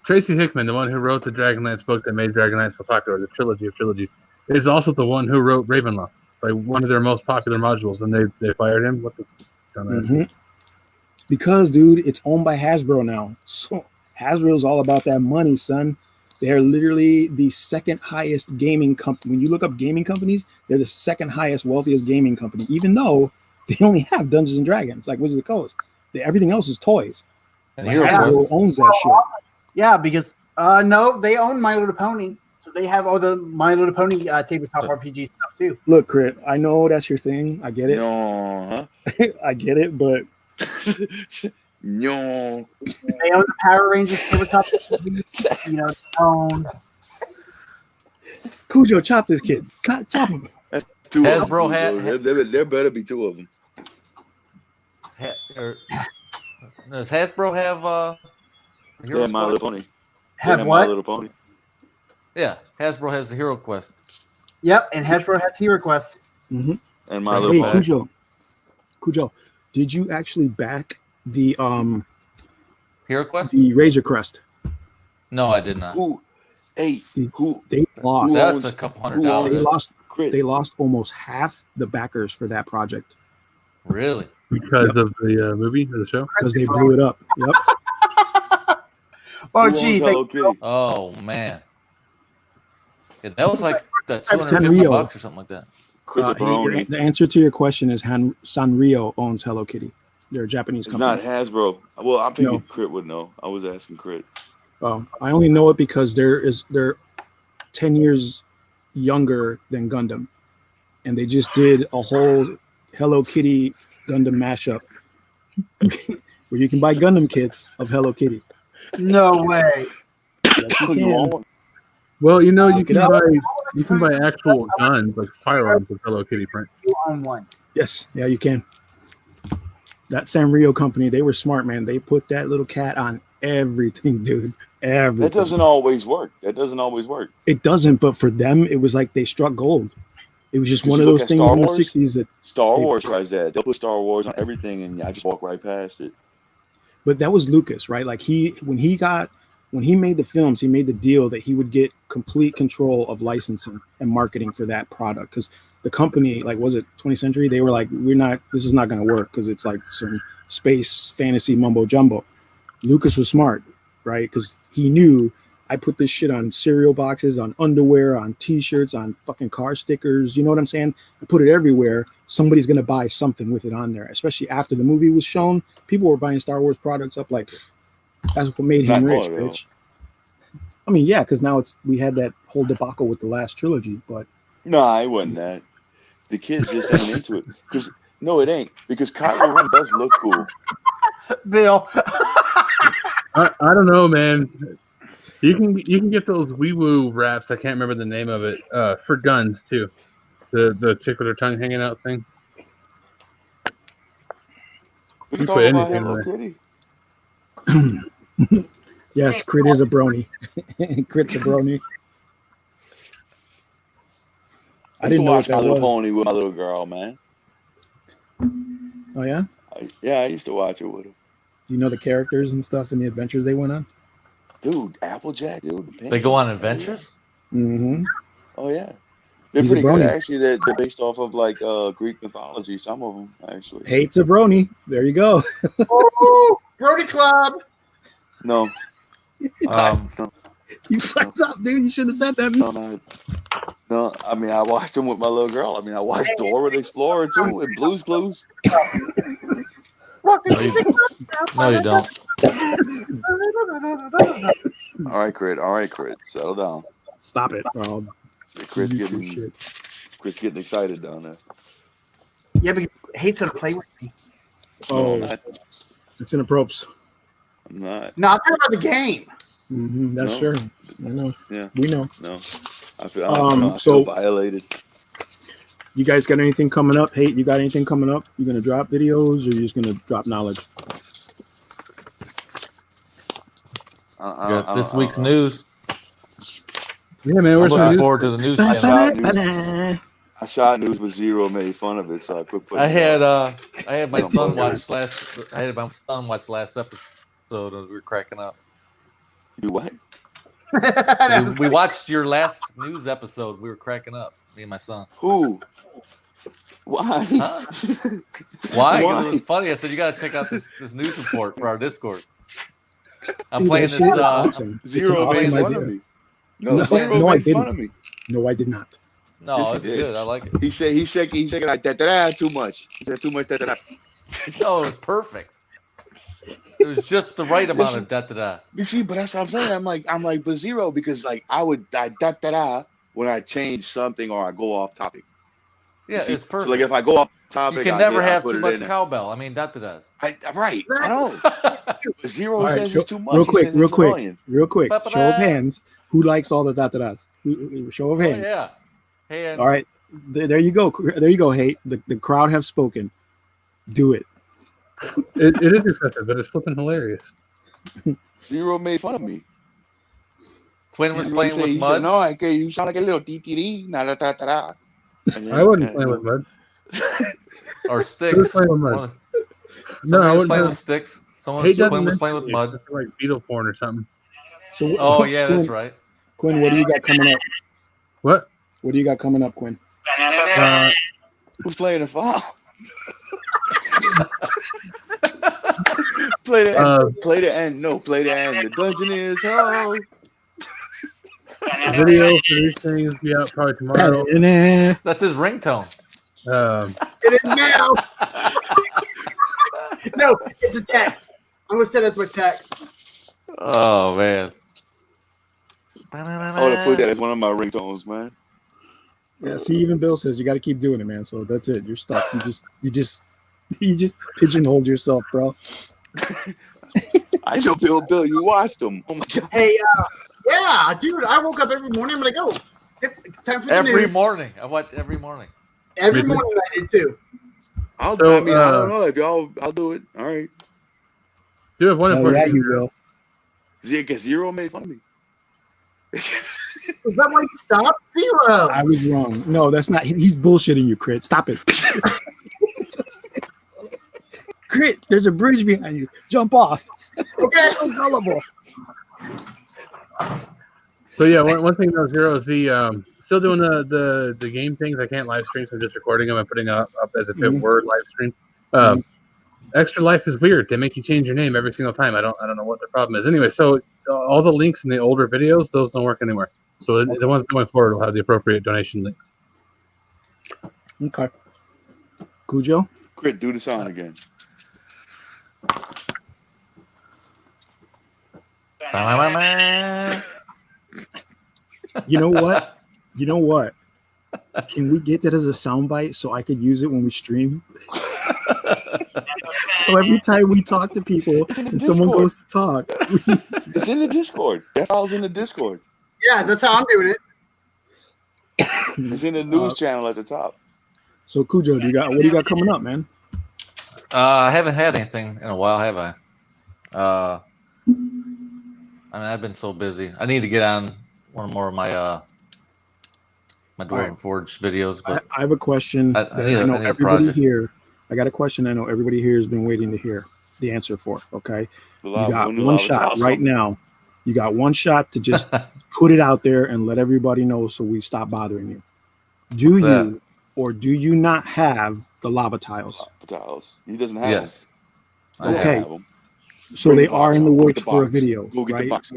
Tracy Hickman, the one who wrote the Dragonlance book that made Dragonlance so popular, the trilogy of trilogies, is also the one who wrote Ravenloft, like one of their most popular modules, and they fired him. What the dumbass. Mhm. Because, dude, it's owned by Hasbro now. So Hasbro's all about that money, son. They're literally the second highest gaming company. When you look up gaming companies, they're the second highest, wealthiest gaming company, even though they only have Dungeons and Dragons, like Wizards of the Coast. Everything else is toys. And Like, Hero Hasbro Quest. owns that shit. Yeah, because no, they own My Little Pony, so they have all the My Little Pony tabletop RPG stuff too. Look, Crit, I know that's your thing. I get it. No, I get it, but huh? No. They own the Power Rangers tabletop RPG. You know, they own. Cujo, chop this kid. Chop him. Two of Hasbro them. had- There better be two of them. Does Hasbro have Hero Yeah, My Little Quest? Pony. They Have My what? Little Pony. Yeah, Hasbro has the Hero Quest. Yep, and Hasbro has Hero Quest. And My Hey, Little Pony. Cujo, did you actually back the Hero Quest? Razor Crest? No, I did not. Who? Hey, who? They lost. Who That's owns- a couple who $100. owns- They lost. Crit. They lost almost half the backers for that project Really? Because of the movie or the show. because they blew it up. Yep. Oh, Who gee, owns Hello Kitty? Oh man. Yeah, that was like the Sanrio. $250 or something like that. Crit's a brony. The answer to your question is Sanrio owns Hello Kitty. They're a Japanese It's not company. Hasbro. Well, I think No. Crit would know. I was asking Crit. I only know it because they're 10 years younger than Gundam, and they just did a whole Hello Kitty Gundam mashup where you can buy Gundam kits of Hello Kitty. no way. Yes, you You can. want one? Well, you know, you Look can it up. buy actual guns like firearms with Hello Kitty print. You own one. Yes, yeah, you can. That Sanrio company, they were smart, man. They put that little cat on everything, dude. Everything. That doesn't always work. That doesn't always work. It doesn't, but for them, it was like they struck gold. It was just Did one you of look those at things Star in the Wars? 60s that, Star They- Wars tries that. They'll put Star Wars on everything, and I just walk right past it. but that was Lucas, right? Like when he made the films, he made the deal that he would get complete control of licensing and marketing for that product. Because the company, like, was it 20th Century? They were like, this is not going to work because it's like some space fantasy mumbo jumbo. Lucas was smart, right? Because he knew I put this shit on cereal boxes, on underwear, on T-shirts, on fucking car stickers. You know what I'm saying? I put it everywhere. Somebody's gonna buy something with it on there. Especially after the movie was shown, people were buying Star Wars products up like pff, that's what made him Not rich, more, though. bitch. I mean, yeah, because now we had that whole debacle with the last trilogy, but Nah, it wasn't that. The kids just ain't into it. No, it ain't. Because Kylo Ren does look cool. Bill. I don't know, man. You can get those wee woo wraps. I can't remember the name of it. For guns too. The chick with her tongue hanging out thing. We You talk put about anything Hello in Kitty. yes, Crit is a brony. Crit's a brony. I didn't know what watch My that Little was. Pony with my little girl, man. Oh yeah, I used to watch it with her. Do you know the characters and stuff and the adventures they went on? Dude, Applejack, dude. They go on adventures. Mm-hmm. Oh yeah, they're He's a pretty good brony. actually. They're based off of like Greek mythology. Some of them actually. Hates a brony. There you go. Oh, Brody Club. No, Um, no, You fucked up, dude. You should have said that. no, no. No, I mean I watched them with my little girl. I mean I watched Dora the Explorer too and Blue's Clues. Welcome No, you- to the no, you don't. All right, Crit, settle down. Stop it. Bro. Crit's You getting shit. excited down there. Yeah, but he hates to play with me. Oh, No, it's in the propes. I'm not. No, I'm talking about the game. Mm-hmm. That's No. sure. I know. Yeah. We know. No, I feel so- violated. You guys got anything coming up? Hate, you got anything coming up? You gonna drop videos or you just gonna drop knowledge? We got this week's news. Yeah, man. I'm Where's my looking news? forward to the news Ba-ba. channel. I shot news, but Zero made fun of it, so I quit putting I it out. had my son watch last. I had my son watch last episode, and we were cracking up. You what? That was We watched your last news episode. We were cracking up. Me and my son. Who? Why? Huh? Why? 'Cause Why? it was funny. I said you got to check out this news report for our Discord. I'm Dude, playing that this. shit is awesome. It's an Zero awesome made fun idea. of me. No, No, Zero no, I made fun didn't. of me. No, I did not. No, Yes, it's he did. good. I like it. He said like da too much. He said too much da da. No, it was perfect. It was just the right amount of da. You see, but that's what I'm saying. I'm like, but Zero, because like I da when I change something or I go off topic. Yeah, See, it's perfect. So like if I go off topic, You can I never I have put too it much in there. cowbell. I mean, does. Right. I know. Zero All right, says show- it's too much. real He quick, says real it's quick, annoying. real quick. Ba-ba-da. Show of hands. Who likes all the da-da-das? Show of Oh, hands. yeah. Hands. All right. There you go. There you go, Hate. The crowd have spoken. Do it. It is excessive, but it's flipping hilarious. Zero made fun of me. Quinn was He playing said- with he mud. said, no, okay, you sound like a little titiri. I wasn't playing with mud. Or Who was sticks. playing with mud? One of- No, Somebody I was wouldn't playing know. with sticks. Someone Hey, Quinn was playing with mud. like beetle porn or something. So, Oh yeah, that's Quinn, right. Quinn, what do you got coming up? What? What do you got coming up, Quinn? Who's playing the foul? Play the end. Play the end. No, play the end. The dungeon is oh. The video for these things be out probably tomorrow. That's his ringtone. It is now. No, it's a text. I'm gonna send us my text. Oh man. I would have put that as one of my ringtones, man. Yeah, see, even Bill says you got to keep doing it, man. So that's it. You're stuck. You just pigeonholed yourself, bro. I know Bill, you watched them. Oh my god. Hey, yeah, dude, I woke up every morning. I'm like, oh, time for the Every news. morning. I watch every morning. Every morning I did too. I So, mean, I don't know if I'll do it. All right. Do have one Hell important yeah, thing. you will. Because Zero made fun of me. Is that why you stopped? Zero. I was wrong. No, that's not. He's bullshitting you, Crit. Stop it. Crit, there's a bridge behind you. Jump off. Okay. So gullible. So yeah, one thing though, Zero is the still doing the game things. I can't live stream, so I'm just recording them and putting them up as if it were live stream. Extra Life is weird. They make you change your name every single time. I don't know what the problem is. Anyway, so all the links in the older videos, those don't work anymore. So the ones going forward will have the appropriate donation links. Okay. Cujo? Crit, do the song again. You know what? You know what? Can we get that as a soundbite so I could use it when we stream? So every time we talk to people and someone goes to talk, It's in the Discord. That file's in the Discord. Yeah, that's how I'm doing it. It's in the news channel at the top. So Cujo, what do you got coming up, man? I haven't had anything in a while, have I? I mean, I've been so busy. I need to get on one more of my my Dwarven Forge videos. But I have a question. I that need a know project. everybody here. I got a question I know everybody here has been waiting to hear. the answer for. Okay, The you lava, got when the one lava shot tiles right come. now. You got one shot to just put it out there and let everybody know so we stop bothering you. Do What's you that? or do you not have the lava tiles? Lava tiles. He doesn't have Yes. them. I Don't have. Okay. have them. So Bring they the box are in the out. Go get works the for a box. video, Go get the right? box.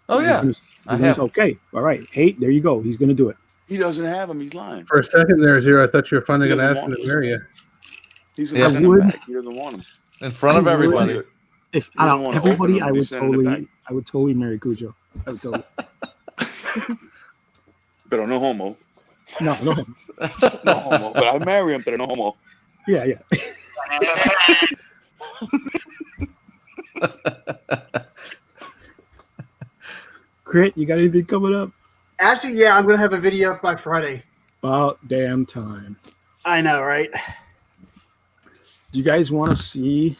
Oh we're yeah. gonna- I have. Okay, all right. Hey, there you go. He's gonna do it. He doesn't have them. He's lying. For a second there, Zero, I thought you were finally He going to doesn't ask him want to them. marry you. He's Yeah. gonna I send them would back. He doesn't want them. In front of I would. everybody. If He doesn't out of wanna open everybody, them, I would he's sending it totally marry Cujo. I would totally. Pero no homo. No. No homo. But I marry him, pero no homo. Yeah. Crit, you got anything coming up? Actually, yeah, I'm gonna have a video up by Friday. About damn time. I know, right? Do you guys want to see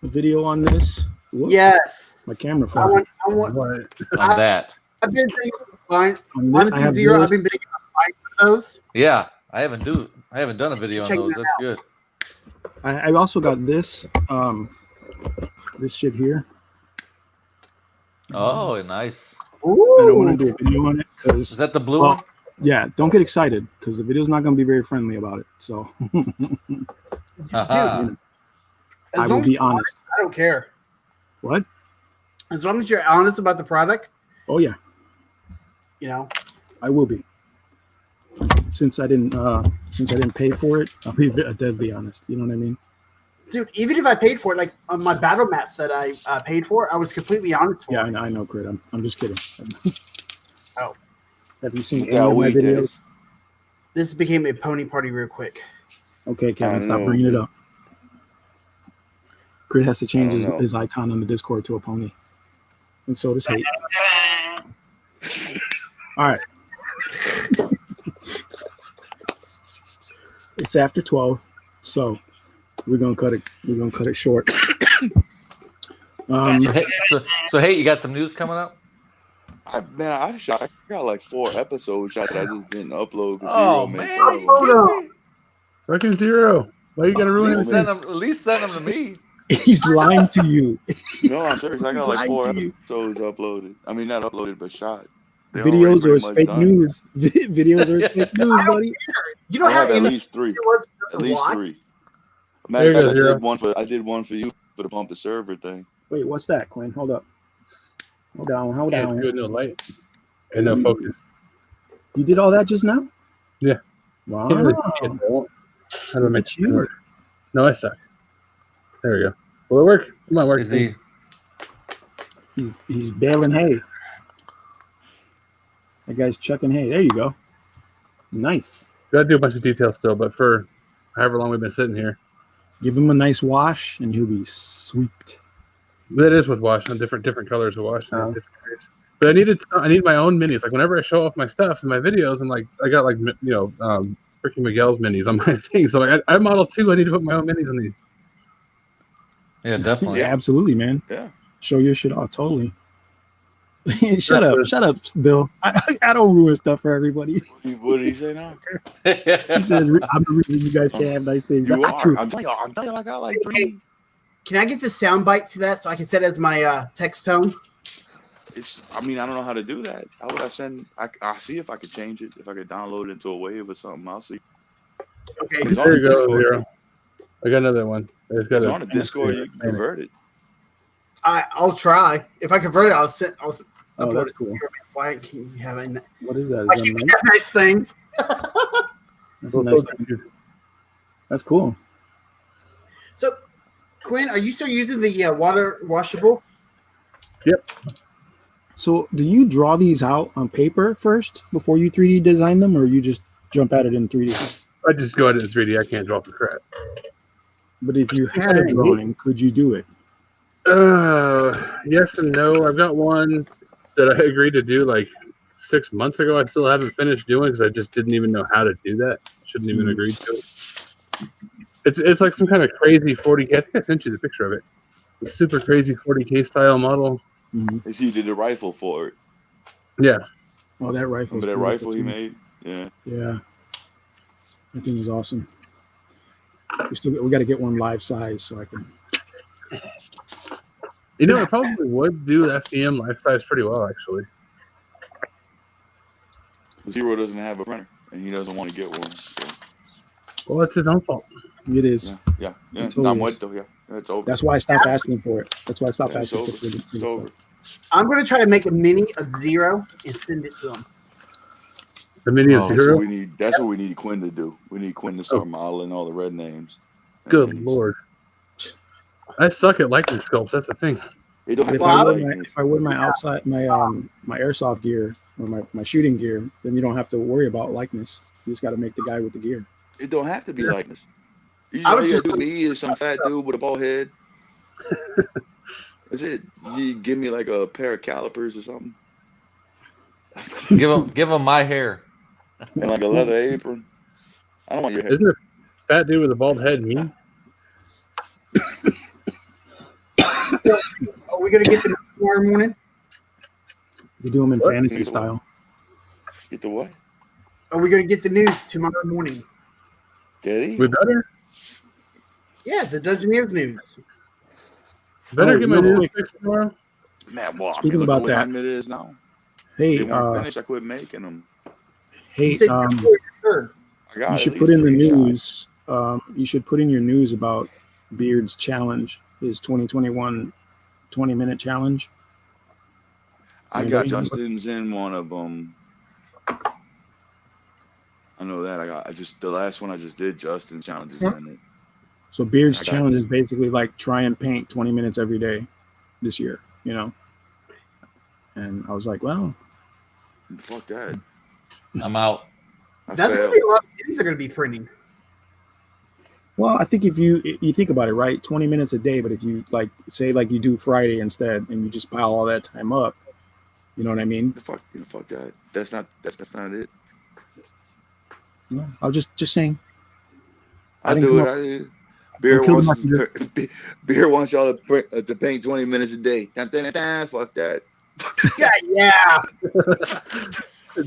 a video on this? Whoops, Yes. my camera I fell. want. What? On that. I've been thinking of buying. On this- I Honestly, have Zero. this. I've been thinking of buying those. Yeah. I haven't done a video on Check those. that That's good. I also got this. This shit here. Oh, nice. I don't want to Ooh. do a video on it Is because that the blue Well, one? yeah, don't get excited because the video's not going to be very friendly about it. So Haha. As I will long as be you're honest. I don't care. What? As long as you're honest about the product, Oh yeah, you know. I will be. Since I didn't pay for it, I'll be deadly honest. You know what I mean? Dude, even if I paid for it, like on my battle mats that I paid for, I was completely honest for Yeah, it. I know, Crit. I'm just kidding. Oh. Have you seen Look any how of my weak videos? it is. This became a pony party real quick. Okay, Kevin, I stop know. bringing it up. Crit has to change I his, don't know. his icon on the Discord to a pony, and so does Hate. All right. It's after 12, so we're gonna cut it. We're gonna cut it short. So hey, you got some news coming up? I got like 4 episodes shot that I just didn't upload. 'cause Oh, Zero made man. fun of them. Hold up. Fucking Zero. Why you got to At ruin least everything? at least send them to me. He's lying to you. No, I'm serious. I got like Lying 4 to you. episodes uploaded. I mean, not uploaded, but shot. They already Videos or pretty it's much fake done. news. Videos or it's fake news, buddy. You know I how have at any least 3. was At to least watch? 3. Matter of There you fact, go, Zero. I did one for you for the pump the server thing. Wait, what's that, Quinn? Hold up. Hold Can't on. do it no light and no focus. You did all that just now? Yeah. Wow. Can't really see it, though. How do I Look make at it you. work? No, I suck. There we go. Will it work? Come on, work. Is he? He's baling hay. That guy's chucking hay. There you go. Nice. Got to do a bunch of details still, but for however long we've been sitting here, Give him a nice wash, and he'll be sweet. that is with wash on different colors of wash and Oh. different grades. But I need my own minis. Like whenever I show off my stuff in my videos, and like I got like freaking Miguel's minis on my thing. So like I model 2. I need to put my own minis on these. Yeah, definitely. Yeah, absolutely, man. Yeah. Show your shit off, totally. Shut up, Bill. I don't ruin stuff for everybody. What did he say now? He said, "I'm the reason you guys can't have nice things." You That's not are. true. I'm telling you, I got like 3. Can I get the sound bite to that so I can set it as my text tone? I mean, I don't know how to do that. How would I send? I'll see if I could change it. If I could download it into a wave or something, I'll see. Okay. It's on There the you go, Discord. Zero. I got another one. It's got It's a- on the Discord. You can convert it. I'll try. If I convert it, I'll Oh, upload that's it. cool. Why can't you have a What is that? why Is can't that you nice? have nice things? That's a nice thing. That's cool. So, Quinn, are you still using the water washable? So, do you draw these out on paper first before you 3D design them, or you just jump at it in 3D? I just go ahead in 3D. I can't draw for crap. But if you had a drawing, could you do it? Yes and no. I've got one that I agreed to do like 6 months ago. I still haven't finished doing because I just didn't even know how to do that. Shouldn't even agreed to it. It's like some kind of crazy 40K. I think I sent you the picture of it. A super crazy 40K style model. If you did the rifle for it, Yeah. Oh, that rifle. remember that rifle he made? Yeah. Yeah, that thing is awesome. We got to get one live size so I can You know, I probably would do FDM life size pretty well, actually. Zero doesn't have a printer, and he doesn't want to get one. So. Well, it's his own fault. It is. Yeah. It Not totally much is. though. Yeah, that's over. That's why I stopped asking for it. That's why I stopped It's asking over. for it. It's over. I'm going to try to make a mini of Zero and send it to him. The mini of Oh, That's Zero. what we need. That's what we need Quinn to do. We need Quinn to start modeling all the red names. Good lord. I suck at likeness sculpts. That's the thing. It don't But have if to I be wear like my, if I wear my outside my airsoft gear or my shooting gear, then you don't have to worry about likeness. You just got to make the guy with the gear. it don't have to be like this. You I all was you just- gotta do me is some fat dude with a bald head. That's it. You give me like a pair of calipers or something, Give him my hair. and like a leather apron. I don't want your hair. Isn't a fat dude with a bald head mean? Are we going to get them tomorrow morning? You do them in What? fantasy style. Get the what? Are we going to get the news tomorrow morning? Get We better Yeah, the Dungeoneers news. better Oh, get my real news quick. fixed tomorrow. Man, well, Speaking I mean, look about at what that- time it is now. Hey, They weren't finished. I quit making them. hey, You said you're third. I got you at should least put in the 3 shots. news. You should put in your news about Beard's challenge, his 2021 20-minute challenge. I Anybody? got Justin's in one of them. I know that. I just the last one I just did. Justin's challenge is in it. So Beard's I got challenge you. is basically like try and paint 20 minutes every day this year, you know? And I was like, well, Fuck that. I'm out. I That's going failed. to be a lot of things they're going to be printing. well, I think if you think about it, right, 20 minutes a day, but if you like say like you do Friday instead and you just pile all that time up, you know what I mean? Fuck that. That's not it. No, I was just saying. I didn't do come it. up- I do. Beer Don't kill the wants messenger. Beer wants y'all to paint 20 minutes a day. Fuck that. Yeah.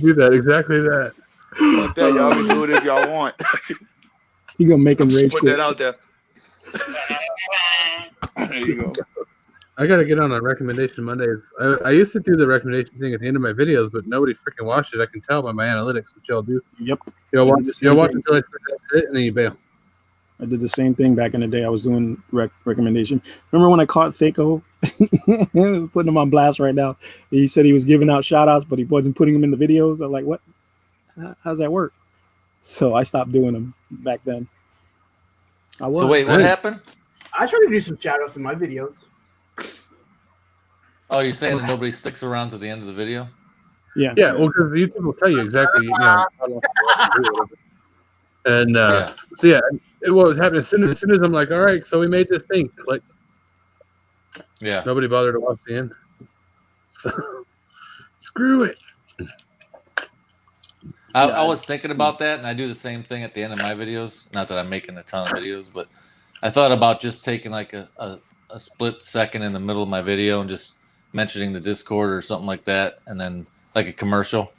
Do that exactly that. Fuck that. Y'all can do it if y'all want. You gonna make him rage Put quit. that out there. There you go. I gotta get on a recommendation Mondays. I used to do the recommendation thing at the end of my videos, but nobody freaking watched it. I can tell by my analytics what y'all do. Yep. Y'all watch, I did the same y'all watch thing. until I that's it, and then you bail. I did the same thing back in the day. I was doing recommendation. Remember when I caught Thaco? Putting him on blast right now. He said he was giving out shout outs, but he wasn't putting them in the videos. I'm like, what? How's that work? So I stopped doing them back then. I was. So wait, what Hey. happened? I try to do some shout outs in my videos. Oh, you're saying that nobody sticks around to the end of the video? Yeah. Yeah, well, because YouTube will tell you exactly, how long to do it. And Yeah. so yeah, what was happening as soon as I'm like, all right, so we made this thing. Click. Yeah. Nobody bothered to watch the end. So screw it. I was thinking about that, and I do the same thing at the end of my videos. Not that I'm making a ton of videos, but I thought about just taking like a split second in the middle of my video and just mentioning the Discord or something like that, and then like a commercial,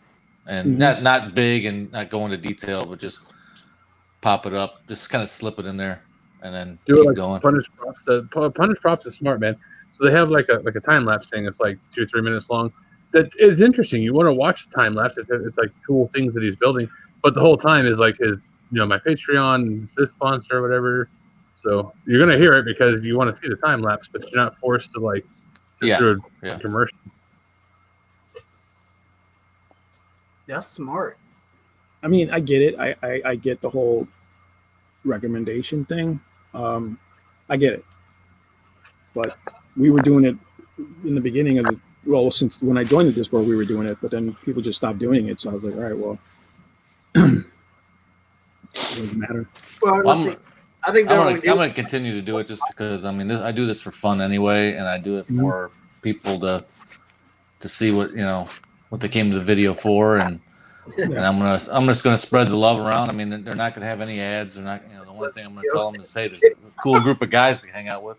and Mhm. not big and not go into detail, but just pop it up, just kind of slip it in there, and then Do it keep like going. Punish Props. Punish Props is smart, man. So they have like a time lapse thing. It's like 2 or 3 minutes long. That is interesting. You want to watch the time lapse. It's like cool things that he's building, but the whole time is like his, my Patreon, this sponsor, or whatever. So you're gonna hear it because you want to see the time lapse, but you're not forced to like sit Yeah, through a yeah. commercial. That's smart. I mean, I get it. I get the whole recommendation thing. I get it. But we were doing it in the beginning of it. Well, since when I joined the Discord, we were doing it, but then people just stopped doing it. So I was like, all right, well, it doesn't matter. Well, Well, I think I'm they're gonna continue to do it just because I mean I do this for fun anyway, and I do it Mhm. for people to see what what they came to the video for, and I'm just gonna spread the love around. I mean they're not gonna have any ads. They're not the one thing I'm gonna tell them is hey, there's a cool group of guys to hang out with.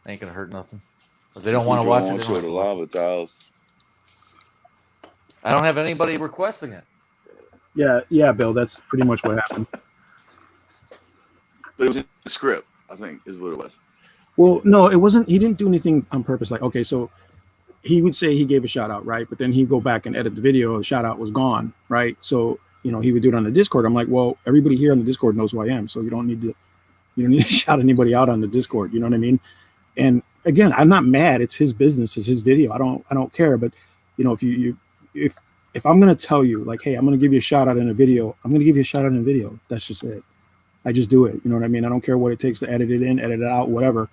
Ain't gonna hurt nothing. If they don't want to watch it, they don't have the to watch it. lava tiles. I don't have anybody requesting it. Yeah, Bill. That's pretty much what happened. But it was in the script, I think, is what it was. Well, no, it wasn't. He didn't do anything on purpose. Like, okay, so he would say he gave a shout out, right? But then he'd go back and edit the video. The shout out was gone, right? So, he would do it on the Discord. I'm like, well, everybody here on the Discord knows who I am. So you don't need to shout anybody out on the Discord. You know what I mean? And again, I'm not mad. It's his business. It's his video. I don't care. But, if I'm going to tell you like, hey, I'm going to give you a shout out in a video, I'm going to give you a shout out in a video. That's just it. I just do it. You know what I mean? I don't care what it takes to edit it in, edit it out, whatever.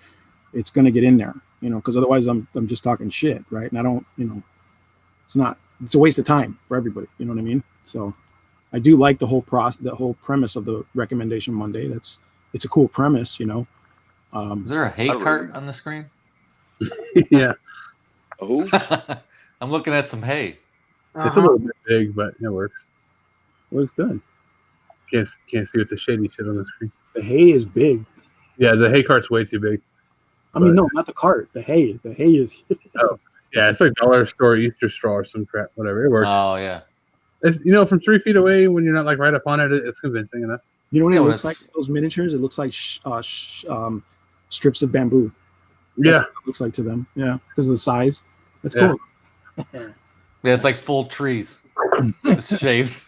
It's going to get in there, because otherwise I'm just talking shit, right? And I don't, it's a waste of time for everybody. You know what I mean? So I do like the whole premise of the Recommendation Monday. It's a cool premise, Is there a hay cart on the screen? Yeah. Who? I'm looking at some hay. It's a little bit big, but it works. Looks good. Can't see with the shady shit on the screen. The hay is big. Yeah, the hay cart's way too big. I mean, no, not the cart. The hay. The hay is. Yeah, it's like dollar store Easter straw or some crap. Whatever, it works. Oh yeah. It's, from 3 feet away when you're not like right up on it, it's convincing enough. You know what Yeah, it when looks like? it's- Those miniatures. It looks like strips of bamboo. That's Yeah, what it looks like to them. Yeah, because of the size. That's Yeah. cool. Yeah, it's like full trees, just shaved.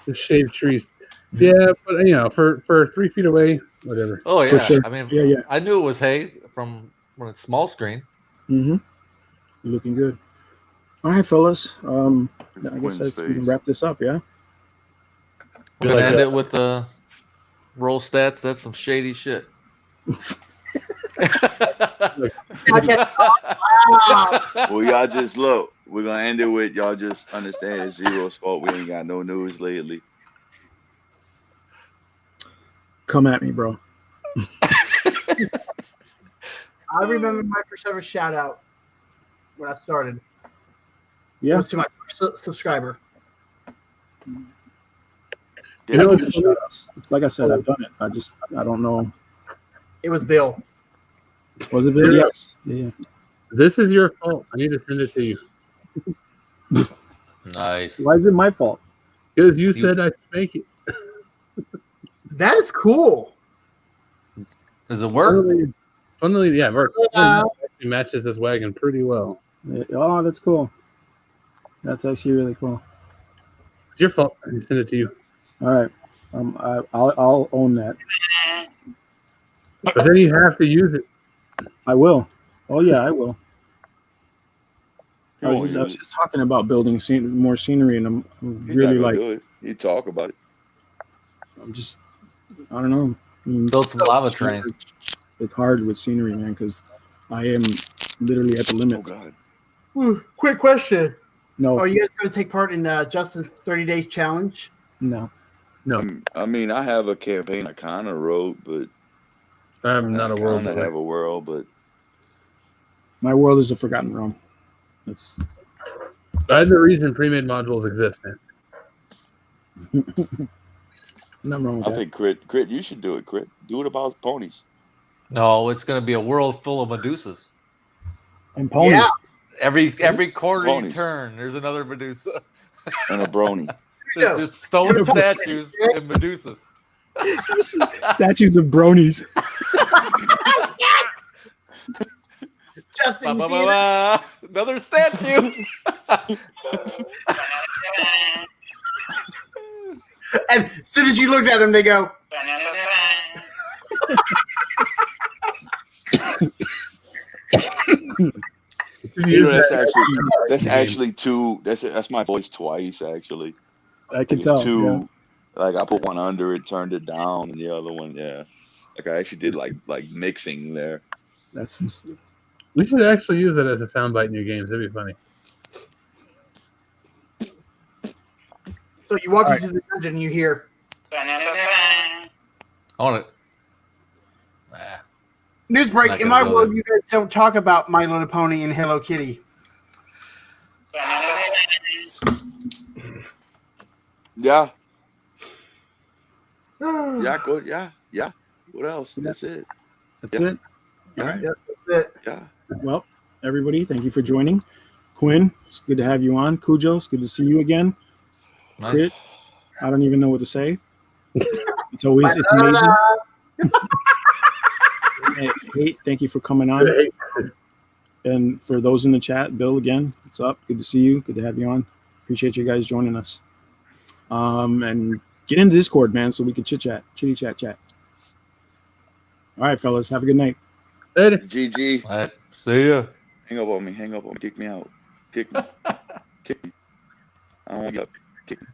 the shaved trees. Yeah, but for 3 feet away, whatever. Oh For yeah. sure. I mean, Yeah. I knew it was hay from when it's small screen. Mm-hmm. You're looking good. All right, fellas. I guess Quinn's we can face. wrap this up. Yeah. We're gonna end it with the roll stats. That's some shady shit. Well, y'all just look. We're gonna end it with y'all just understand it's Zero's fault. We ain't got no news lately. Come at me, bro. I remember my first ever shout out when I started. It Yeah. was to my first subscriber. You know, Yeah, It's like I said. I've done it. I don't know. It was Bill. Was it Bill? Yes. Yeah. This is your fault. I need to send it to you Nice. Why is it my fault? because you said I should make it. That is cool. Does it work? Funnily, yeah, it works. Yeah. It actually matches this wagon pretty well. Oh, that's cool. That's actually really cool. It's your fault. I send it to you. All right. I'll own that. But then you have to use it. I will. Oh yeah, I will. You I won't was use it. just talking about building more scenery, and I'm He's really not like, gonna do it. You talk about it. I don't know. I mean, Build some lava train. it's hard with scenery, man, because I am literally at the Oh limits. God. Ooh, quick question. No, Are you guys going to take part in Justin's 30-day challenge? no. I mean, I have a campaign I kind of wrote, but I'm not a world I builder. have a world, but My world is a forgotten realm. That's That's the reason pre-made modules exist, man. nothing wrong with I that. think Crit, you should do it. Crit, do it about ponies No, it's gonna be a world full of Medusas. And ponies. Yeah. Every corner you Ponies. turn, there's another Medusa. and a brony. Yeah. There's stone statues and Medusas. Statues of bronies. Justin, Ba, you ba, see ba, that? ba. Another statue. And as soon as you looked at him, they go, You know, that's actually two. That's my voice twice actually. I can It's tell. two. Yeah. Like I put one under it, turned it down, and the other one, yeah. Like I actually did like mixing there. That's some, We should actually use it as a soundbite in your games. That'd be funny. so you walk All into the dungeon and you hear, I want to. news break, Not in gonna my go world, there. you guys don't talk about My Little Pony and Hello Kitty. Yeah, yeah, good, yeah. What else? That's it. that's Yeah. it. All right. That's it. Yeah. Well, everybody, thank you for joining. Quinn, it's good to have you on. Cujo, it's good to see you again. Nice. Crit, I don't even know what to say. It's amazing. Hey, thank you for coming on. And for those in the chat, Bill, again, what's up? Good to see you. Good to have you on. Appreciate you guys joining us. And get into Discord, man, so we can chitty chat. All right, fellas, have a good night. Later. GG. All right, see ya. Hang up on me. Kick me out. Kick me. I don't want to get up. Kick me.